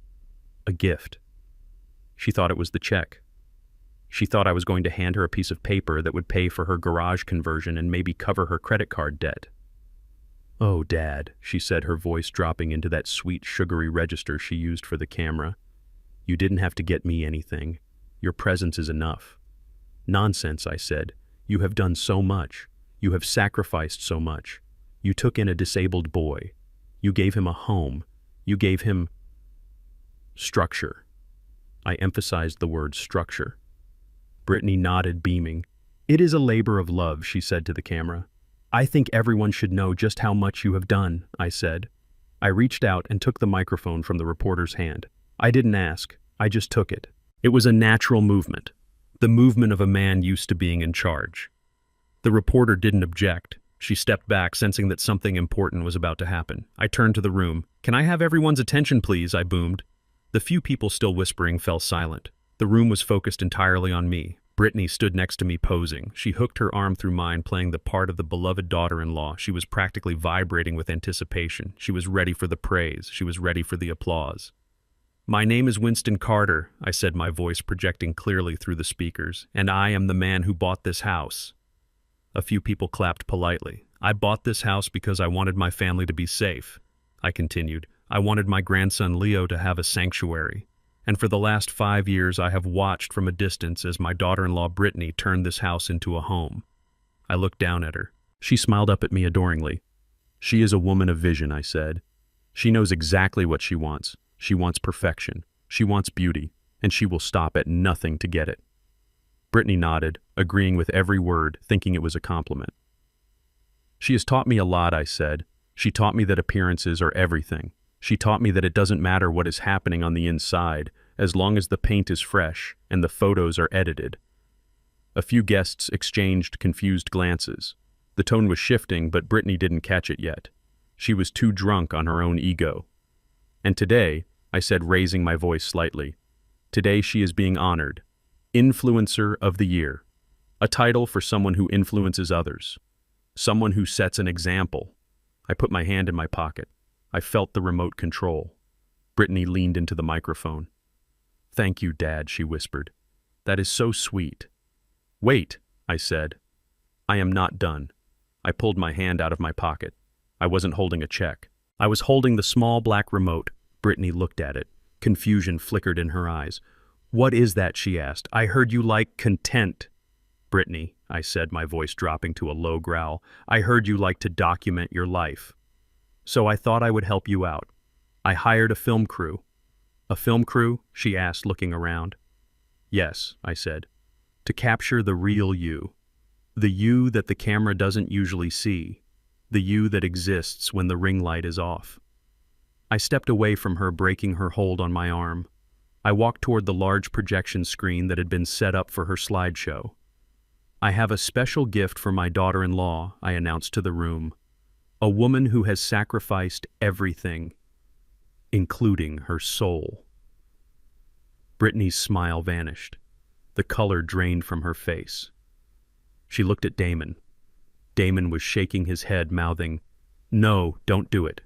Speaker 1: A gift. She thought it was the check. She thought I was going to hand her a piece of paper that would pay for her garage conversion and maybe cover her credit card debt. "Oh, Dad," she said, her voice dropping into that sweet, sugary register she used for the camera. "You didn't have to get me anything. Your presence is enough." "Nonsense," I said. "You have done so much. You have sacrificed so much. You took in a disabled boy. You gave him a home. You gave him structure." I emphasized the word structure. Brittany nodded, beaming. "It is a labor of love," she said to the camera. "I think everyone should know just how much you have done," I said. I reached out and took the microphone from the reporter's hand. I didn't ask. I just took it. It was a natural movement. The movement of a man used to being in charge. The reporter didn't object. She stepped back, sensing that something important was about to happen. I turned to the room. "Can I have everyone's attention, please?" I boomed. The few people still whispering fell silent. The room was focused entirely on me. Brittany stood next to me, posing. She hooked her arm through mine, playing the part of the beloved daughter-in-law. She was practically vibrating with anticipation. She was ready for the praise. She was ready for the applause. "My name is Winston Carter," I said, my voice projecting clearly through the speakers, "and I am the man who bought this house." A few people clapped politely. "I bought this house because I wanted my family to be safe," I continued. "I wanted my grandson Leo to have a sanctuary. And for the last 5 years I have watched from a distance as my daughter-in-law Brittany turned this house into a home." I looked down at her. She smiled up at me adoringly. "She is a woman of vision," I said. "She knows exactly what she wants. She wants perfection. She wants beauty. And she will stop at nothing to get it." Brittany nodded, agreeing with every word, thinking it was a compliment. "She has taught me a lot," I said. "She taught me that appearances are everything. She taught me that it doesn't matter what is happening on the inside, as long as the paint is fresh and the photos are edited." A few guests exchanged confused glances. The tone was shifting, but Brittany didn't catch it yet. She was too drunk on her own ego. "And today," I said, raising my voice slightly, "today she is being honored. Influencer of the Year. A title for someone who influences others. Someone who sets an example. I put my hand in my pocket. I felt the remote control. Brittany leaned into the microphone. "Thank you, Dad," she whispered. "That is so sweet." "Wait," I said. "I am not done." I pulled my hand out of my pocket. I wasn't holding a check. I was holding the small black remote. Brittany looked at it. Confusion flickered in her eyes. "What is that?" she asked. "I heard you like content." "Brittany," I said, my voice dropping to a low growl, "I heard you like to document your life. So I thought I would help you out. I hired a film crew." "A film crew?" she asked, looking around. "Yes," I said, "to capture the real you. The you that the camera doesn't usually see. The you that exists when the ring light is off." I stepped away from her, breaking her hold on my arm. I walked toward the large projection screen that had been set up for her slideshow. "I have a special gift for my daughter-in-law," I announced to the room. "A woman who has sacrificed everything, including her soul." Brittany's smile vanished. The color drained from her face. She looked at Damon. Damon was shaking his head, mouthing, "No, don't do it."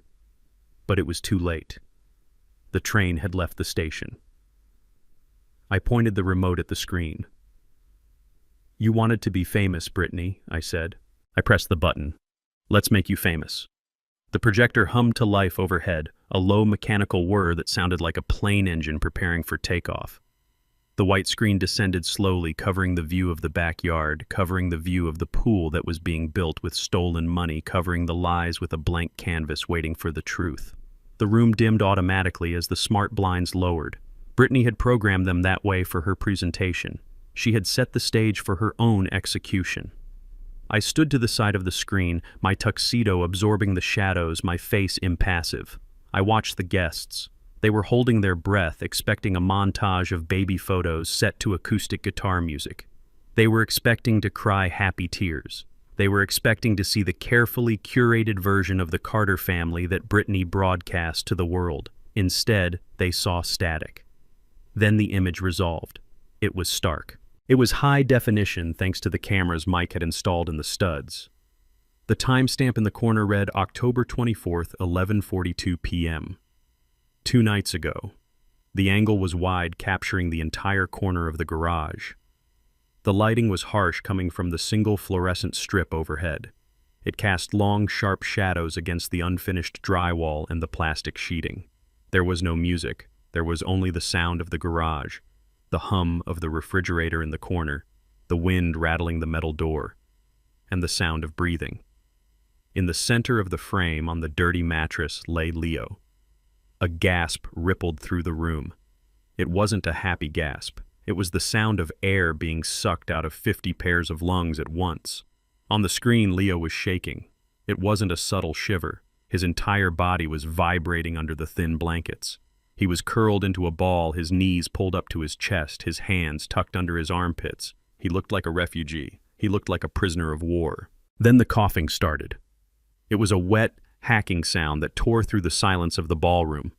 Speaker 1: But it was too late. The train had left the station. I pointed the remote at the screen. "You wanted to be famous, Brittany," I said. I pressed the button. "Let's make you famous." The projector hummed to life overhead, a low mechanical whir that sounded like a plane engine preparing for takeoff. The white screen descended slowly, covering the view of the backyard, covering the view of the pool that was being built with stolen money, covering the lies with a blank canvas waiting for the truth. The room dimmed automatically as the smart blinds lowered. Brittany had programmed them that way for her presentation. She had set the stage for her own execution. I stood to the side of the screen, my tuxedo absorbing the shadows, my face impassive. I watched the guests. They were holding their breath, expecting a montage of baby photos set to acoustic guitar music. They were expecting to cry happy tears. They were expecting to see the carefully curated version of the Carter family that Brittany broadcast to the world. Instead, they saw static. Then the image resolved. It was stark. It was high definition thanks to the cameras Mike had installed in the studs. The timestamp in the corner read October 24th, 11:42 p.m. 2 nights ago. The angle was wide, capturing the entire corner of the garage. The lighting was harsh, coming from the single fluorescent strip overhead. It cast long, sharp shadows against the unfinished drywall and the plastic sheeting. There was no music. There was only the sound of the garage, the hum of the refrigerator in the corner, the wind rattling the metal door, and the sound of breathing. In the center of the frame, on the dirty mattress, lay Leo. A gasp rippled through the room. It wasn't a happy gasp. It was the sound of air being sucked out of 50 pairs of lungs at once. On the screen, Leo was shaking. It wasn't a subtle shiver. His entire body was vibrating under the thin blankets. He was curled into a ball, his knees pulled up to his chest, his hands tucked under his armpits. He looked like a refugee. He looked like a prisoner of war. Then the coughing started. It was a wet, hacking sound that tore through the silence of the ballroom.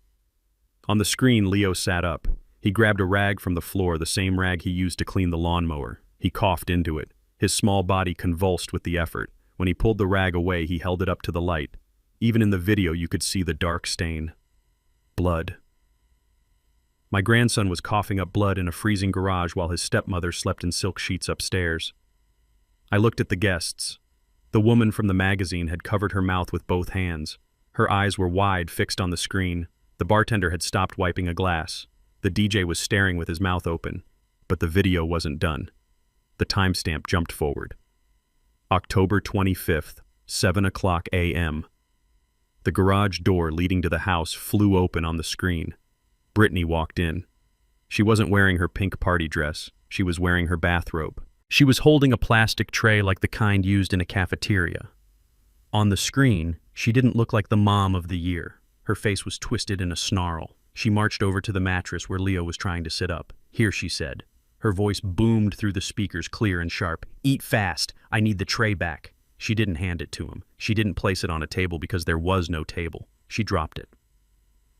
Speaker 1: On the screen, Leo sat up. He grabbed a rag from the floor, the same rag he used to clean the lawnmower. He coughed into it. His small body convulsed with the effort. When he pulled the rag away, he held it up to the light. Even in the video, you could see the dark stain. Blood. My grandson was coughing up blood in a freezing garage while his stepmother slept in silk sheets upstairs. I looked at the guests. The woman from the magazine had covered her mouth with both hands. Her eyes were wide, fixed on the screen. The bartender had stopped wiping a glass. The DJ was staring with his mouth open. But the video wasn't done. The timestamp jumped forward. October 25th, 7:00 a.m. The garage door leading to the house flew open on the screen. Brittany walked in. She wasn't wearing her pink party dress. She was wearing her bathrobe. She was holding a plastic tray like the kind used in a cafeteria. On the screen, she didn't look like the mom of the year. Her face was twisted in a snarl. She marched over to the mattress where Leo was trying to sit up. "Here," she said. Her voice boomed through the speakers, clear and sharp. "Eat fast. I need the tray back." She didn't hand it to him. She didn't place it on a table because there was no table. She dropped it.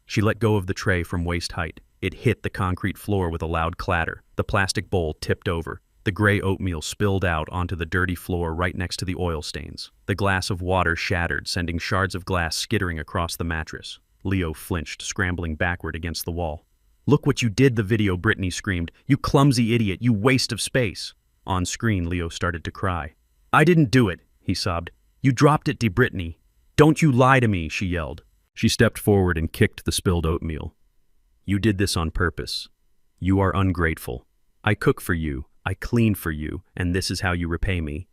Speaker 1: She let go of the tray from waist height. It hit the concrete floor with a loud clatter. The plastic bowl tipped over. The gray oatmeal spilled out onto the dirty floor right next to the oil stains. The glass of water shattered, sending shards of glass skittering across the mattress. Leo flinched, scrambling backward against the wall. "Look what you did," the video, Brittany screamed. "You clumsy idiot, you waste of space." On screen, Leo started to cry. "I didn't do it," he sobbed. "You dropped it, Brittany. Don't you lie to me," she yelled. She stepped forward and kicked the spilled oatmeal. "You did this on purpose. You are ungrateful. I cook for you, I clean for you, and this is how you repay me."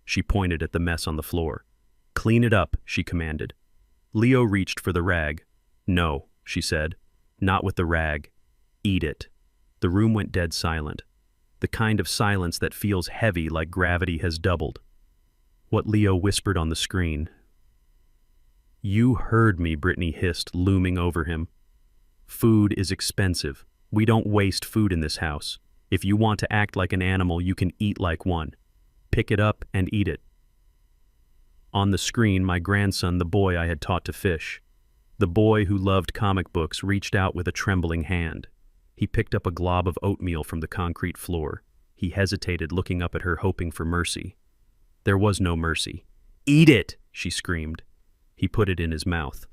Speaker 1: She pointed at the mess on the floor. "Clean it up," she commanded. Leo reached for the rag. "No," she said. "Not with the rag. Eat it." The room went dead silent. The kind of silence that feels heavy, like gravity has doubled. What Leo whispered on the screen. "You heard me," Brittany hissed, looming over him. "Food is expensive. We don't waste food in this house. If you want to act like an animal, you can eat like one. Pick it up and eat it." On the screen, my grandson, the boy I had taught to fish. The boy who loved comic books reached out with a trembling hand. He picked up a glob of oatmeal from the concrete floor. He hesitated, looking up at her, hoping for mercy. There was no mercy. "Eat it!" she screamed. He put it in his mouth.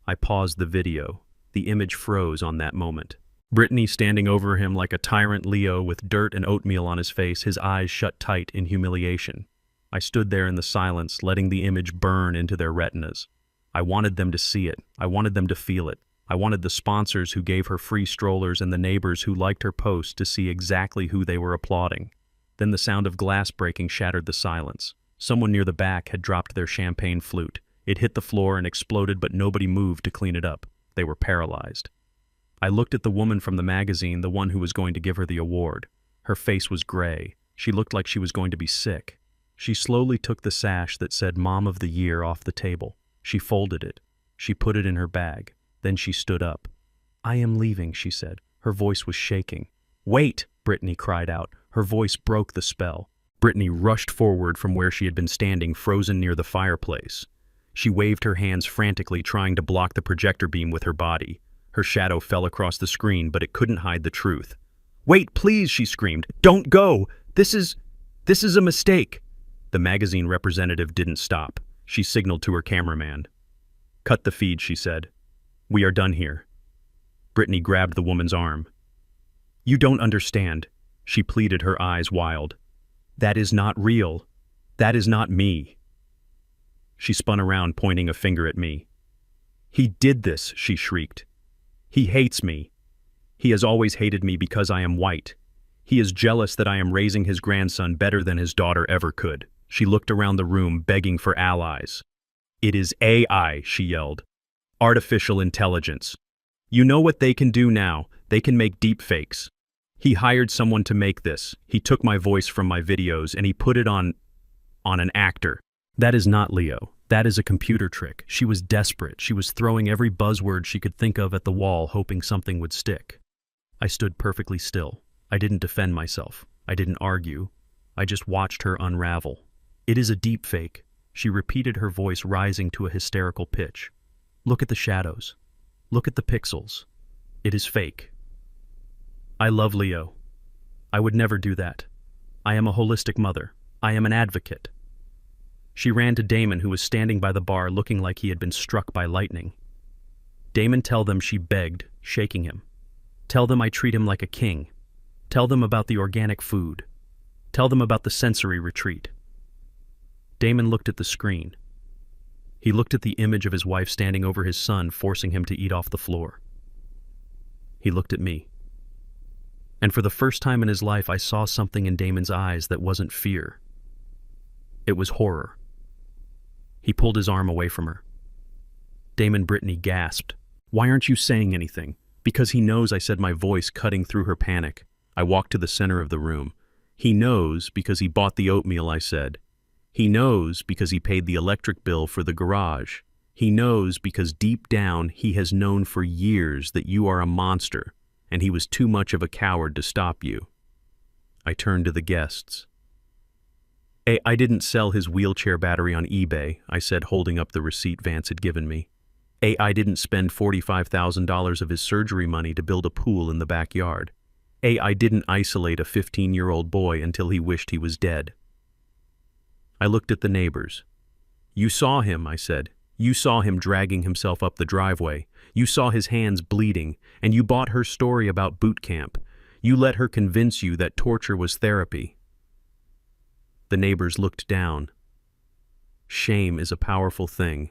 Speaker 1: I paused the video. The image froze on that moment. Brittany standing over him like a tyrant, Leo with dirt and oatmeal on his face, his eyes shut tight in humiliation. I stood there in the silence, letting the image burn into their retinas. I wanted them to see it. I wanted them to feel it. I wanted the sponsors who gave her free strollers and the neighbors who liked her post to see exactly who they were applauding. Then the sound of glass breaking shattered the silence. Someone near the back had dropped their champagne flute. It hit the floor and exploded, but nobody moved to clean it up. They were paralyzed. I looked at the woman from the magazine, the one who was going to give her the award. Her face was gray. She looked like she was going to be sick. She slowly took the sash that said Mom of the Year off the table. She folded it. She put it in her bag. Then she stood up. "I am leaving," she said. Her voice was shaking. "Wait!" Brittany cried out. Her voice broke the spell. Brittany rushed forward from where she had been standing, frozen near the fireplace. She waved her hands frantically, trying to block the projector beam with her body. Her shadow fell across the screen, but it couldn't hide the truth. "Wait, please," she screamed. "Don't go! This is a mistake!" The magazine representative didn't stop. She signaled to her cameraman. "Cut the feed," she said. "We are done here." Brittany grabbed the woman's arm. "You don't understand," she pleaded, her eyes wild. "That is not real. That is not me." She spun around, pointing a finger at me. "He did this," she shrieked. "He hates me. He has always hated me because I am white. He is jealous that I am raising his grandson better than his daughter ever could." She looked around the room, begging for allies. "It is AI," she yelled. "Artificial intelligence. You know what they can do now? They can make deepfakes. He hired someone to make this. He took my voice from my videos and he put it on an actor." That is not Leo. That is a computer trick. She was desperate. She was throwing every buzzword she could think of at the wall, hoping something would stick. I stood perfectly still. I didn't defend myself. I didn't argue. I just watched her unravel. "It is a deepfake," she repeated, her voice rising to a hysterical pitch. "Look at the shadows. Look at the pixels. It is fake. I love Leo. I would never do that. I am a holistic mother. I am an advocate." She ran to Damon, who was standing by the bar looking like he had been struck by lightning. "Damon, tell them," she begged, shaking him. "Tell them I treat him like a king. Tell them about the organic food. Tell them about the sensory retreat." Damon looked at the screen. He looked at the image of his wife standing over his son, forcing him to eat off the floor. He looked at me. And for the first time in his life, I saw something in Damon's eyes that wasn't fear. It was horror. He pulled his arm away from her. Damon, Brittany gasped. "Why aren't you saying anything?" "Because he knows," I said, my voice cutting through her panic. I walked to the center of the room. "He knows because he bought the oatmeal," I said. "He knows because he paid the electric bill for the garage. He knows because deep down he has known for years that you are a monster, and he was too much of a coward to stop you." I turned to the guests. "I didn't sell his wheelchair battery on eBay," I said, holding up the receipt Vance had given me. "I didn't spend $45,000 of his surgery money to build a pool in the backyard. I didn't isolate a 15-year-old boy until he wished he was dead. I looked at the neighbors. You saw him, I said. You saw him dragging himself up the driveway. You saw his hands bleeding, and you bought her story about boot camp. You let her convince you that torture was therapy. The neighbors looked down. Shame is a powerful thing.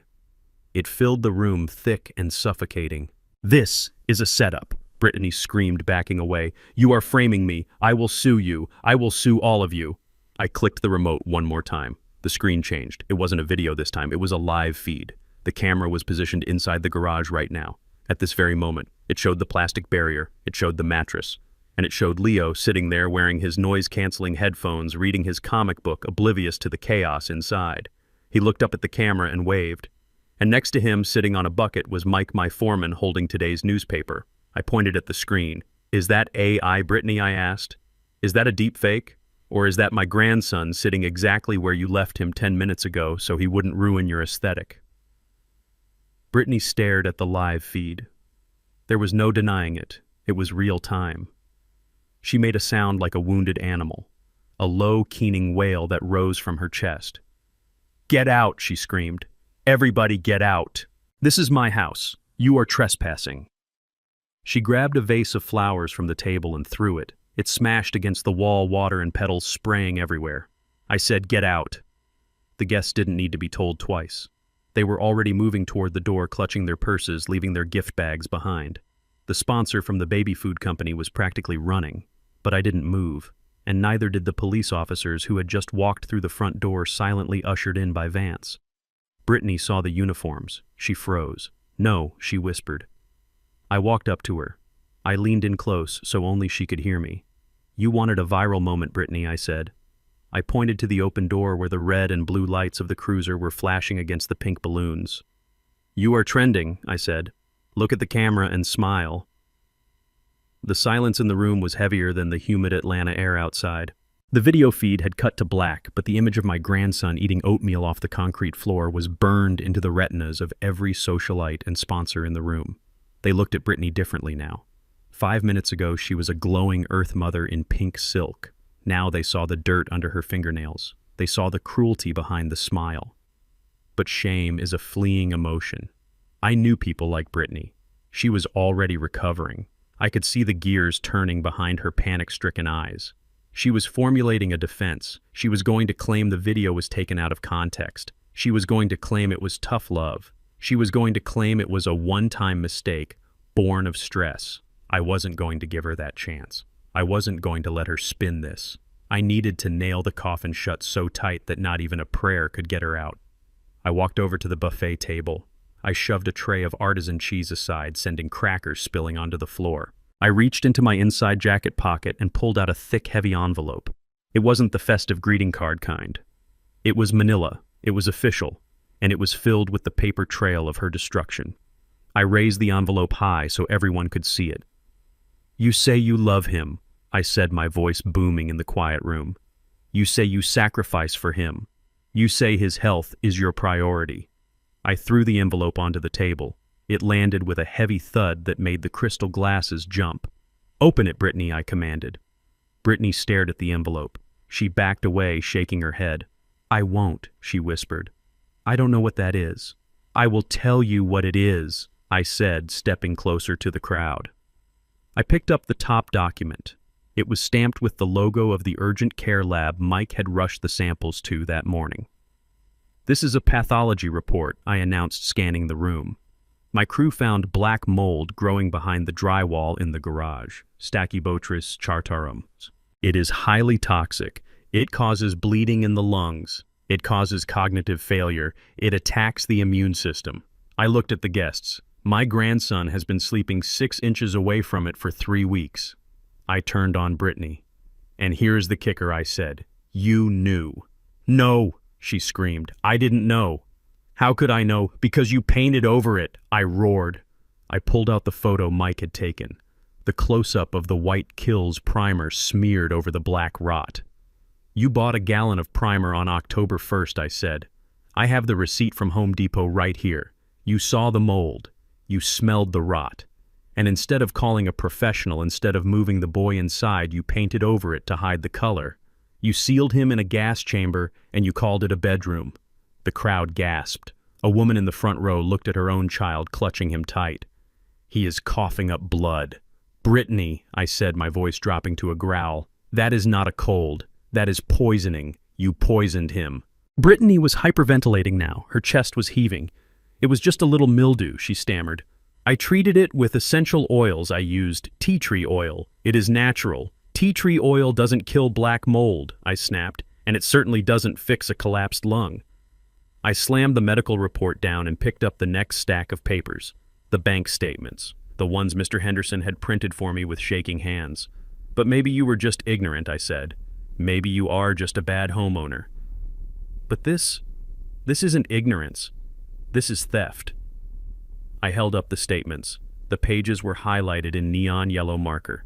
Speaker 1: It filled the room thick and suffocating. This is a setup, Brittany screamed, backing away. You are framing me. I will sue you. I will sue all of you. I clicked the remote one more time. The screen changed. It wasn't a video this time. It was a live feed. The camera was positioned inside the garage right now. At this very moment, it showed the plastic barrier. It showed the mattress. And it showed Leo sitting there wearing his noise-canceling headphones, reading his comic book, oblivious to the chaos inside. He looked up at the camera and waved. And next to him, sitting on a bucket, was Mike, my foreman, holding today's newspaper. I pointed at the screen. Is that AI, Brittany? I asked. Is that a deep fake? Or is that my grandson sitting exactly where you left him 10 minutes ago so he wouldn't ruin your aesthetic? Brittany stared at the live feed. There was no denying it. It was real time. She made a sound like a wounded animal, a low, keening wail that rose from her chest. Get out, she screamed. Everybody get out. This is my house. You are trespassing. She grabbed a vase of flowers from the table and threw it. It smashed against the wall, water and petals spraying everywhere. I said, get out. The guests didn't need to be told twice. They were already moving toward the door, clutching their purses, leaving their gift bags behind. The sponsor from the baby food company was practically running, but I didn't move, and neither did the police officers who had just walked through the front door, silently ushered in by Vance. Brittany saw the uniforms. She froze. No, she whispered. I walked up to her. I leaned in close so only she could hear me. You wanted a viral moment, Brittany, I said. I pointed to the open door where the red and blue lights of the cruiser were flashing against the pink balloons. You are trending, I said. Look at the camera and smile. The silence in the room was heavier than the humid Atlanta air outside. The video feed had cut to black, but the image of my grandson eating oatmeal off the concrete floor was burned into the retinas of every socialite and sponsor in the room. They looked at Brittany differently now. 5 minutes ago, she was a glowing Earth Mother in pink silk. Now they saw the dirt under her fingernails. They saw the cruelty behind the smile. But shame is a fleeing emotion. I knew people like Brittany. She was already recovering. I could see the gears turning behind her panic-stricken eyes. She was formulating a defense. She was going to claim the video was taken out of context. She was going to claim it was tough love. She was going to claim it was a one-time mistake, born of stress. I wasn't going to give her that chance. I wasn't going to let her spin this. I needed to nail the coffin shut so tight that not even a prayer could get her out. I walked over to the buffet table. I shoved a tray of artisan cheese aside, sending crackers spilling onto the floor. I reached into my inside jacket pocket and pulled out a thick, heavy envelope. It wasn't the festive greeting card kind. It was manila. It was official, and it was filled with the paper trail of her destruction. I raised the envelope high so everyone could see it. You say you love him, I said, my voice booming in the quiet room. You say you sacrifice for him. You say his health is your priority. I threw the envelope onto the table. It landed with a heavy thud that made the crystal glasses jump. Open it, Brittany, I commanded. Brittany stared at the envelope. She backed away, shaking her head. I won't, she whispered. I don't know what that is. I will tell you what it is, I said, stepping closer to the crowd. I picked up the top document. It was stamped with the logo of the urgent care lab Mike had rushed the samples to that morning. This is a pathology report, I announced, scanning the room. My crew found black mold growing behind the drywall in the garage, Stachybotrys chartarum. It is highly toxic. It causes bleeding in the lungs. It causes cognitive failure. It attacks the immune system. I looked at the guests. My grandson has been sleeping 6 inches away from it for 3 weeks. I turned on Brittany. And here's the kicker, I said. You knew. No, she screamed. I didn't know. How could I know? Because you painted over it, I roared. I pulled out the photo Mike had taken. The close-up of the white Kills primer smeared over the black rot. You bought a gallon of primer on October 1st, I said. I have the receipt from Home Depot right here. You saw the mold. You smelled the rot. And instead of calling a professional, instead of moving the boy inside, you painted over it to hide the color. You sealed him in a gas chamber, and you called it a bedroom. The crowd gasped. A woman in the front row looked at her own child, clutching him tight. He is coughing up blood. "Brittany," I said, my voice dropping to a growl, "that is not a cold. That is poisoning. You poisoned him." Brittany was hyperventilating now. Her chest was heaving. "It was just a little mildew," she stammered. "I treated it with essential oils. I used tea tree oil. It is natural. Tea tree oil doesn't kill black mold," I snapped, "and it certainly doesn't fix a collapsed lung." I slammed the medical report down and picked up the next stack of papers. The bank statements, the ones Mr. Henderson had printed for me with shaking hands. "But maybe you were just ignorant," I said. "Maybe you are just a bad homeowner." "But this isn't ignorance. This is theft." I held up the statements. The pages were highlighted in neon yellow marker.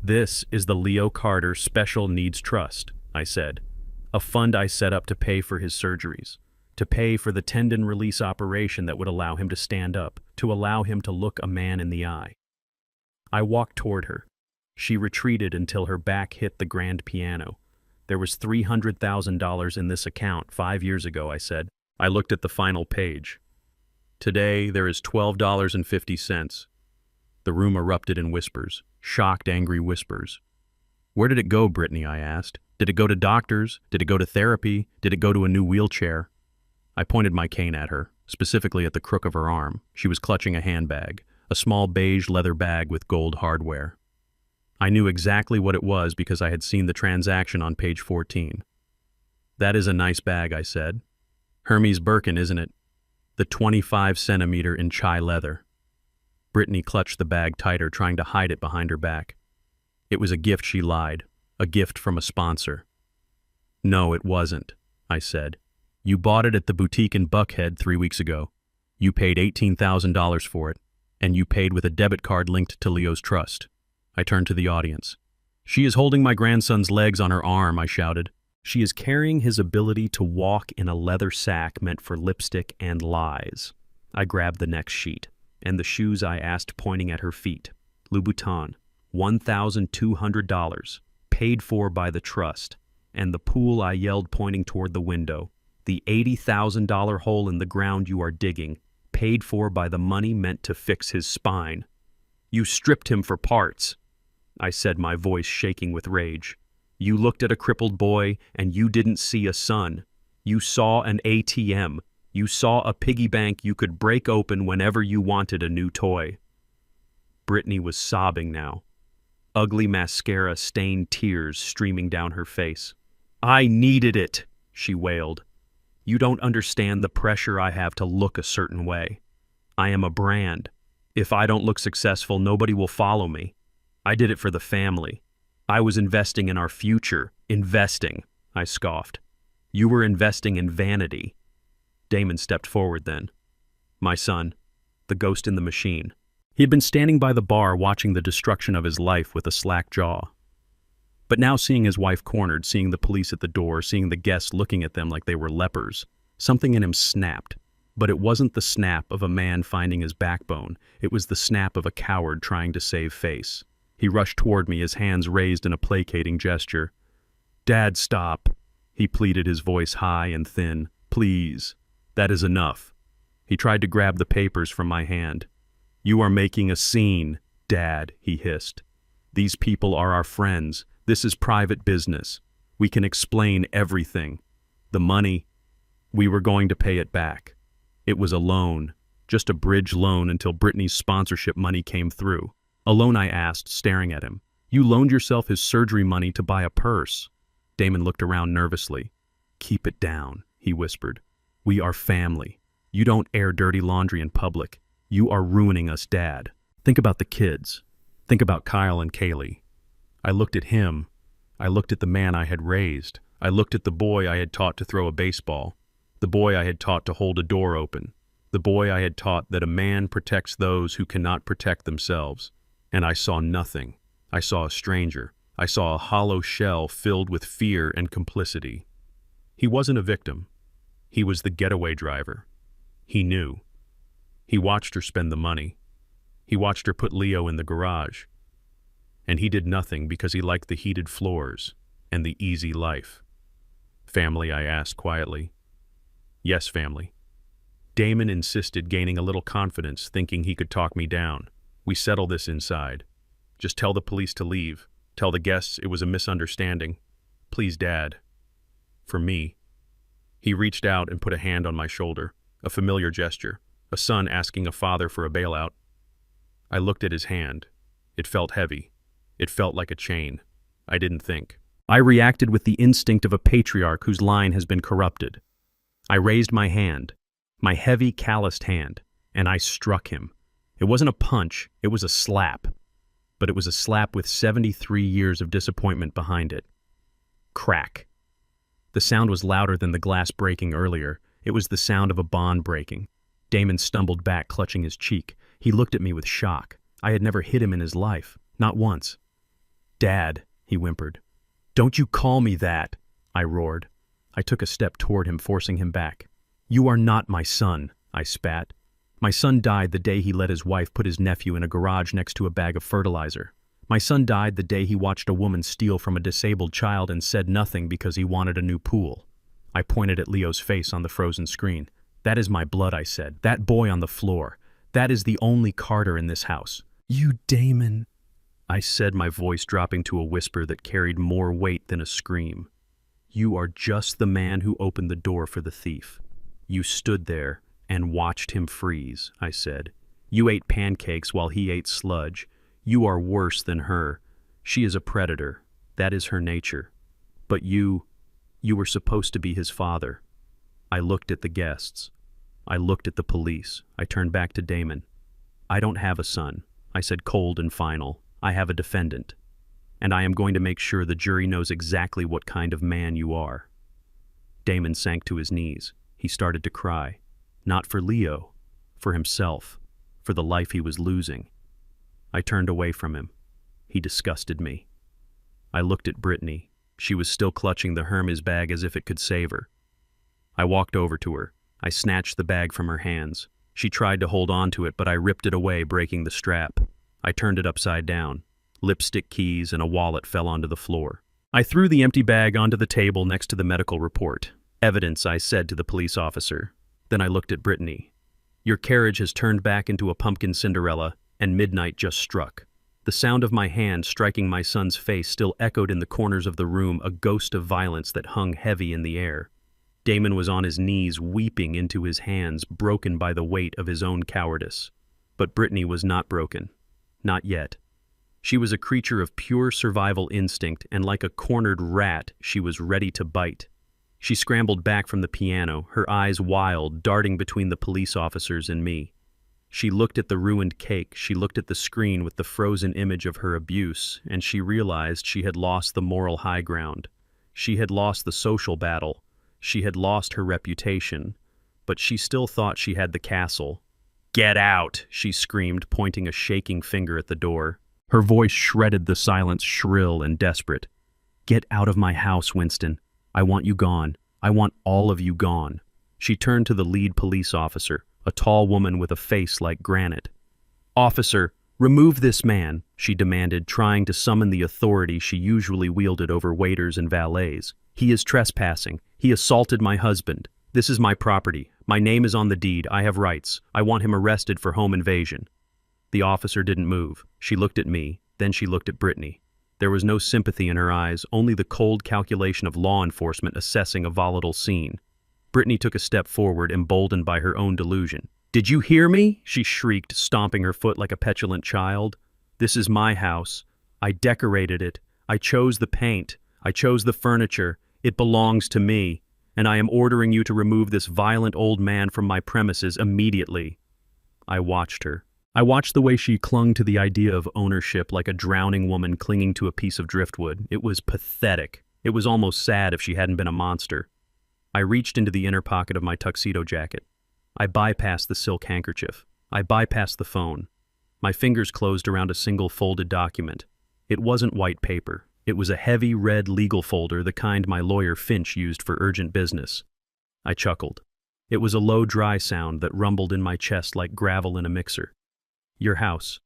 Speaker 1: "This is the Leo Carter Special Needs Trust," I said. "A fund I set up to pay for his surgeries, to pay for the tendon release operation that would allow him to stand up, to allow him to look a man in the eye." I walked toward her. She retreated until her back hit the grand piano. "There was $300,000 in this account 5 years ago," I said. I looked at the final page. "Today, there is $12.50. The room erupted in whispers, shocked, angry whispers. "Where did it go, Brittany?" I asked. "Did it go to doctors? Did it go to therapy? Did it go to a new wheelchair?" I pointed my cane at her, specifically at the crook of her arm. She was clutching a handbag, a small beige leather bag with gold hardware. I knew exactly what it was because I had seen the transaction on page 14. "That is a nice bag," I said. "Hermes Birkin, isn't it? The 25-centimeter in chai leather." Brittany clutched the bag tighter, trying to hide it behind her back. "It was a gift," she lied. "A gift from a sponsor." "No, it wasn't," I said. "You bought it at the boutique in Buckhead 3 weeks ago. You paid $18,000 for it, and you paid with a debit card linked to Leo's trust." I turned to the audience. "She is holding my grandson's legs on her arm," I shouted. "She is carrying his ability to walk in a leather sack meant for lipstick and lies." I grabbed the next sheet, and the shoes I asked, pointing at her feet. "Louboutin, $1,200, paid for by the trust." And the pool, I yelled, pointing toward the window. "The $80,000 hole in the ground you are digging, paid for by the money meant to fix his spine. You stripped him for parts," I said, my voice shaking with rage. "You looked at a crippled boy, and you didn't see a son. You saw an ATM. You saw a piggy bank you could break open whenever you wanted a new toy." Brittany was sobbing now. Ugly mascara-stained tears streaming down her face. "I needed it," she wailed. "You don't understand the pressure I have to look a certain way. I am a brand. If I don't look successful, nobody will follow me. I did it for the family. I was investing in our future." "Investing," I scoffed. "You were investing in vanity." Damon stepped forward then. "My son, the ghost in the machine." He had been standing by the bar watching the destruction of his life with a slack jaw. But now, seeing his wife cornered, seeing the police at the door, seeing the guests looking at them like they were lepers, something in him snapped. But it wasn't the snap of a man finding his backbone. It was the snap of a coward trying to save face. He rushed toward me, his hands raised in a placating gesture. "Dad, stop," he pleaded, his voice high and thin. "Please, that is enough." He tried to grab the papers from my hand. "You are making a scene, Dad," he hissed. "These people are our friends. This is private business. We can explain everything. The money, we were going to pay it back. It was a loan, just a bridge loan until Brittany's sponsorship money came through." "A loan?" I asked, staring at him. "You loaned yourself his surgery money to buy a purse." Damon looked around nervously. "Keep it down," he whispered. "We are family. You don't air dirty laundry in public. You are ruining us, Dad. Think about the kids. Think about Kyle and Kaylee." I looked at him. I looked at the man I had raised. I looked at the boy I had taught to throw a baseball. The boy I had taught to hold a door open. The boy I had taught that a man protects those who cannot protect themselves. And I saw nothing. I saw a stranger. I saw a hollow shell filled with fear and complicity. He wasn't a victim. He was the getaway driver. He knew. He watched her spend the money. He watched her put Leo in the garage. And he did nothing because he liked the heated floors and the easy life. Family, I asked quietly. Yes, family. Damon insisted, gaining a little confidence, thinking he could talk me down. We settle this inside. Just tell the police to leave. Tell the guests it was a misunderstanding. Please, Dad. For me. He reached out and put a hand on my shoulder, a familiar gesture, a son asking a father for a bailout. I looked at his hand. It felt heavy. It felt like a chain. I didn't think. I reacted with the instinct of a patriarch whose line has been corrupted. I raised my hand, my heavy, calloused hand, and I struck him. It wasn't a punch, it was a slap. But it was a slap with 73 years of disappointment behind it. Crack. The sound was louder than the glass breaking earlier. It was the sound of a bond breaking. Damon stumbled back, clutching his cheek. He looked at me with shock. I had never hit him in his life, not once. Dad, he whimpered. Don't you call me that, I roared. I took a step toward him, forcing him back. You are not my son, I spat. My son died the day he let his wife put his nephew in a garage next to a bag of fertilizer. My son died the day he watched a woman steal from a disabled child and said nothing because he wanted a new pool. I pointed at Leo's face on the frozen screen. That is my blood, I said. That boy on the floor. That is the only Carter in this house. You Damon, I said, my voice dropping to a whisper that carried more weight than a scream. You are just the man who opened the door for the thief. You stood there and watched him freeze, I said. You ate pancakes while he ate sludge. You are worse than her. She is a predator. That is her nature. But you were supposed to be his father. I looked at the guests. I looked at the police. I turned back to Damon. I don't have a son, I said, cold and final. I have a defendant. And I am going to make sure the jury knows exactly what kind of man you are. Damon sank to his knees. He started to cry. Not for Leo, for himself, for the life he was losing. I turned away from him. He disgusted me. I looked at Brittany. She was still clutching the Hermes bag as if it could save her. I walked over to her. I snatched the bag from her hands. She tried to hold on to it, but I ripped it away, breaking the strap. I turned it upside down. Lipstick, keys, and a wallet fell onto the floor. I threw the empty bag onto the table next to the medical report. Evidence, I said to the police officer. Then I looked at Brittany. Your carriage has turned back into a pumpkin Cinderella, and midnight just struck. The sound of my hand striking my son's face still echoed in the corners of the room, a ghost of violence that hung heavy in the air. Damon was on his knees, weeping into his hands, broken by the weight of his own cowardice. But Brittany was not broken. Not yet. She was a creature of pure survival instinct, and like a cornered rat, she was ready to bite. She scrambled back from the piano, her eyes wild, darting between the police officers and me. She looked at the ruined cake, she looked at the screen with the frozen image of her abuse, and she realized she had lost the moral high ground. She had lost the social battle. She had lost her reputation. But she still thought she had the castle. Get out, she screamed, pointing a shaking finger at the door. Her voice shredded the silence, shrill and desperate. Get out of my house, Winston. I want you gone. I want all of you gone. She turned to the lead police officer, a tall woman with a face like granite. Officer, remove this man, she demanded, trying to summon the authority she usually wielded over waiters and valets. He is trespassing. He assaulted my husband. This is my property. My name is on the deed. I have rights. I want him arrested for home invasion. The officer didn't move. She looked at me, then she looked at Brittany. There was no sympathy in her eyes, only the cold calculation of law enforcement assessing a volatile scene. Brittany took a step forward, emboldened by her own delusion. Did you hear me? She shrieked, stomping her foot like a petulant child. This is my house. I decorated it. I chose the paint. I chose the furniture. It belongs to me. And I am ordering you to remove this violent old man from my premises immediately. I watched her. I watched the way she clung to the idea of ownership like a drowning woman clinging to a piece of driftwood. It was pathetic. It was almost sad if she hadn't been a monster. I reached into the inner pocket of my tuxedo jacket. I bypassed the silk handkerchief. I bypassed the phone. My fingers closed around a single folded document. It wasn't white paper. It was a heavy red legal folder, the kind my lawyer Finch used for urgent business. I chuckled. It was a low, dry sound that rumbled in my chest like gravel in a mixer. Your house,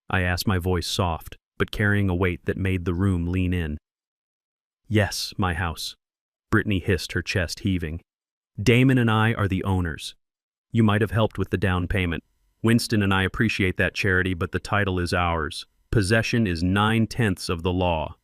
Speaker 1: I asked, my voice soft, but carrying a weight that made the room lean in. Yes, my house, Brittany hissed, her chest heaving. Damon and I are the owners. You might have helped with the down payment. Winston and I appreciate that, Charity, but the title is ours. Possession is 9/10 of the law.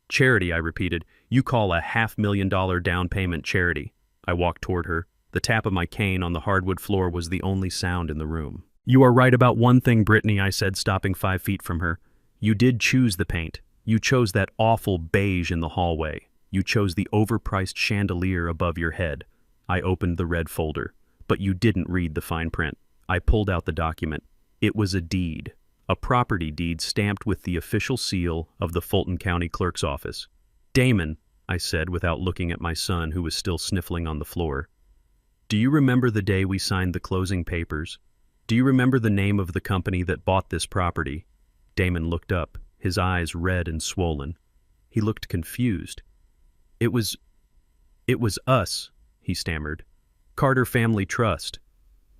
Speaker 1: Charity, I repeated. You call a $500,000 down payment charity. I walked toward her. The tap of my cane on the hardwood floor was the only sound in the room. You are right about one thing, Brittany, I said, stopping 5 feet from her. You did choose the paint. You chose that awful beige in the hallway. You chose the overpriced chandelier above your head. I opened the red folder. But you didn't read the fine print. I pulled out the document. It was a deed. A property deed stamped with the official seal of the Fulton County Clerk's office. Damon, I said without looking at my son, who was still sniffling on the floor. Do you remember the day we signed the closing papers? Do you remember the name of the company that bought this property? Damon looked up, his eyes red and swollen. He looked confused. It was us, he stammered. Carter Family Trust.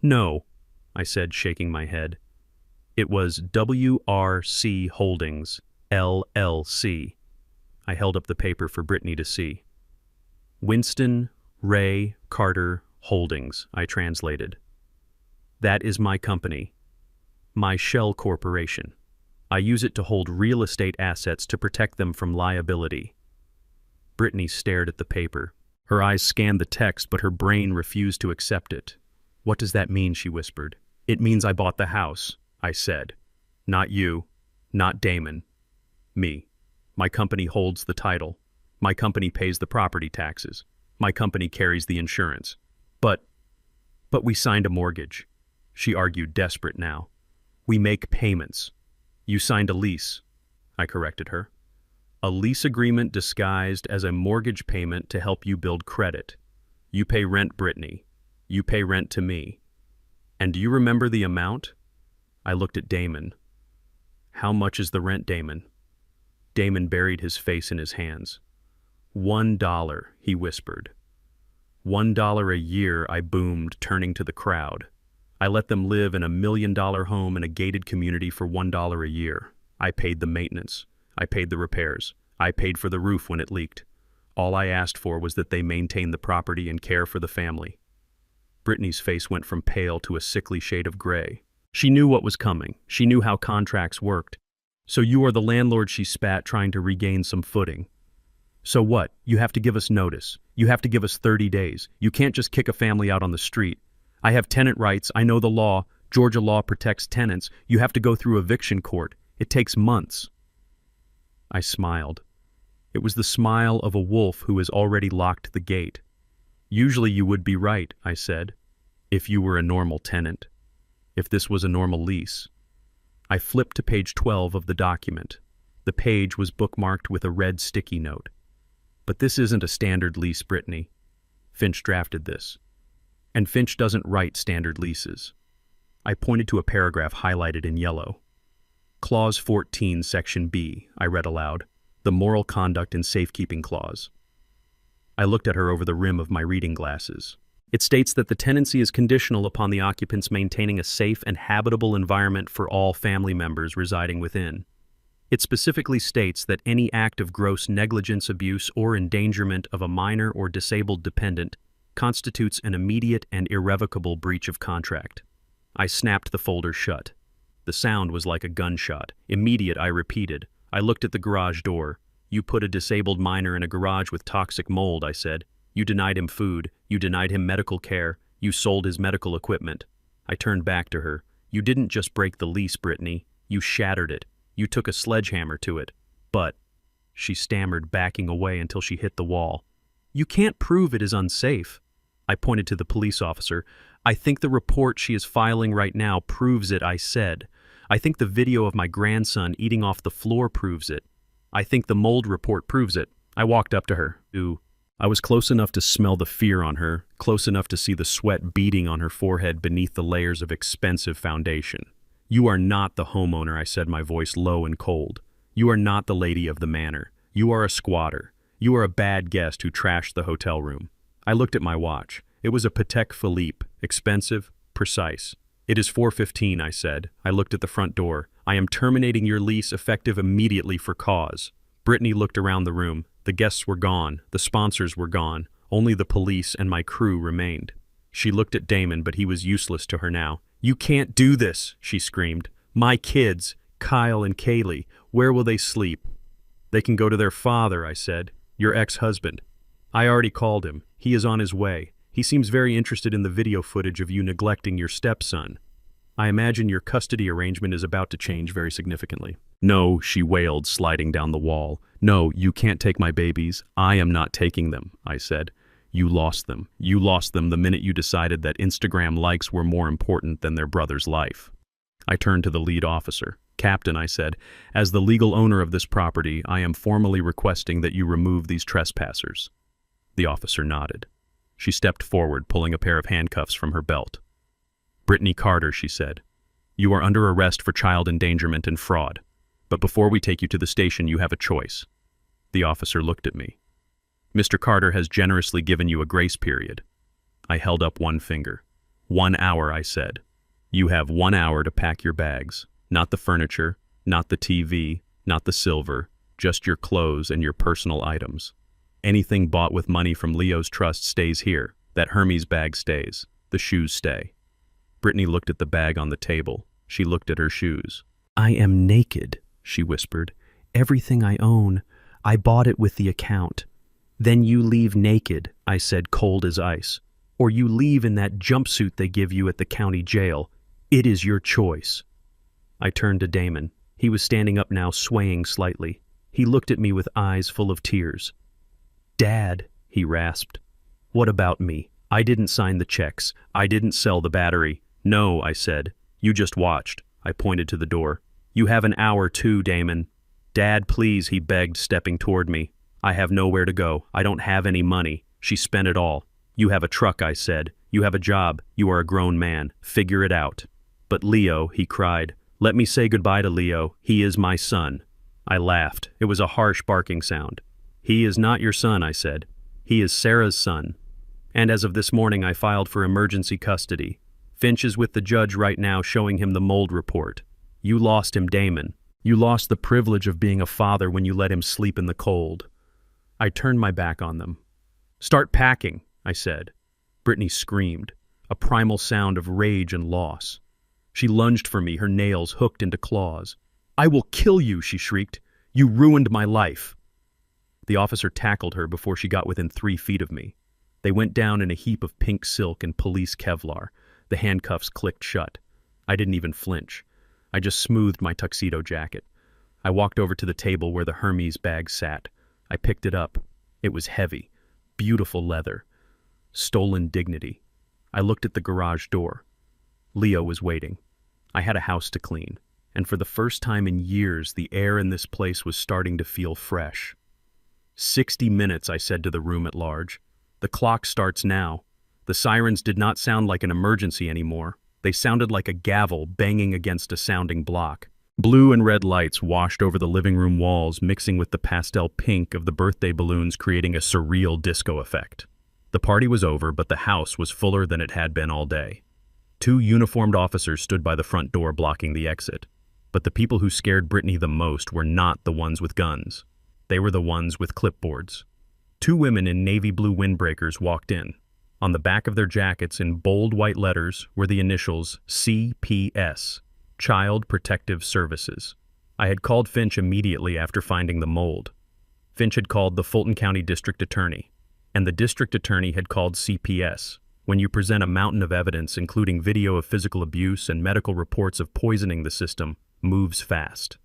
Speaker 1: No, I said, shaking my head. It was WRC Holdings, LLC. I held up the paper for Brittany to see. Winston Ray Carter Holdings, I translated. That is my company, my shell corporation. I use it to hold real estate assets to protect them from liability. Brittany stared at the paper. Her eyes scanned the text, but her brain refused to accept it. What does that mean, she whispered. It means I bought the house, I said. Not you, not Damon. Me. My company holds the title. My company pays the property taxes. My company carries the insurance. But we signed a mortgage, she argued, desperate now. We make payments. You signed a lease, I corrected her. A lease agreement disguised as a mortgage payment to help you build credit. You pay rent, Brittany. You pay rent to me. And do you remember the amount? I looked at Damon. How much is the rent, Damon? Damon buried his face in his hands. $1, he whispered. $1 a year, I boomed, turning to the crowd. I let them live in $1 million home in a gated community for $1 a year. I paid the maintenance. I paid the repairs. I paid for the roof when it leaked. All I asked for was that they maintain the property and care for the family. Brittany's face went from pale to a sickly shade of gray. She knew what was coming. She knew how contracts worked. So you are the landlord, she spat, trying to regain some footing. So what? You have to give us notice. You have to give us 30 days. You can't just kick a family out on the street. I have tenant rights. I know the law. Georgia law protects tenants. You have to go through eviction court. It takes months. I smiled. It was the smile of a wolf who has already locked the gate. Usually you would be right, I said, if you were a normal tenant, if this was a normal lease. I flipped to page 12 of the document. The page was bookmarked with a red sticky note. But this isn't a standard lease, Brittany. Finch drafted this. And Finch doesn't write standard leases. I pointed to a paragraph highlighted in yellow. Clause 14, Section B, I read aloud, the moral conduct and safekeeping clause. I looked at her over the rim of my reading glasses. It states that the tenancy is conditional upon the occupants maintaining a safe and habitable environment for all family members residing within. It specifically states that any act of gross negligence, abuse, or endangerment of a minor or disabled dependent constitutes an immediate and irrevocable breach of contract. I snapped the folder shut. The sound was like a gunshot. Immediate, I repeated. I looked at the garage door. You put a disabled minor in a garage with toxic mold, I said. You denied him food. You denied him medical care. You sold his medical equipment. I turned back to her. You didn't just break the lease, Brittany. You shattered it. You took a sledgehammer to it. But, she stammered, backing away until she hit the wall. You can't prove it is unsafe. I pointed to the police officer. I think the report she is filing right now proves it, I said. I think the video of my grandson eating off the floor proves it. I think the mold report proves it. I walked up to her. I was close enough to smell the fear on her, close enough to see the sweat beading on her forehead beneath the layers of expensive foundation. You are not the homeowner, I said, my voice low and cold. You are not the lady of the manor. You are a squatter. You are a bad guest who trashed the hotel room. I looked at my watch. It was a Patek Philippe, expensive, precise. It is 4:15, I said. I looked at the front door. I am terminating your lease effective immediately for cause. Brittany looked around the room. The guests were gone. The sponsors were gone. Only the police and my crew remained. She looked at Damon, but he was useless to her now. You can't do this, she screamed. My kids, Kyle and Kaylee, where will they sleep? They can go to their father, I said. Your ex-husband. I already called him. He is on his way. He seems very interested in the video footage of you neglecting your stepson. I imagine your custody arrangement is about to change very significantly. No, she wailed, sliding down the wall. No, you can't take my babies. I am not taking them, I said. You lost them. You lost them the minute you decided that Instagram likes were more important than their brother's life. I turned to the lead officer. Captain, I said, as the legal owner of this property, I am formally requesting that you remove these trespassers. The officer nodded. She stepped forward, pulling a pair of handcuffs from her belt. Brittany Carter, she said, you are under arrest for child endangerment and fraud. But before we take you to the station, you have a choice. The officer looked at me. Mr. Carter has generously given you a grace period. I held up one finger. 1 hour, I said. You have 1 hour to pack your bags. Not the furniture, not the TV, not the silver, just your clothes and your personal items. Anything bought with money from Leo's trust stays here. That Hermes bag stays. The shoes stay. Brittany looked at the bag on the table. She looked at her shoes. I am naked, she whispered. Everything I own, I bought it with the account. Then you leave naked, I said, cold as ice. Or you leave in that jumpsuit they give you at the county jail. It is your choice. I turned to Damon. He was standing up now, swaying slightly. He looked at me with eyes full of tears. Dad, he rasped. What about me? I didn't sign the checks. I didn't sell the battery. No, I said. You just watched. I pointed to the door. You have an hour too, Damon. Dad, please, he begged, stepping toward me. I have nowhere to go. I don't have any money. She spent it all. You have a truck, I said. You have a job. You are a grown man. Figure it out. But Leo, he cried. Let me say goodbye to Leo. He is my son. I laughed. It was a harsh barking sound. He is not your son, I said. He is Sarah's son. And as of this morning, I filed for emergency custody. Finch is with the judge right now showing him the mold report. You lost him, Damon. You lost the privilege of being a father when you let him sleep in the cold. I turned my back on them. Start packing, I said. Brittany screamed, a primal sound of rage and loss. She lunged for me, her nails hooked into claws. I will kill you, she shrieked. You ruined my life. The officer tackled her before she got within 3 feet of me. They went down in a heap of pink silk and police Kevlar. The handcuffs clicked shut. I didn't even flinch. I just smoothed my tuxedo jacket. I walked over to the table where the Hermes bag sat. I picked it up. It was heavy. Beautiful leather. Stolen dignity. I looked at the garage door. Leo was waiting. I had a house to clean, and for the first time in years, the air in this place was starting to feel fresh. 60 minutes, I said to the room at large. The clock starts now. The sirens did not sound like an emergency anymore. They sounded like a gavel banging against a sounding block. Blue and red lights washed over the living room walls, mixing with the pastel pink of the birthday balloons, creating a surreal disco effect. The party was over, but the house was fuller than it had been all day. 2 uniformed officers stood by the front door blocking the exit. But the people who scared Brittany the most were not the ones with guns. They were the ones with clipboards. 2 women in navy blue windbreakers walked in. On the back of their jackets in bold white letters were the initials CPS, Child Protective Services. I had called Finch immediately after finding the mold. Finch had called the Fulton County District Attorney, and the District Attorney had called CPS. When you present a mountain of evidence, including video of physical abuse and medical reports of poisoning, the system moves fast.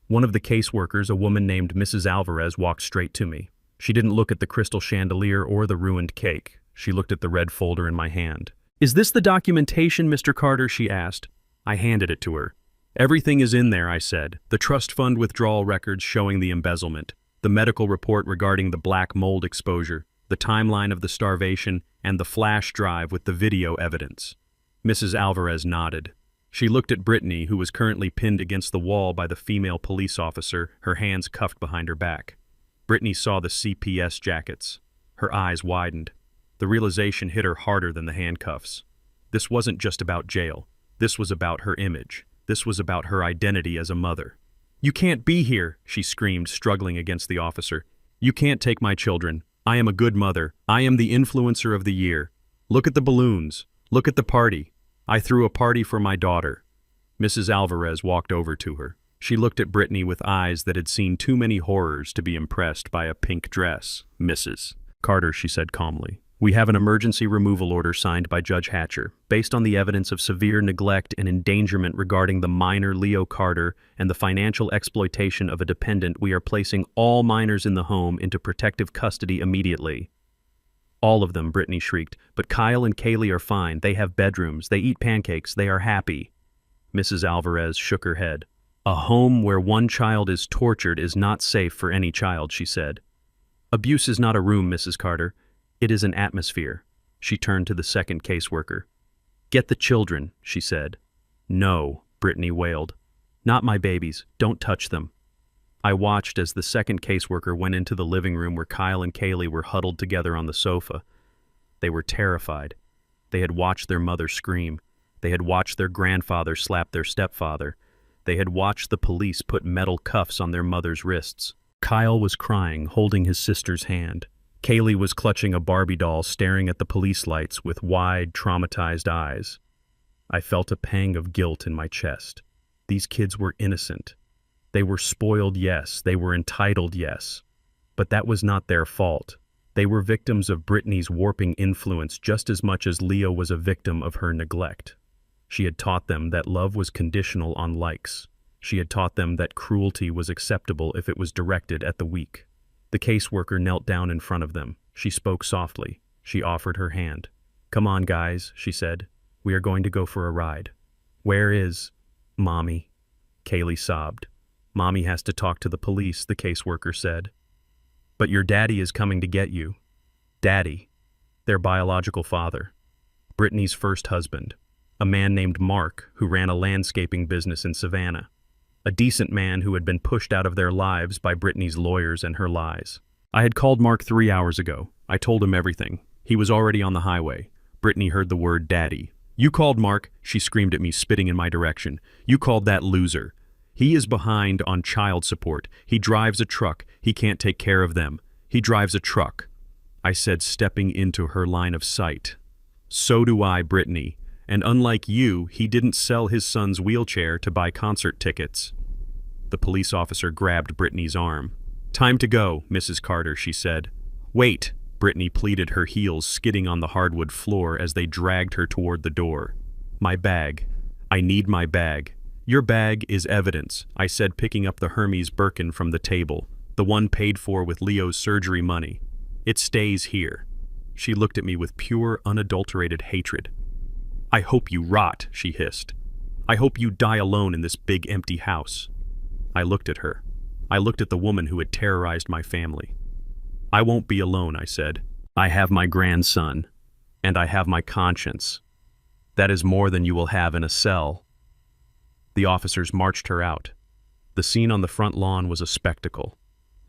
Speaker 1: One of the caseworkers, a woman named Mrs. Alvarez, walked straight to me. She didn't look at the crystal chandelier or the ruined cake. She looked at the red folder in my hand. Is this the documentation, Mr. Carter? She asked. I handed it to her. Everything is in there, I said. The trust fund withdrawal records showing the embezzlement, the medical report regarding the black mold exposure, the timeline of the starvation, and the flash drive with the video evidence. Mrs. Alvarez nodded. She looked at Brittany, who was currently pinned against the wall by the female police officer, her hands cuffed behind her back. Brittany saw the CPS jackets. Her eyes widened. The realization hit her harder than the handcuffs. This wasn't just about jail. This was about her image. This was about her identity as a mother. "You can't be here," she screamed, struggling against the officer. "You can't take my children. I am a good mother. I am the influencer of the year. Look at the balloons. Look at the party. I threw a party for my daughter." Mrs. Alvarez walked over to her. She looked at Brittany with eyes that had seen too many horrors to be impressed by a pink dress. "Mrs. Carter," she said calmly, "we have an emergency removal order signed by Judge Hatcher. Based on the evidence of severe neglect and endangerment regarding the minor Leo Carter and the financial exploitation of a dependent, we are placing all minors in the home into protective custody immediately." "All of them," Brittany shrieked. "But Kyle and Kaylee are fine. They have bedrooms. They eat pancakes. They are happy." Mrs. Alvarez shook her head. "A home where one child is tortured is not safe for any child," she said. "Abuse is not a room, Mrs. Carter. It is an atmosphere." She turned to the second caseworker. "Get the children," she said. "No," Brittany wailed. "Not my babies. Don't touch them." I watched as the second caseworker went into the living room where Kyle and Kaylee were huddled together on the sofa. They were terrified. They had watched their mother scream. They had watched their grandfather slap their stepfather. They had watched the police put metal cuffs on their mother's wrists. Kyle was crying, holding his sister's hand. Kaylee was clutching a Barbie doll, staring at the police lights with wide, traumatized eyes. I felt a pang of guilt in my chest. These kids were innocent. They were spoiled, yes. They were entitled, yes. But that was not their fault. They were victims of Brittany's warping influence just as much as Leo was a victim of her neglect. She had taught them that love was conditional on likes. She had taught them that cruelty was acceptable if it was directed at the weak. The caseworker knelt down in front of them. She spoke softly. She offered her hand. "Come on, guys," she said. "We are going to go for a ride." "Where is Mommy?" Kaylee sobbed. "Mommy has to talk to the police," the caseworker said. "But your daddy is coming to get you." Daddy. Their biological father. Brittany's first husband. A man named Mark who ran a landscaping business in Savannah. A decent man who had been pushed out of their lives by Brittany's lawyers and her lies. I had called Mark 3 hours ago. I told him everything. He was already on the highway. Brittany heard the word daddy. "You called Mark," she screamed at me, spitting in my direction. "You called that loser. He is behind on child support. He drives a truck. He can't take care of them. He drives a truck." I said, stepping into her line of sight. "So do I, Brittany. And unlike you, he didn't sell his son's wheelchair to buy concert tickets." The police officer grabbed Brittany's arm. "Time to go, Mrs. Carter," she said. "Wait," Brittany pleaded, her heels skidding on the hardwood floor as they dragged her toward the door. "My bag. I need my bag." "Your bag is evidence," I said, picking up the Hermes Birkin from the table, the one paid for with Leo's surgery money. "It stays here." She looked at me with pure, unadulterated hatred. "I hope you rot," she hissed. "I hope you die alone in this big empty house." I looked at her. I looked at the woman who had terrorized my family. "I won't be alone," I said. "I have my grandson, and I have my conscience. That is more than you will have in a cell." The officers marched her out. The scene on the front lawn was a spectacle.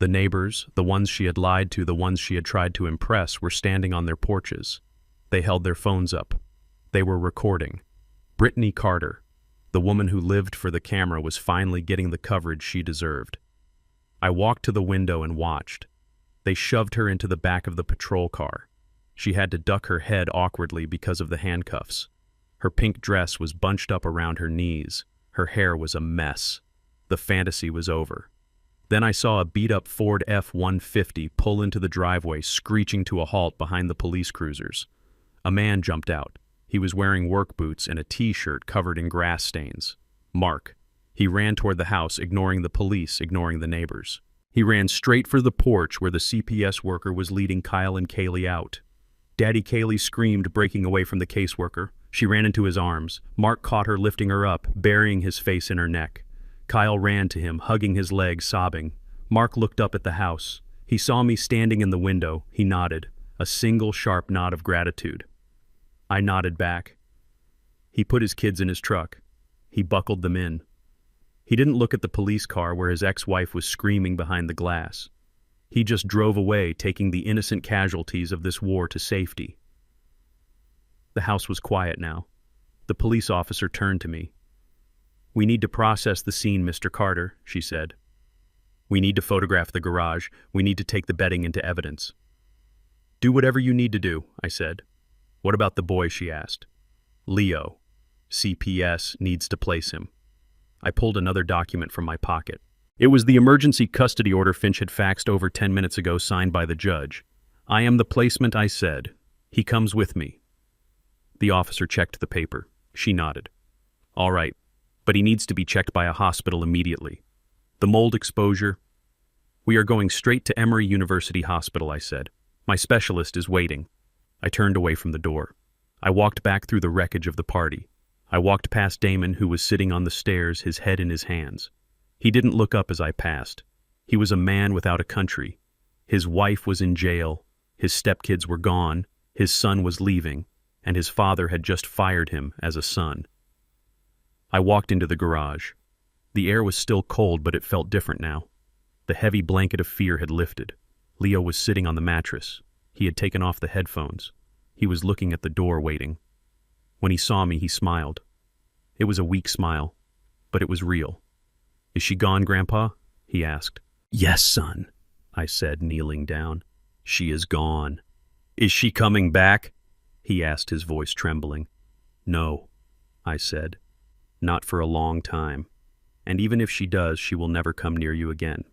Speaker 1: The neighbors, the ones she had lied to, the ones she had tried to impress, were standing on their porches. They held their phones up. They were recording. Brittany Carter, the woman who lived for the camera, was finally getting the coverage she deserved. I walked to the window and watched. They shoved her into the back of the patrol car. She had to duck her head awkwardly because of the handcuffs. Her pink dress was bunched up around her knees. Her hair was a mess. The fantasy was over. Then I saw a beat-up Ford F-150 pull into the driveway, screeching to a halt behind the police cruisers. A man jumped out. He was wearing work boots and a t-shirt covered in grass stains. Mark. He ran toward the house, ignoring the police, ignoring the neighbors. He ran straight for the porch where the CPS worker was leading Kyle and Kaylee out. Daddy, Kaylee screamed, breaking away from the caseworker. She ran into his arms. Mark caught her, lifting her up, burying his face in her neck. Kyle ran to him, hugging his legs, sobbing. Mark looked up at the house. He saw me standing in the window. He nodded, a single sharp nod of gratitude. I nodded back. He put his kids in his truck. He buckled them in. He didn't look at the police car where his ex-wife was screaming behind the glass. He just drove away, taking the innocent casualties of this war to safety. The house was quiet now. The police officer turned to me. "We need to process the scene, Mr. Carter," she said. "We need to photograph the garage. We need to take the bedding into evidence." "Do whatever you need to do," I said. "What about the boy?" she asked. "Leo. CPS needs to place him." I pulled another document from my pocket. It was the emergency custody order Finch had faxed over 10 minutes ago, signed by the judge. "I am the placement," I said. "He comes with me." The officer checked the paper. She nodded. "All right, but he needs to be checked by a hospital immediately. The mold exposure—" "We are going straight to Emory University Hospital," I said. "My specialist is waiting." I turned away from the door. I walked back through the wreckage of the party. I walked past Damon, who was sitting on the stairs, his head in his hands. He didn't look up as I passed. He was a man without a country. His wife was in jail, his stepkids were gone, his son was leaving, and his father had just fired him as a son. I walked into the garage. The air was still cold, but it felt different now. The heavy blanket of fear had lifted. Leo was sitting on the mattress. He had taken off the headphones. He was looking at the door, waiting. When he saw me, he smiled. It was a weak smile, but it was real. "Is she gone, Grandpa?" he asked. "Yes, son," I said, kneeling down. "She is gone." "Is she coming back?" he asked, his voice trembling. "No," I said. "Not for a long time. And even if she does, she will never come near you again."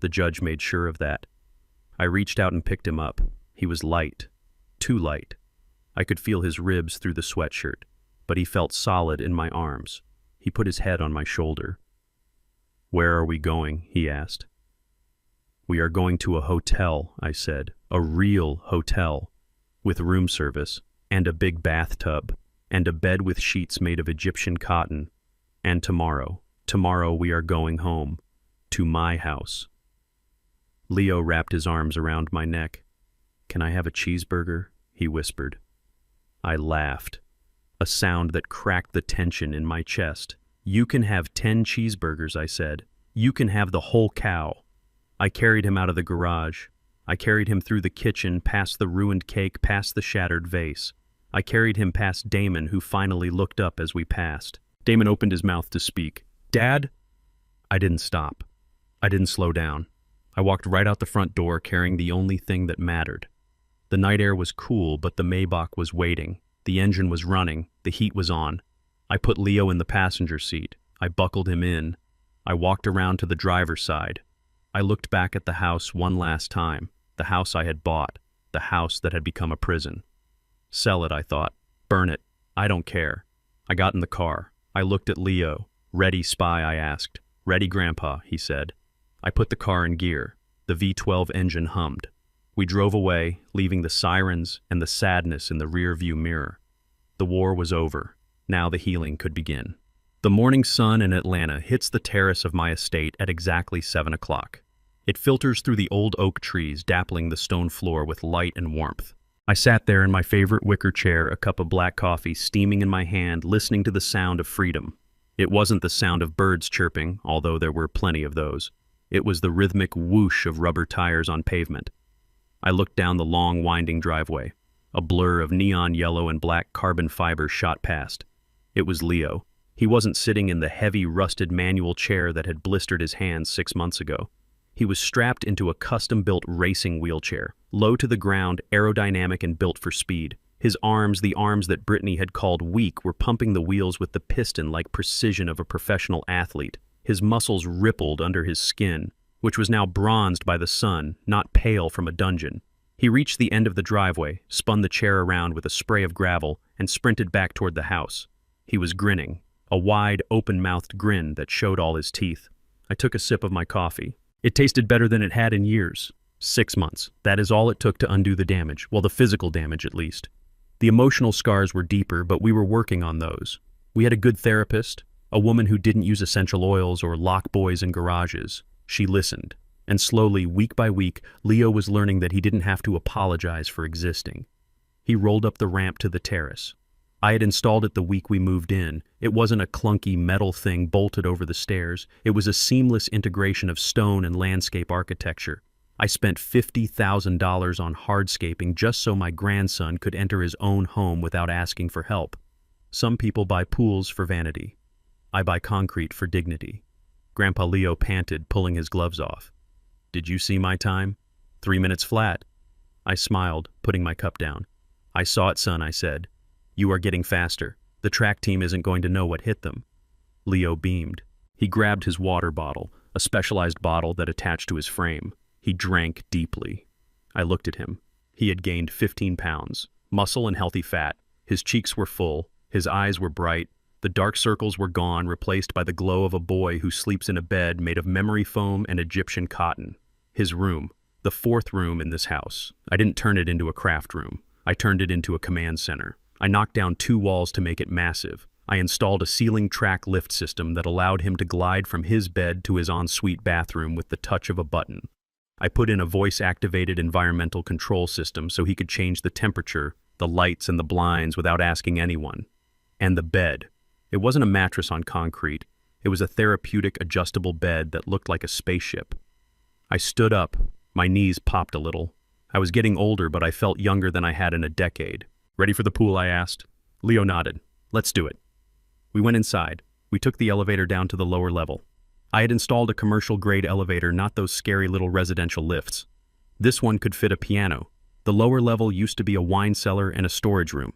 Speaker 1: The judge made sure of that. I reached out and picked him up. He was light. Too light. I could feel his ribs through the sweatshirt, but he felt solid in my arms. He put his head on my shoulder. "Where are we going?" he asked. "We are going to a hotel," I said. "A real hotel. With room service, and a big bathtub, and a bed with sheets made of Egyptian cotton. And tomorrow we are going home. To my house." Leo wrapped his arms around my neck. "Can I have a cheeseburger?" he whispered. I laughed, a sound that cracked the tension in my chest. "You can have 10 cheeseburgers," I said. "You can have the whole cow." I carried him out of the garage. I carried him through the kitchen, past the ruined cake, past the shattered vase. I carried him past Damon, who finally looked up as we passed. Damon opened his mouth to speak. "Dad?" I didn't stop. I didn't slow down. I walked right out the front door, carrying the only thing that mattered. The night air was cool, but the Maybach was waiting. The engine was running. The heat was on. I put Leo in the passenger seat. I buckled him in. I walked around to the driver's side. I looked back at the house one last time. The house I had bought. The house that had become a prison. Sell it, I thought. Burn it. I don't care. I got in the car. I looked at Leo. "Ready, Spy?" I asked. "Ready, Grandpa," he said. I put the car in gear. The V12 engine hummed. We drove away, leaving the sirens and the sadness in the rear-view mirror. The war was over. Now the healing could begin. The morning sun in Atlanta hits the terrace of my estate at exactly 7 o'clock. It filters through the old oak trees, dappling the stone floor with light and warmth. I sat there in my favorite wicker chair, a cup of black coffee steaming in my hand, listening to the sound of freedom. It wasn't the sound of birds chirping, although there were plenty of those. It was the rhythmic whoosh of rubber tires on pavement. I looked down the long, winding driveway. A blur of neon yellow and black carbon fiber shot past. It was Leo. He wasn't sitting in the heavy, rusted manual chair that had blistered his hands 6 months ago. He was strapped into a custom-built racing wheelchair, low to the ground, aerodynamic and built for speed. His arms, the arms that Brittany had called weak, were pumping the wheels with the piston-like precision of a professional athlete. His muscles rippled under his skin, which was now bronzed by the sun, not pale from a dungeon. He reached the end of the driveway, spun the chair around with a spray of gravel, and sprinted back toward the house. He was grinning, a wide, open-mouthed grin that showed all his teeth. I took a sip of my coffee. It tasted better than it had in years. 6 months. That is all it took to undo the damage, well, the physical damage at least. The emotional scars were deeper, but we were working on those. We had a good therapist, a woman who didn't use essential oils or lock boys in garages. She listened, and slowly, week by week, Leo was learning that he didn't have to apologize for existing. He rolled up the ramp to the terrace. I had installed it the week we moved in. It wasn't a clunky metal thing bolted over the stairs. It was a seamless integration of stone and landscape architecture. I spent $50,000 on hardscaping just so my grandson could enter his own home without asking for help. Some people buy pools for vanity. I buy concrete for dignity. Grandpa Leo panted, pulling his gloves off. Did you see my time? 3 minutes flat. I smiled, putting my cup down. I saw it, son, I said. You are getting faster. The track team isn't going to know what hit them. Leo beamed. He grabbed his water bottle, a specialized bottle that attached to his frame. He drank deeply. I looked at him. He had gained 15 pounds, muscle and healthy fat. His cheeks were full. His eyes were bright. The dark circles were gone, replaced by the glow of a boy who sleeps in a bed made of memory foam and Egyptian cotton. His room, the fourth room in this house. I didn't turn it into a craft room. I turned it into a command center. I knocked down 2 walls to make it massive. I installed a ceiling track lift system that allowed him to glide from his bed to his ensuite bathroom with the touch of a button. I put in a voice-activated environmental control system so he could change the temperature, the lights, and the blinds without asking anyone. And the bed. It wasn't a mattress on concrete. It was a therapeutic adjustable bed that looked like a spaceship. I stood up. My knees popped a little. I was getting older, but I felt younger than I had in a decade. Ready for the pool, I asked. Leo nodded. Let's do it. We went inside. We took the elevator down to the lower level. I had installed a commercial-grade elevator, not those scary little residential lifts. This one could fit a piano. The lower level used to be a wine cellar and a storage room.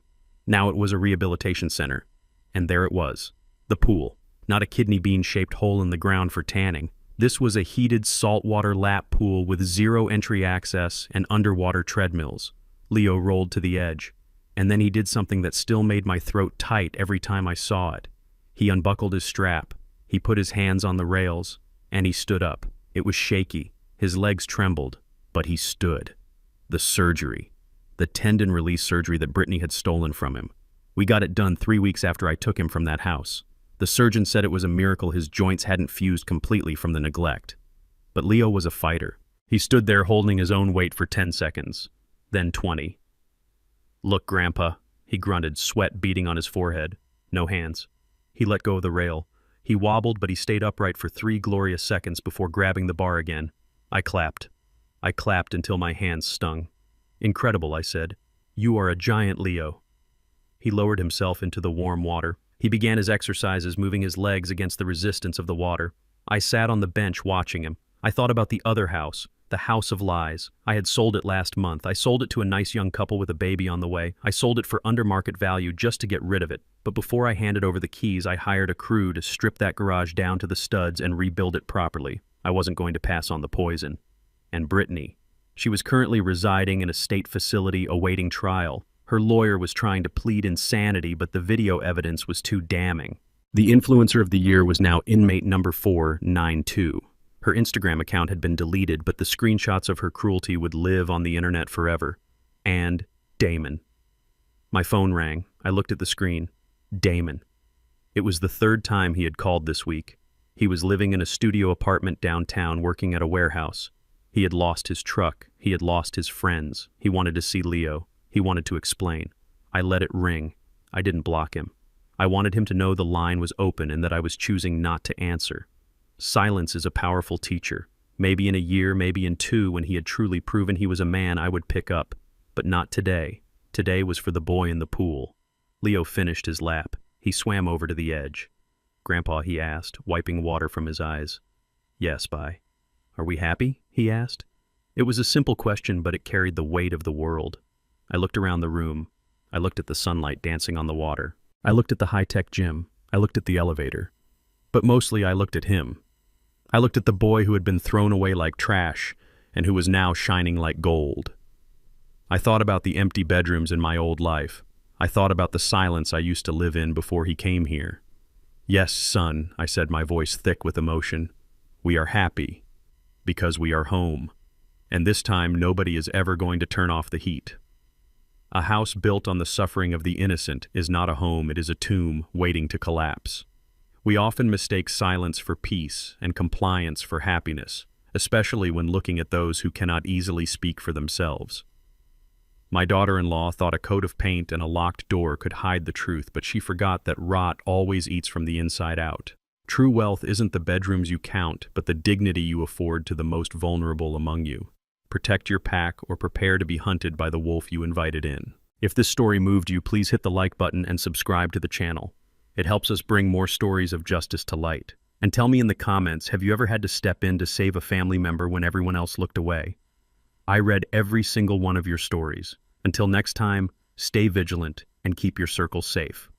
Speaker 1: Now it was a rehabilitation center. And there it was. The pool. Not a kidney bean-shaped hole in the ground for tanning. This was a heated saltwater lap pool with 0 entry access and underwater treadmills. Leo rolled to the edge. And then he did something that still made my throat tight every time I saw it. He unbuckled his strap. He put his hands on the rails, and he stood up. It was shaky. His legs trembled, but he stood. The surgery. The tendon release surgery that Brittany had stolen from him. We got it done 3 weeks after I took him from that house. The surgeon said it was a miracle his joints hadn't fused completely from the neglect. But Leo was a fighter. He stood there holding his own weight for 10 seconds, then 20. Look, Grandpa, he grunted, sweat beading on his forehead. No hands. He let go of the rail. He wobbled, but he stayed upright for 3 glorious seconds before grabbing the bar again. I clapped. I clapped until my hands stung. Incredible, I said. You are a giant, Leo. He lowered himself into the warm water. He began his exercises, moving his legs against the resistance of the water. I sat on the bench watching him. I thought about the other house, the house of lies. I had sold it last month. I sold it to a nice young couple with a baby on the way. I sold it for under market value just to get rid of it. But before I handed over the keys, I hired a crew to strip that garage down to the studs and rebuild it properly. I wasn't going to pass on the poison. And Brittany. She was currently residing in a state facility awaiting trial. Her lawyer was trying to plead insanity, but the video evidence was too damning. The influencer of the year was now inmate number 492. Her Instagram account had been deleted, but the screenshots of her cruelty would live on the internet forever. And Damon. My phone rang. I looked at the screen. Damon. It was the 3rd time he had called this week. He was living in a studio apartment downtown, working at a warehouse. He had lost his truck. He had lost his friends. He wanted to see Leo. He wanted to explain. I let it ring. I didn't block him. I wanted him to know the line was open and that I was choosing not to answer. Silence is a powerful teacher. Maybe in a year, maybe in 2, when he had truly proven he was a man, I would pick up. But not today. Today was for the boy in the pool. Leo finished his lap. He swam over to the edge. Grandpa, he asked, wiping water from his eyes. Yes, bye. Are we happy? He asked. It was a simple question, but it carried the weight of the world. I looked around the room. I looked at the sunlight dancing on the water. I looked at the high-tech gym. I looked at the elevator. But mostly I looked at him. I looked at the boy who had been thrown away like trash and who was now shining like gold. I thought about the empty bedrooms in my old life. I thought about the silence I used to live in before he came here. Yes, son, I said, my voice thick with emotion. We are happy because we are home. And this time nobody is ever going to turn off the heat. A house built on the suffering of the innocent is not a home, it is a tomb waiting to collapse. We often mistake silence for peace and compliance for happiness, especially when looking at those who cannot easily speak for themselves. My daughter-in-law thought a coat of paint and a locked door could hide the truth, but she forgot that rot always eats from the inside out. True wealth isn't the bedrooms you count, but the dignity you afford to the most vulnerable among you. Protect your pack or prepare to be hunted by the wolf you invited in. If this story moved you, please hit the like button and subscribe to the channel. It helps us bring more stories of justice to light. And tell me in the comments, have you ever had to step in to save a family member when everyone else looked away? I read every single one of your stories. Until next time, stay vigilant and keep your circles safe.